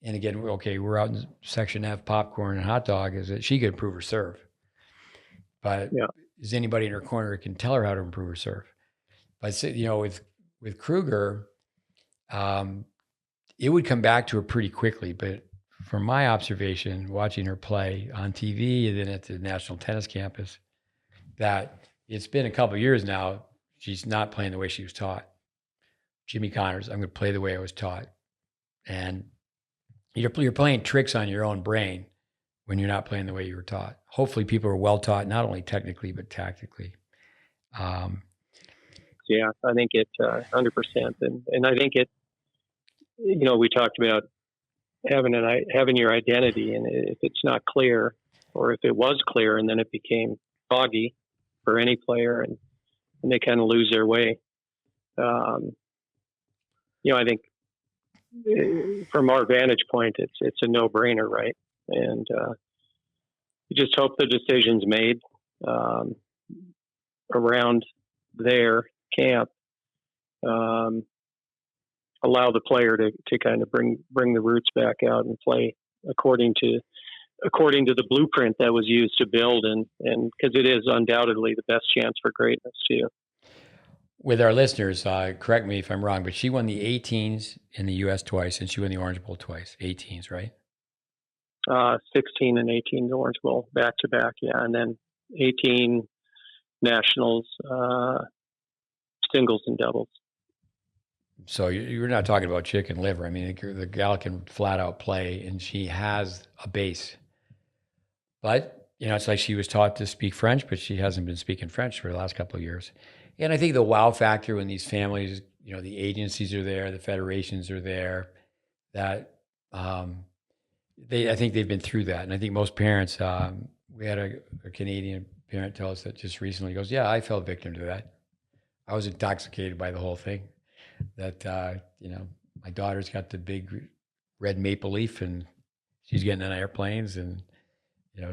again, we're out in Section F, popcorn and hot dog, is that she could improve her serve. But is anybody in her corner who can tell her how to improve her serve? But, with Krueger, it would come back to her pretty quickly. But from my observation, watching her play on TV and then at the National Tennis Campus, that it's been a couple of years now, she's not playing the way she was taught. Jimmy Connors, I'm going to play the way I was taught. And you're playing tricks on your own brain when you're not playing the way you were taught. Hopefully people are well taught, not only technically, but tactically. Yeah, I think it 100%. And I think it, we talked about having your identity, and if it's not clear, or if it was clear and then it became foggy for any player, and they kind of lose their way. I think from our vantage point, it's a no-brainer, right? And you just hope the decisions made around their camp allow the player to kind of bring the roots back out and play according to the blueprint that was used to build, and because it is undoubtedly the best chance for greatness too. With our listeners, correct me if I'm wrong, but she won the 18s in the U.S. twice, and she won the Orange Bowl twice. 18s, right? 16 and 18 the Orange Bowl back to back, yeah, and then 18 nationals, singles and doubles. So you're not talking about chicken liver. I mean, the gal can flat out play, and she has a base. But, it's like she was taught to speak French, but she hasn't been speaking French for the last couple of years. And I think the wow factor when these families, the agencies are there, the federations are there, that I think they've been through that. And I think most parents, we had a Canadian parent tell us that just recently. He goes, yeah, I fell victim to that. I was intoxicated by the whole thing. That, my daughter's got the big red maple leaf, and she's getting on airplanes, and,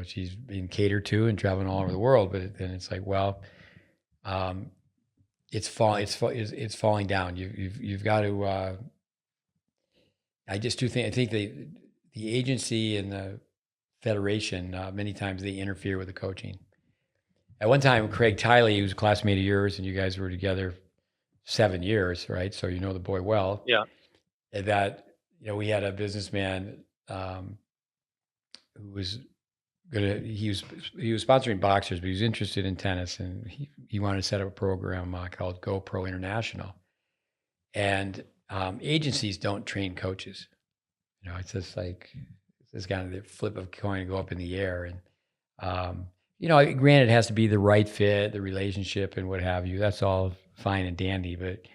she's being catered to and traveling all over the world. But then it's like, well, it's falling down. You've got to, I think the agency and the federation, many times they interfere with the coaching. At one time, Craig Tiley, who was a classmate of yours, and you guys were together 7 years, right? So you know the boy well. Yeah. That, we had a businessman who was he was sponsoring boxers, but he was interested in tennis, and he wanted to set up a program called GoPro International. And agencies don't train coaches. It's just like this kind of the flip of a coin go up in the air. And granted, it has to be the right fit, the relationship, and what have you. That's all fine and dandy, but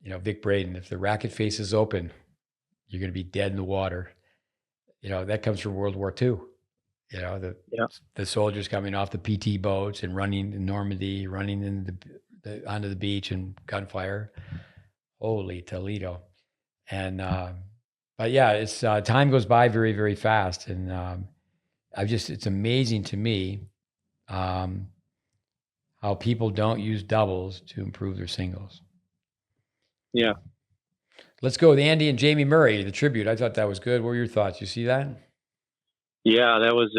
Vic Braden, if the racket face is open, you're going to be dead in the water. That comes from World War II. The soldiers coming off the PT boats and running in Normandy, running in onto the beach and gunfire. Holy Toledo! And but yeah, it's time goes by very, very fast, and it's amazing to me how people don't use doubles to improve their singles. Yeah. Let's go with Andy and Jamie Murray, the tribute. I thought that was good. What were your thoughts? You see that? Yeah, that was,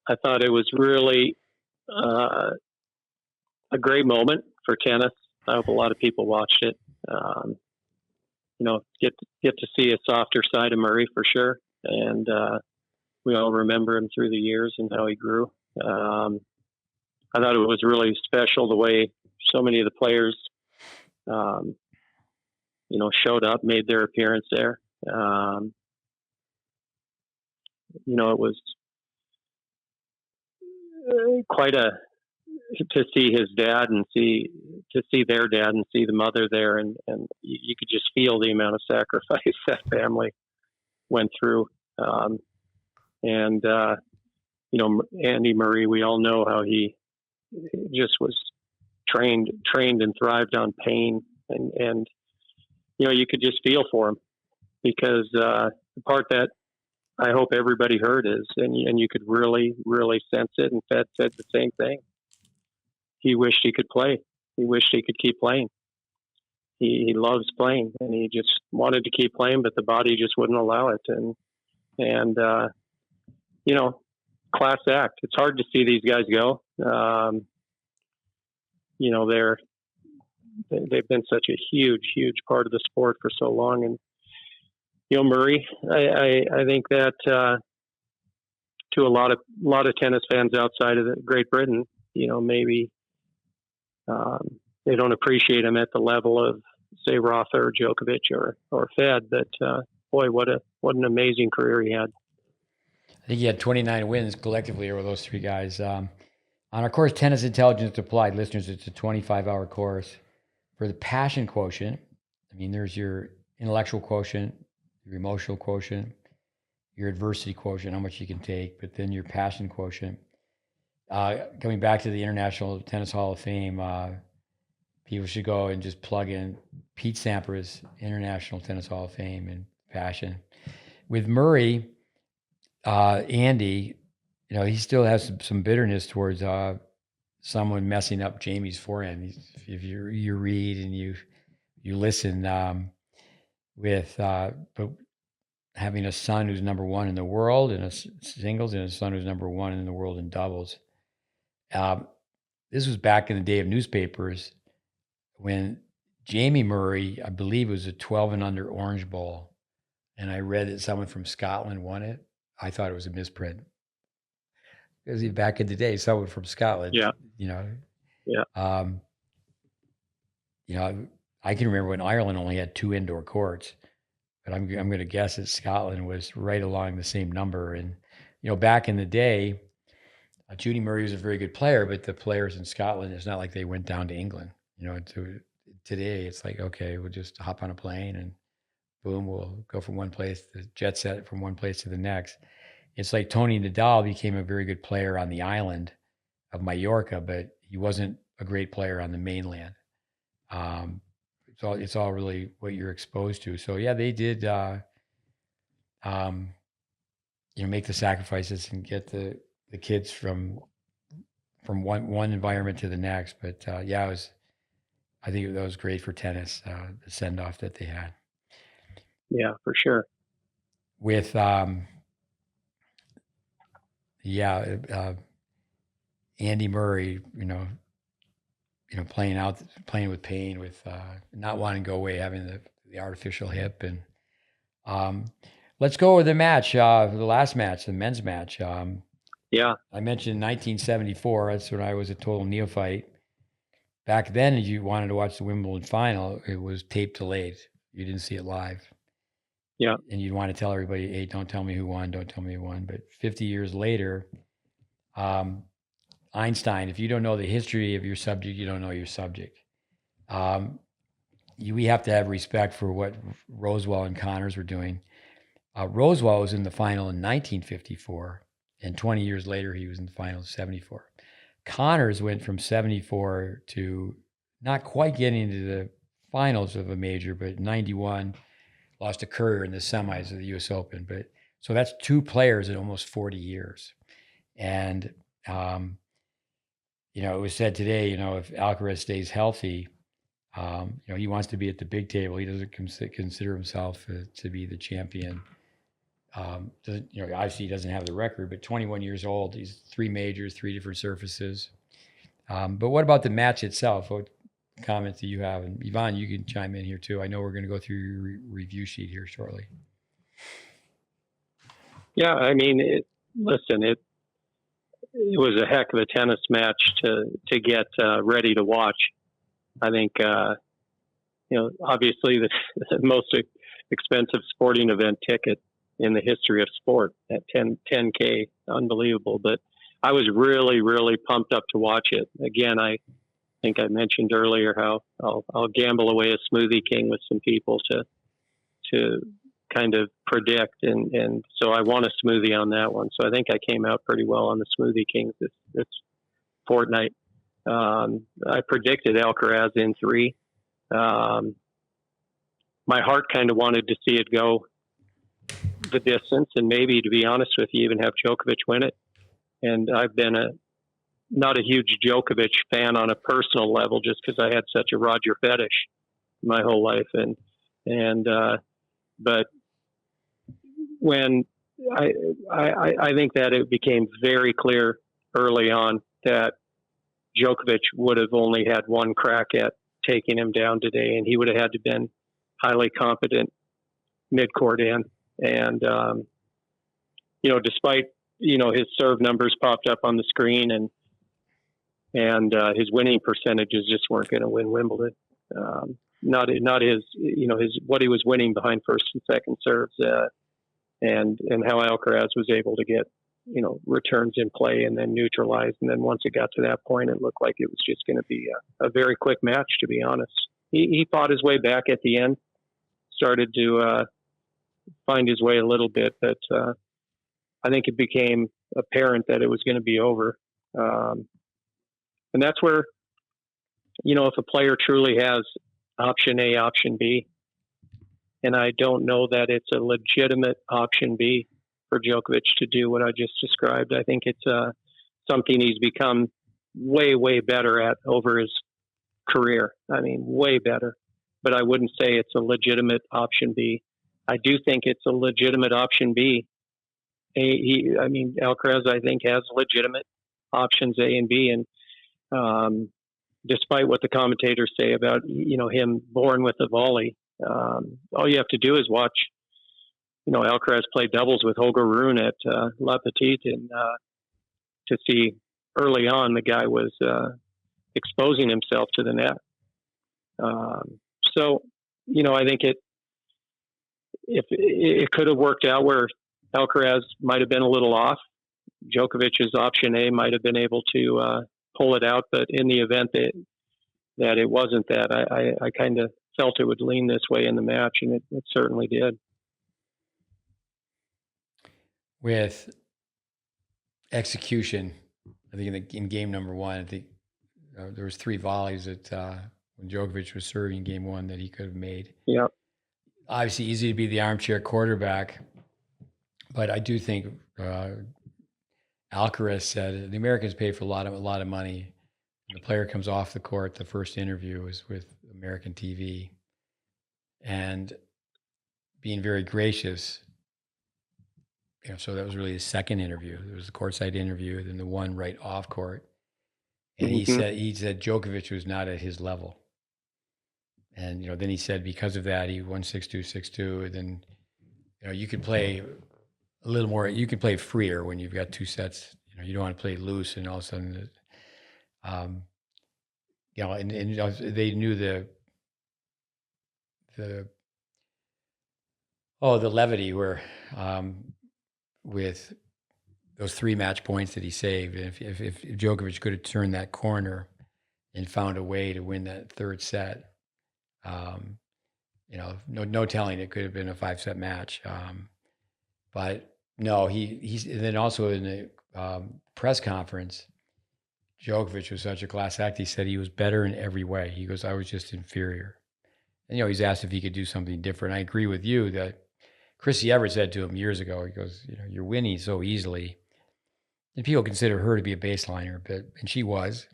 I thought it was really a great moment for tennis. I hope a lot of people watched it. Get to see a softer side of Murray for sure, and we all remember him through the years and how he grew. I thought it was really special the way so many of the players, showed up, made their appearance there. It was quite to see his dad and see their dad and see the mother there, and you could just feel the amount of sacrifice that family went through. Andy Murray, we all know how he just was trained and thrived on pain, and you could just feel for him, because the part that I hope everybody heard is, and you could really, really sense it, and Fed said the same thing. He wished he could play. He wished he could keep playing. He loves playing, and he just wanted to keep playing, but the body just wouldn't allow it. And class act. It's hard to see these guys go. They've been such a huge part of the sport for so long. And Murray, I think that to a lot of tennis fans outside of Great Britain, maybe they don't appreciate him at the level of, say, Rother or Djokovic or Fed. But boy, what an amazing career he had. I think he had 29 wins collectively over those three guys. On our course, Tennis Intelligence Applied, listeners, it's a 25-hour course. For the passion quotient, there's your intellectual quotient, your emotional quotient, your adversity quotient, how much you can take, but then your passion quotient. Coming back to the International Tennis Hall of Fame, people should go and just plug in Pete Sampras International Tennis Hall of Fame and passion. With Murray, Andy, he still has some bitterness towards someone messing up Jamie's forehand. If you read and you listen, but having a son who's number one in the world in singles and a son who's number one in the world in doubles. This was back in the day of newspapers when Jamie Murray, I believe it was a 12 and under Orange Bowl, and I read that someone from Scotland won it. I thought it was a misprint. Because back in the day, someone from Scotland, Yeah. I can remember when Ireland only had 2 indoor courts, but I'm going to guess that Scotland was right along the same number. And, back in the day, Judy Murray was a very good player, but the players in Scotland, it's not like they went down to England. Today it's like, okay, we'll just hop on a plane and boom, we'll go from one place, the jet set from one place to the next. It's like Tony Nadal became a very good player on the island of Mallorca, but he wasn't a great player on the mainland. It's all really what you're exposed to. So yeah, they did, make the sacrifices and get the kids from one environment to the next. But I think that was great for tennis, the send off that they had. Yeah, for sure. With Andy Murray, playing with pain, with not wanting to go away, having the artificial hip, and let's go with the match, the last match, the men's match. I mentioned 1974. That's when I was a total neophyte. Back then, if you wanted to watch the Wimbledon final, it was tape delayed. You didn't see it live. Yeah. And you'd want to tell everybody, hey, don't tell me who won, don't tell me who won. But 50 years later, Einstein, if you don't know the history of your subject, you don't know your subject. We have to have respect for what Rosewell and Connors were doing. Rosewell was in the final in 1954, and 20 years later, he was in the final in 74. Connors went from 74 to not quite getting into the finals of a major, but 91, lost to Courier in the semis of the U.S. Open. But so that's 2 players in almost 40 years. And, it was said today, if Alcaraz stays healthy, he wants to be at the big table. He doesn't consider himself to be the champion Obviously he doesn't have the record, but 21 years old. He's 3 majors, 3 different surfaces. But what about the match itself? What comments do you have? And Yvonne, you can chime in here too. I know we're going to go through your review sheet here shortly. Yeah, I mean, it was a heck of a tennis match to get ready to watch. I think, obviously the most expensive sporting event ticket in the history of sport at 10K, unbelievable. But I was really, really pumped up to watch it. Again, I think I mentioned earlier how I'll gamble away a Smoothie King with some people to kind of predict, and so I won a smoothie on that one. So I think I came out pretty well on the Smoothie Kings this fortnight. I predicted Alcaraz in 3. My heart kind of wanted to see it go the distance, and maybe, to be honest with you, even have Djokovic win it. And I've been not a huge Djokovic fan on a personal level, just because I had such a Roger fetish my whole life, but when I think that it became very clear early on that Djokovic would have only had one crack at taking him down today, and he would have had to been highly competent mid-court in. And, despite, his serve numbers popped up on the screen and his winning percentages just weren't going to win Wimbledon. Not his, what he was winning behind first and second serves, and how Alcaraz was able to get, returns in play and then neutralized. And then once it got to that point, it looked like it was just going to be a very quick match, to be honest. He fought his way back at the end, started to find his way a little bit, but I think it became apparent that it was going to be over. And that's where, if a player truly has option A, option B, and I don't know that it's a legitimate option B for Djokovic to do what I just described. I think it's something he's become way, way better at over his career. I mean, way better. But I wouldn't say it's a legitimate option B. I do think it's a legitimate option B. Alcaraz, I think, has legitimate options A and B. And despite what the commentators say about, him born with a volley, all you have to do is watch, Alcaraz play doubles with Holger Rune at La Petite, and to see early on the guy was exposing himself to the net. So, I think if it could have worked out where Alcaraz might have been a little off, Djokovic's option A might have been able to pull it out. But in the event that it wasn't that, I kind of felt it would lean this way in the match, and it certainly did. With execution, I think in game number 1, I think there was 3 volleys that when Djokovic was serving game 1 that he could have made. Yeah. Obviously easy to be the armchair quarterback, but I do think Alcaraz said the Americans pay for a lot of money. The player comes off the court. The first interview was with American TV, and being very gracious. So that was really his second interview. There was the courtside interview, then the one right off court, and he said Djokovic was not at his level. And then he said because of that he won 6-2, 6-2. Then you could play a little more. You can play freer when you've got 2 sets. You don't want to play loose, and all of a sudden, and they knew the levity where with those 3 match points that he saved. If Djokovic could have turned that corner and found a way to win that third set, no telling, it could have been a 5-set match. But no, he's and then also in the press conference, Djokovic was such a class act. He said he was better in every way. He goes, I was just inferior. And he's asked if he could do something different. I agree with you that Chrissy Everett said to him years ago, he goes, you're winning so easily. And people consider her to be a baseliner, and she was.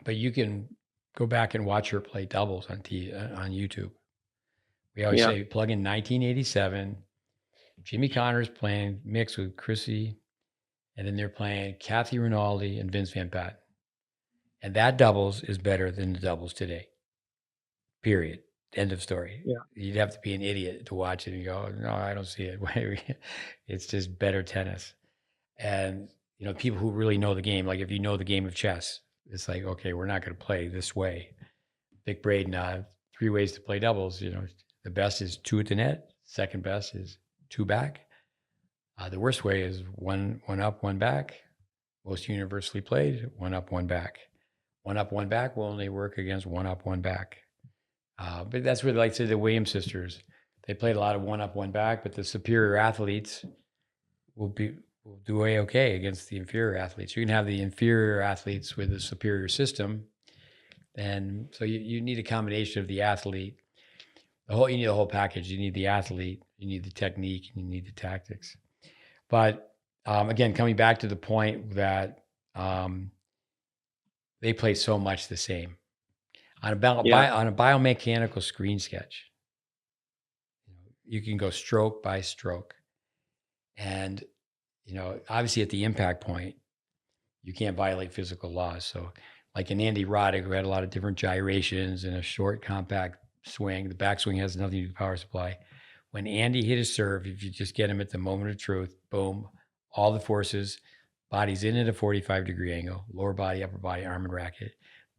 But you can go back and watch her play doubles on YouTube. We always say plug in 1987, Jimmy Connors playing mixed with Chrissy, and then they're playing Kathy Rinaldi and Vince Van Patten. And that doubles is better than the doubles today. Period. End of story. Yeah. You'd have to be an idiot to watch it and go, no, I don't see it. It's just better tennis. And, people who really know the game, like if you know the game of chess, it's like, okay, we're not going to play this way. Vic Braden, 3 ways to play doubles. The best is 2 at the net. Second best is 2 back. The worst way is one up, 1 back. Most universally played, 1 up, 1 back. 1 up, 1 back will only work against 1 up, 1 back. But that's where, like, say, the Williams sisters, they played a lot of 1 up, 1 back, but the superior athletes will do okay against the inferior athletes. You can have the inferior athletes with a superior system, and so you need a combination of the athlete. You need the whole package. You need the athlete, you need the technique, and you need the tactics. But again, coming back to the point that they play so much the same. On a biomechanical screen sketch, you can go stroke by stroke. And, obviously at the impact point, you can't violate physical laws. So like an Andy Roddick, who had a lot of different gyrations and a short, compact swing, the backswing has nothing to do with the power supply. When Andy hit his serve, if you just get him at the moment of truth, boom, all the forces, body's in at a 45-degree angle, lower body, upper body, arm and racket.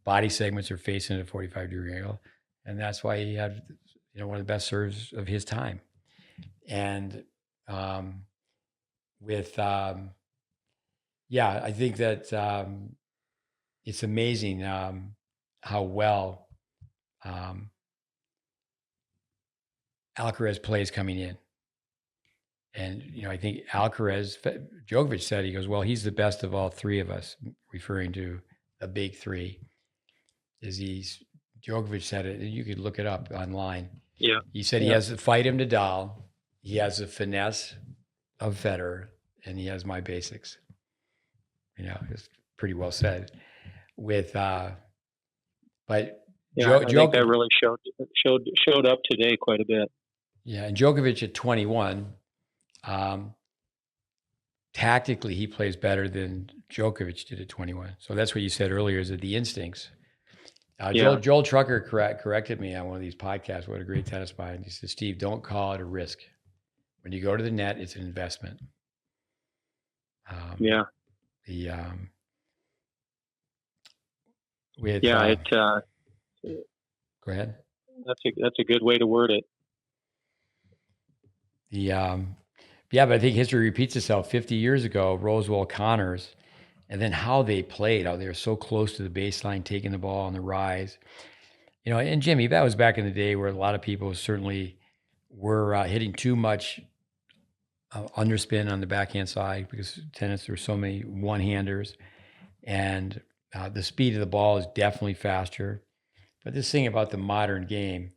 Body segments are facing at a 45-degree angle. And that's why he had, one of the best serves of his time. And I think that it's amazing how well Alcaraz plays coming in. And, I think Djokovic said, he goes, well, he's the best of all 3 of us, referring to the big 3. Djokovic said it, and you could look it up online. Yeah. He said he has to fight him to Nadal. He has the finesse of Federer, and he has my basics. It's pretty well said. But I think that really showed up today quite a bit. Yeah, and Djokovic at 21, tactically he plays better than Djokovic did at 21. So that's what you said earlier, is that the instincts. Joel Trucker corrected me on one of these podcasts. What a great tennis mind. He said, Steve, don't call it a risk. When you go to the net, it's an investment. Go ahead. That's a good way to word it. But I think history repeats itself. 50 years ago, Rosewell Connors, and then how they played, how they were so close to the baseline, taking the ball on the rise. And Jimmy, that was back in the day where a lot of people certainly were hitting too much underspin on the backhand side, because tennis, there were so many one-handers, and the speed of the ball is definitely faster. But this thing about the modern game,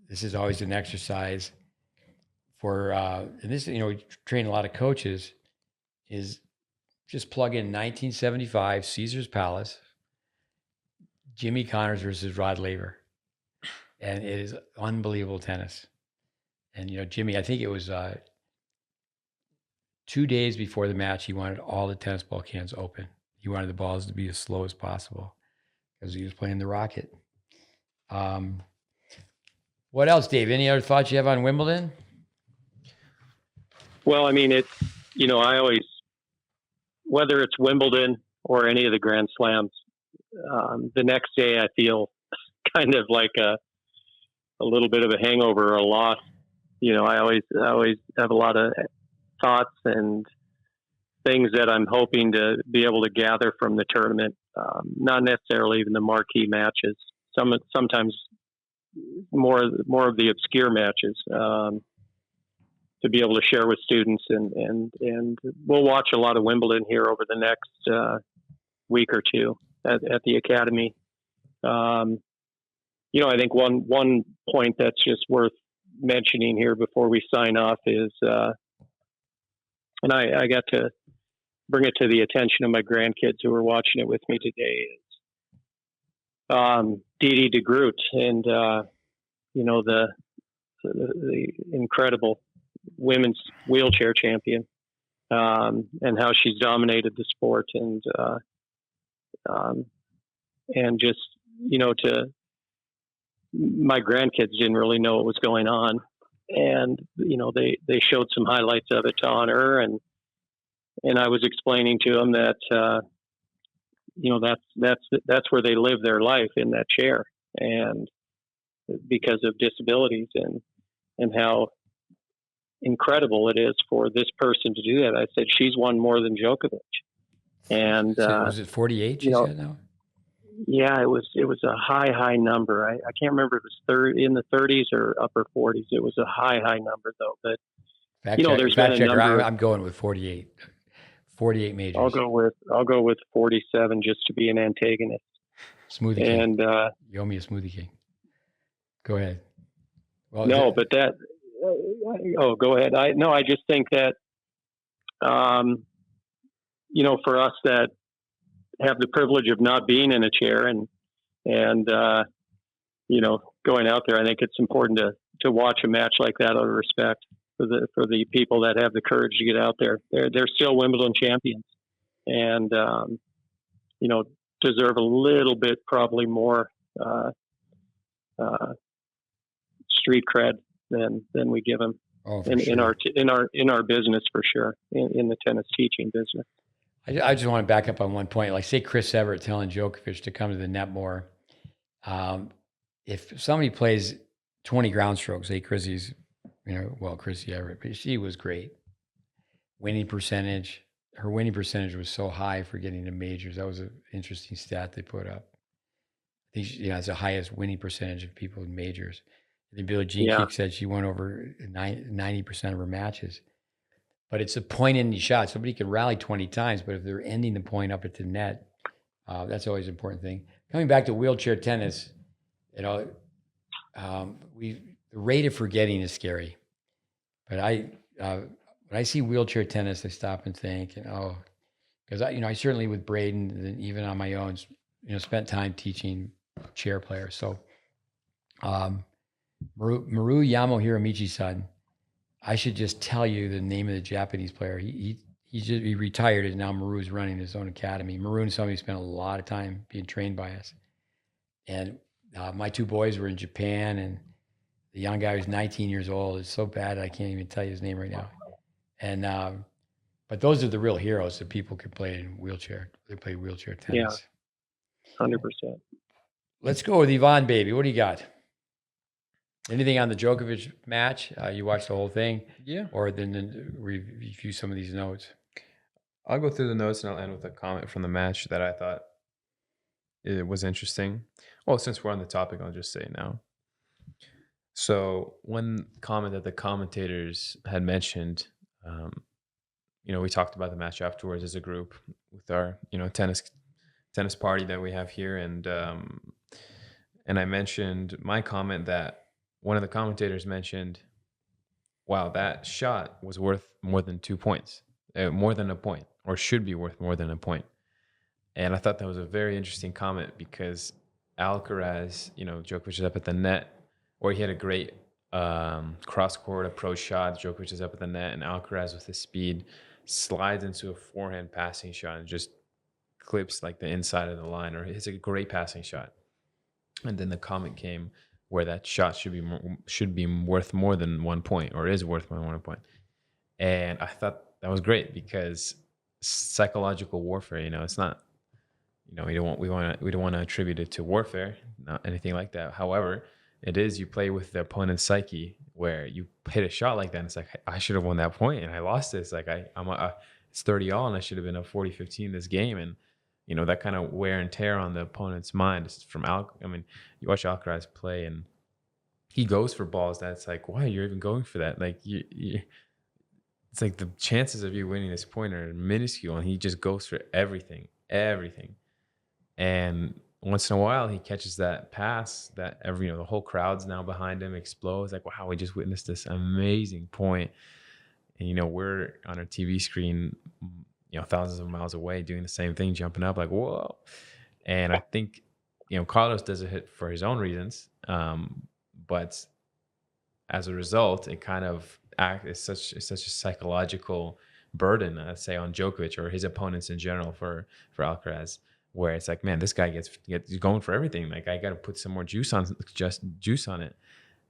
this is always an exercise for, and this, we train a lot of coaches, is just plug in 1975 Caesar's Palace, Jimmy Connors versus Rod Laver. And it is unbelievable tennis. And, Jimmy, I think it was 2 days before the match, he wanted all the tennis ball cans open. He wanted the balls to be as slow as possible because he was playing the Rocket. What else, Dave? Any other thoughts you have on Wimbledon? Well, I mean, I always, whether it's Wimbledon or any of the Grand Slams, the next day I feel kind of like a little bit of a hangover or a loss. I always have a lot of thoughts and things that I'm hoping to be able to gather from the tournament. Not necessarily even the marquee matches. Sometimes more of the obscure matches, to be able to share with students, and we'll watch a lot of Wimbledon here over the next week or two at the academy. I think one point that's just worth mentioning here before we sign off is, and I got to bring it to the attention of my grandkids who were watching it with me today, is Didi de Groot, and the incredible women's wheelchair champion, and how she's dominated the sport, and just, my grandkids didn't really know what was going on. And, they showed some highlights of it to honor her. And I was explaining to them that, that's where they live their life, in that chair, and because of disabilities, and how incredible it is for this person to do that. I said, she's won more than Djokovic. And, was it 48? You said now? Yeah, it was a high number. I can't remember if it was in the 30s or upper 40s. It was a high number though. But there's been a number. I'm going with 48. 48 majors. I'll go with 47 just to be an antagonist. Smoothie King. And you owe me a Smoothie King. Go ahead. Well, no, but that. Go ahead. I just think that, for us that have the privilege of not being in a chair and going out there, I think it's important to watch a match like that out of respect for the people that have the courage to get out there. They're still Wimbledon champions, and deserve a little bit probably more street cred than we give them in our business, for sure, in the tennis teaching business. I just want to back up on one point. Like, say Chris Evert telling Djokovic to come to the net more. If somebody plays 20 ground strokes, say Chrissy Evert, but she was great. Winning percentage. Her winning percentage was so high for getting to majors. That was an interesting stat they put up. I think it's the highest winning percentage of people in majors. I think Billie Jean King said she won over 90% of her matches. But it's a point-ending shot. Somebody can rally 20 times, but if they're ending the point up at the net, that's always an important thing. Coming back to wheelchair tennis, the rate of forgetting is scary. But when I see wheelchair tennis, I stop and think, because I certainly with Braden, and even on my own, spent time teaching chair players. So, Maru Yamohiro Michi-san. I should just tell you the name of the Japanese player. He retired, and now Maru's running his own academy. Maru and somebody spent a lot of time being trained by us. And my two boys were in Japan, and the young guy was 19 years old. It's so bad I can't even tell you his name right now. And but those are the real heroes that people can play in wheelchair. They play wheelchair tennis. Yeah, 100%. Let's go with Yvonne, baby. What do you got? Anything on the Djokovic match? You watched the whole thing? Yeah. Or then review some of these notes? I'll go through the notes and I'll end with a comment from the match that I thought it was interesting. Well, since we're on the topic, I'll just say it now. So one comment that the commentators had mentioned, we talked about the match afterwards as a group with our, tennis party that we have here. And I mentioned my comment that one of the commentators mentioned, wow, that shot was worth more than 2 points, more than a point, or should be worth more than a point. And I thought that was a very interesting comment because Alcaraz, Djokovic is up at the net, or he had a great cross-court approach shot. Djokovic is up at the net, and Alcaraz with his speed slides into a forehand passing shot and just clips like the inside of the line, or it's a great passing shot. And then the comment came where that shot should be worth more than 1 point, or is worth more than 1 point. And I thought that was great because psychological warfare, it's not, we don't want to attribute it to warfare, not anything like that. However, it is, you play with the opponent's psyche where you hit a shot like that and it's like, I should have won that point and I lost this. Like it's 30-all and I should have been up 40-15 this game. And that kind of wear and tear on the opponent's mind is from you watch Alcaraz play and he goes for balls that's like, why you're even going for that? Like it's like the chances of you winning this point are minuscule, and he just goes for everything. And once in a while he catches that pass that the whole crowd's now behind him, explodes like, wow, we just witnessed this amazing point. And we're on our TV screen, thousands of miles away doing the same thing, jumping up like, whoa. And I think, Carlos does a hit for his own reasons. But as a result, it kind of it's such a psychological burden, I'd say, on Djokovic or his opponents in general for Alcaraz, where it's like, man, this guy gets going for everything. Like, I got to put some more juice on it.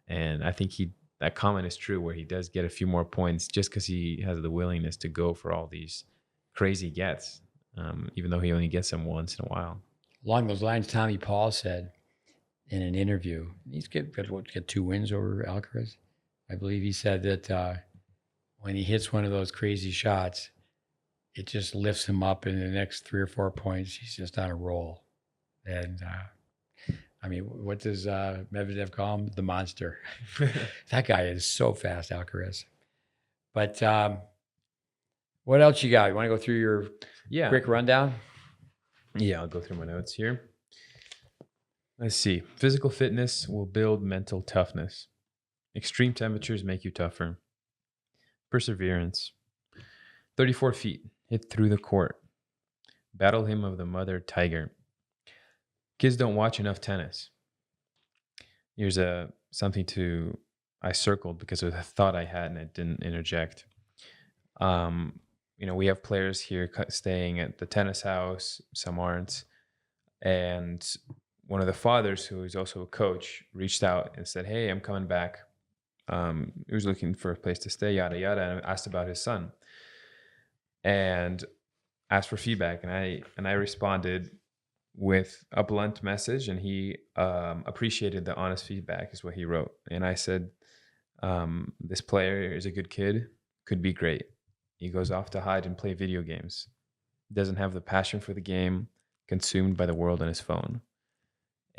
And I think that comment is true, where he does get a few more points just because he has the willingness to go for all these crazy gets, even though he only gets them once in a while. Along those lines, Tommy Paul said in an interview, he's got 2 wins over Alcaraz. I believe he said that when he hits one of those crazy shots, it just lifts him up in the next 3 or 4 points. He's just on a roll. And I mean, what does Medvedev call him? The monster. That guy is so fast, Alcaraz. But what else you got? You want to go through your quick rundown? Yeah, I'll go through my notes here. Let's see. Physical fitness will build mental toughness. Extreme temperatures make you tougher. Perseverance. 34 feet. Hit through the court. Battle him of the mother tiger. Kids don't watch enough tennis. Here's something I circled because of a thought I had and it didn't interject. We have players here staying at the tennis house. Some aren't. And one of the fathers, who is also a coach, reached out and said, "Hey, I'm coming back." He was looking for a place to stay, yada, yada, and asked about his son and asked for feedback. And I responded with a blunt message, and he appreciated the honest feedback, is what he wrote. And I said, this player is a good kid, could be great. He goes off to hide and play video games. Doesn't have the passion for the game, consumed by the world and his phone.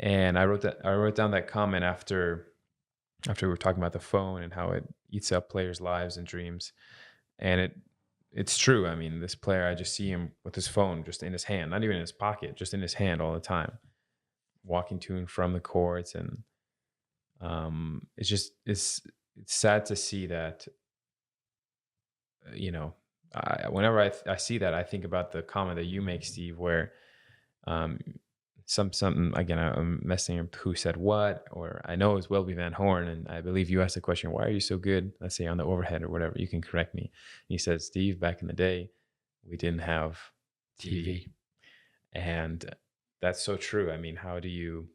And I wrote down that comment after we were talking about the phone and how it eats up players' lives and dreams. And it's true. I mean, this player, I just see him with his phone just in his hand, not even in his pocket, just in his hand all the time, walking to and from the courts. And it's sad to see that, whenever I see that, I think about the comment that you make, Steve, where something, again, I'm messing up who said what, or I know it was Welby Van Horn, and I believe you asked the question, why are you so good, let's say on the overhead or whatever, you can correct me. And he said, Steve, back in the day, we didn't have TV. And that's so true. I mean, how do you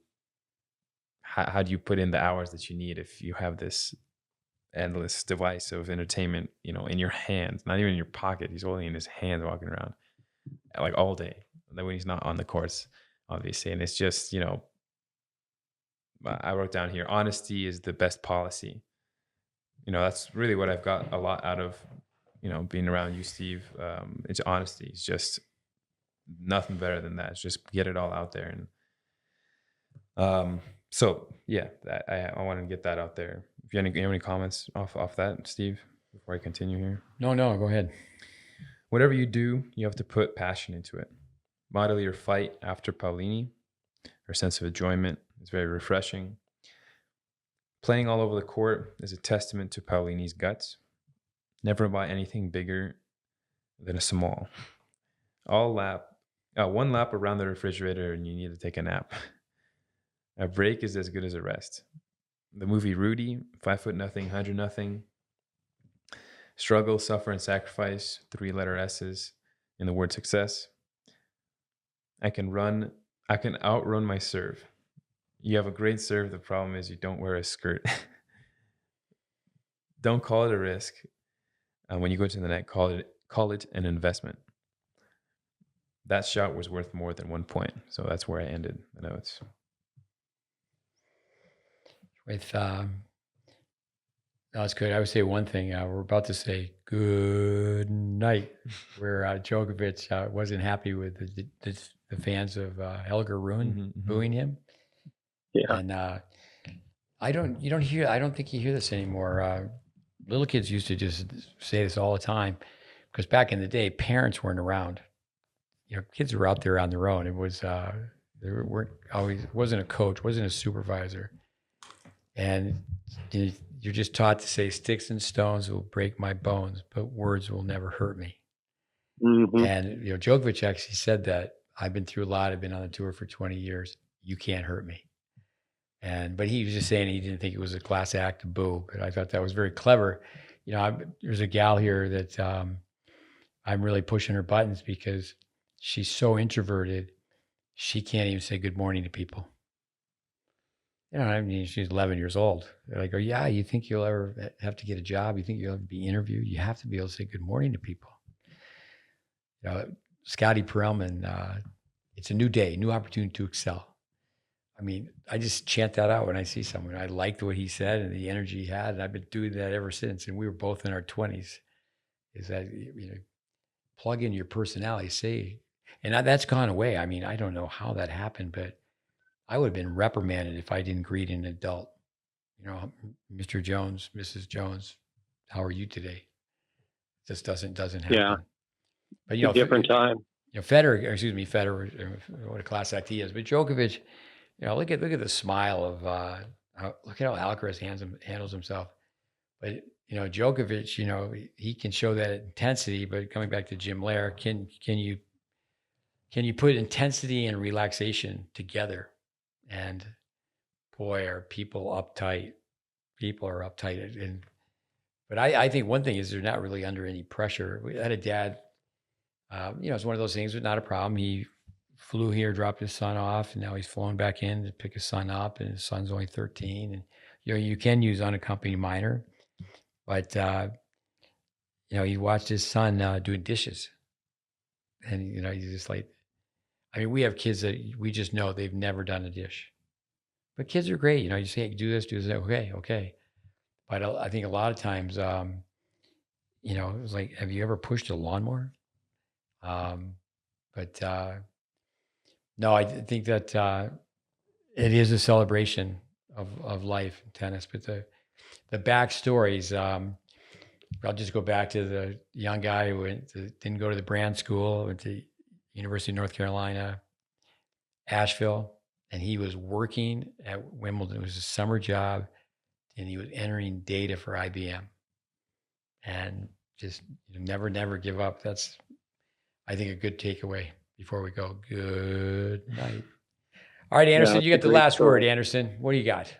put in the hours that you need if you have this endless device of entertainment, in your hands, not even in your pocket? He's holding it in his hands, walking around like all day, then when he's not on the courts, obviously. And it's just, I wrote down here, honesty is the best policy. That's really what I've got a lot out of, being around you, Steve. It's honesty. It's just nothing better than that. It's just get it all out there. And so yeah, I want to get that out there. If you have any comments off that, Steve, before I continue here? No, go ahead. Whatever you do, you have to put passion into it. Model your fight after Paolini. Her sense of enjoyment is very refreshing. Playing all over the court is a testament to Paolini's guts. Never buy anything bigger than a small. One lap around the refrigerator and you need to take a nap. A break is as good as a rest. The movie Rudy, 5'0", 100. Struggle, suffer, and sacrifice, 3-letter S's in the word success. I can outrun my serve. You have a great serve. The problem is you don't wear a skirt. Don't call it a risk. When you go to the net, call it an investment. That shot was worth more than 1 point. So that's where I ended the notes. That's good. I would say one thing. We're about to say good night, where Djokovic wasn't happy with the fans of Helga Rune booing him. Yeah. And I don't think you hear this anymore. Little kids used to just say this all the time, because back in the day, parents weren't around. Kids were out there on their own. It was there weren't always, wasn't a coach, wasn't a supervisor, and you're just taught to say, sticks and stones will break my bones, but words will never hurt me. Mm-hmm. And Djokovic actually said that. I've been through a lot. I've been on the tour for 20 years. You can't hurt me. But he was just saying he didn't think it was a class act to boo. But I thought that was very clever. there's a gal here that I'm really pushing her buttons because she's so introverted. She can't even say good morning to people. I mean, she's 11 years old. They're like, oh, yeah, you think you'll ever have to get a job? You think you'll ever be interviewed? You have to be able to say good morning to people. Scotty Perelman, it's a new day, new opportunity to excel. I mean, I just chant that out when I see someone. I liked what he said and the energy he had, and I've been doing that ever since. And we were both in our 20s. Is that, plug in your personality, say, and that's gone away. I mean, I don't know how that happened, but I would have been reprimanded if I didn't greet an adult. Mr. Jones, Mrs. Jones, how are you today? This doesn't happen. Yeah. But a different time. Federer, what a class act he is. But Djokovic, look at the smile of look at how Alcaraz handles himself. But Djokovic, he can show that intensity. But coming back to Jim Lair, can you put intensity and relaxation together? And boy, are people uptight. People are uptight. But I think one thing is they're not really under any pressure. We had a dad, it's one of those things, but not a problem. He flew here, dropped his son off, and now he's flown back in to pick his son up, and his son's only 13. And, you can use unaccompanied minor, but, he watched his son doing dishes. And, he's just like, we have kids that we just know they've never done a dish. But kids are great. You say, do this. Okay. But I think a lot of times, it was like, have you ever pushed a lawnmower? No, I think that it is a celebration of life in tennis. But the backstories, I'll just go back to the young guy who didn't go to the brand school, went to University of North Carolina, Asheville, and he was working at Wimbledon. It was a summer job, and he was entering data for IBM. And just never give up. That's, I think, a good takeaway before we go. Good night. All right, Anderson, you got the last word. Anderson, what do you got?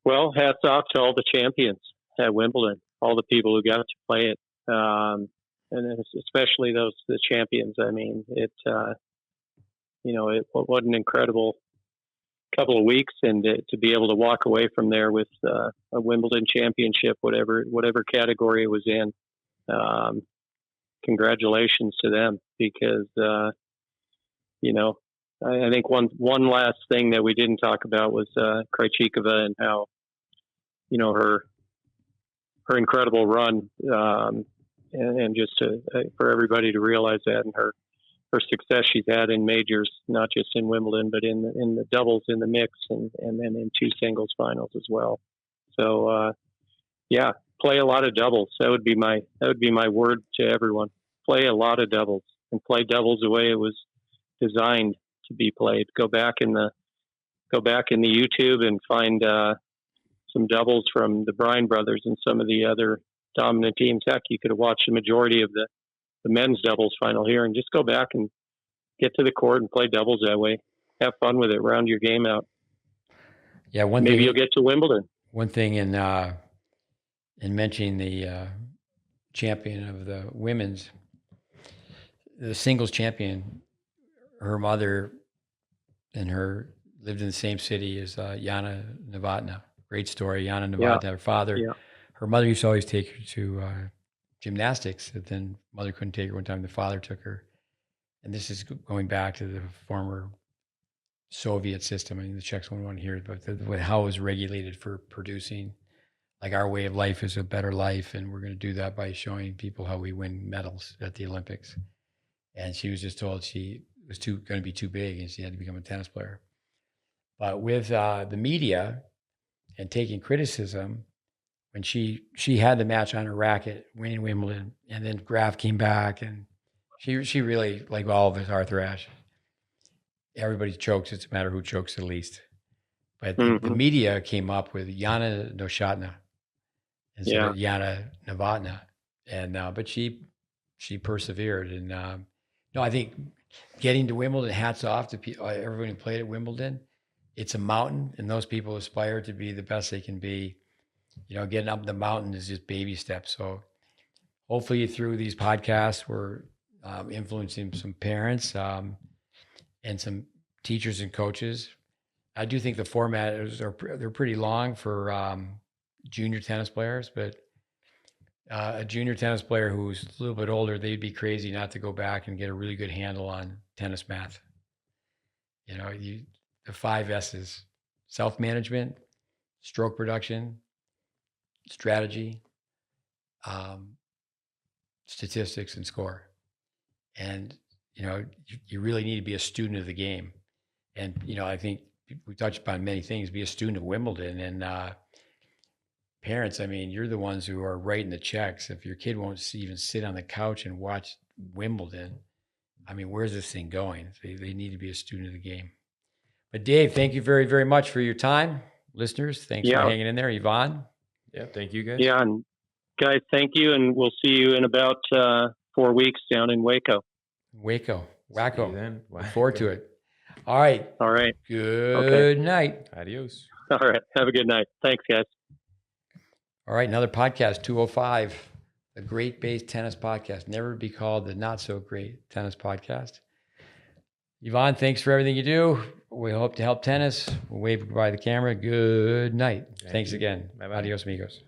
Well, hats off to all the champions at Wimbledon, all the people who got to play it, and especially the champions. I mean, what an incredible couple of weeks, and to be able to walk away from there with a Wimbledon championship, whatever category it was in. Congratulations to them, because I think one last thing that we didn't talk about was Krejcikova and how her incredible run, and just for everybody to realize that, and her success she's had in majors, not just in Wimbledon, but in the doubles, in the mix, and then in two singles finals as well. So play a lot of doubles. That would be my word to everyone. Play a lot of doubles, and play doubles the way it was designed to be played. Go back in the YouTube and find some doubles from the Bryan brothers and some of the other dominant teams. Heck, you could have watched the majority of the men's doubles final here, and just go back and get to the court and play doubles that way. Have fun with it. Round your game out. Yeah, maybe you'll get to Wimbledon. One thing in mentioning the champion of the women's, the singles champion, her mother and her lived in the same city as Yana Novotná. Great story. Yana Novotná, her father, her mother used to always take her to gymnastics, but then mother couldn't take her one time. The father took her. And this is going back to the former Soviet system. I mean, the Czechs won't want to hear it, but how it was regulated for producing. Like, our way of life is a better life, and we're going to do that by showing people how we win medals at the Olympics. And she was just told she was going to be too big, and she had to become a tennis player. But with the media and taking criticism, when she had the match on her racket, winning Wimbledon, and then Graf came back, and she really, like all of us, Arthur Ashe, everybody chokes. It's a matter who chokes the least. But the media came up with Yana Novotná instead of Yana Novotná, and but she persevered. And I think getting to Wimbledon, hats off to everyone who played at Wimbledon. It's a mountain, and those people aspire to be the best they can be. getting up the mountain is just baby steps. So hopefully through these podcasts, we're influencing some parents and some teachers and coaches. I do think the format they're pretty long for junior tennis players, but a junior tennis player who's a little bit older, they'd be crazy not to go back and get a really good handle on tennis math. The 5 S's: self-management, stroke production, strategy, statistics, and score. And, you really need to be a student of the game. And, I think we touched upon many things, be a student of Wimbledon. And parents, you're the ones who are writing the checks. If your kid won't even sit on the couch and watch Wimbledon, where's this thing going? They need to be a student of the game. But Dave, thank you very, very much for your time. Listeners, thanks for hanging in there. Yvonne? Yeah, thank you, guys. Yeah, and guys, thank you, and we'll see you in about 4 weeks down in Waco. Wacko. Then. Look forward to it. All right. All right. Good night. Adios. All right. Have a good night. Thanks, guys. All right, another podcast, 205, the GreatBase Tennis Podcast. Never be called the Not So Great Tennis Podcast. Yvonne, thanks for everything you do. We hope to help tennis. We'll wave by the camera. Good night. Thanks again. Bye-bye. Adios, amigos.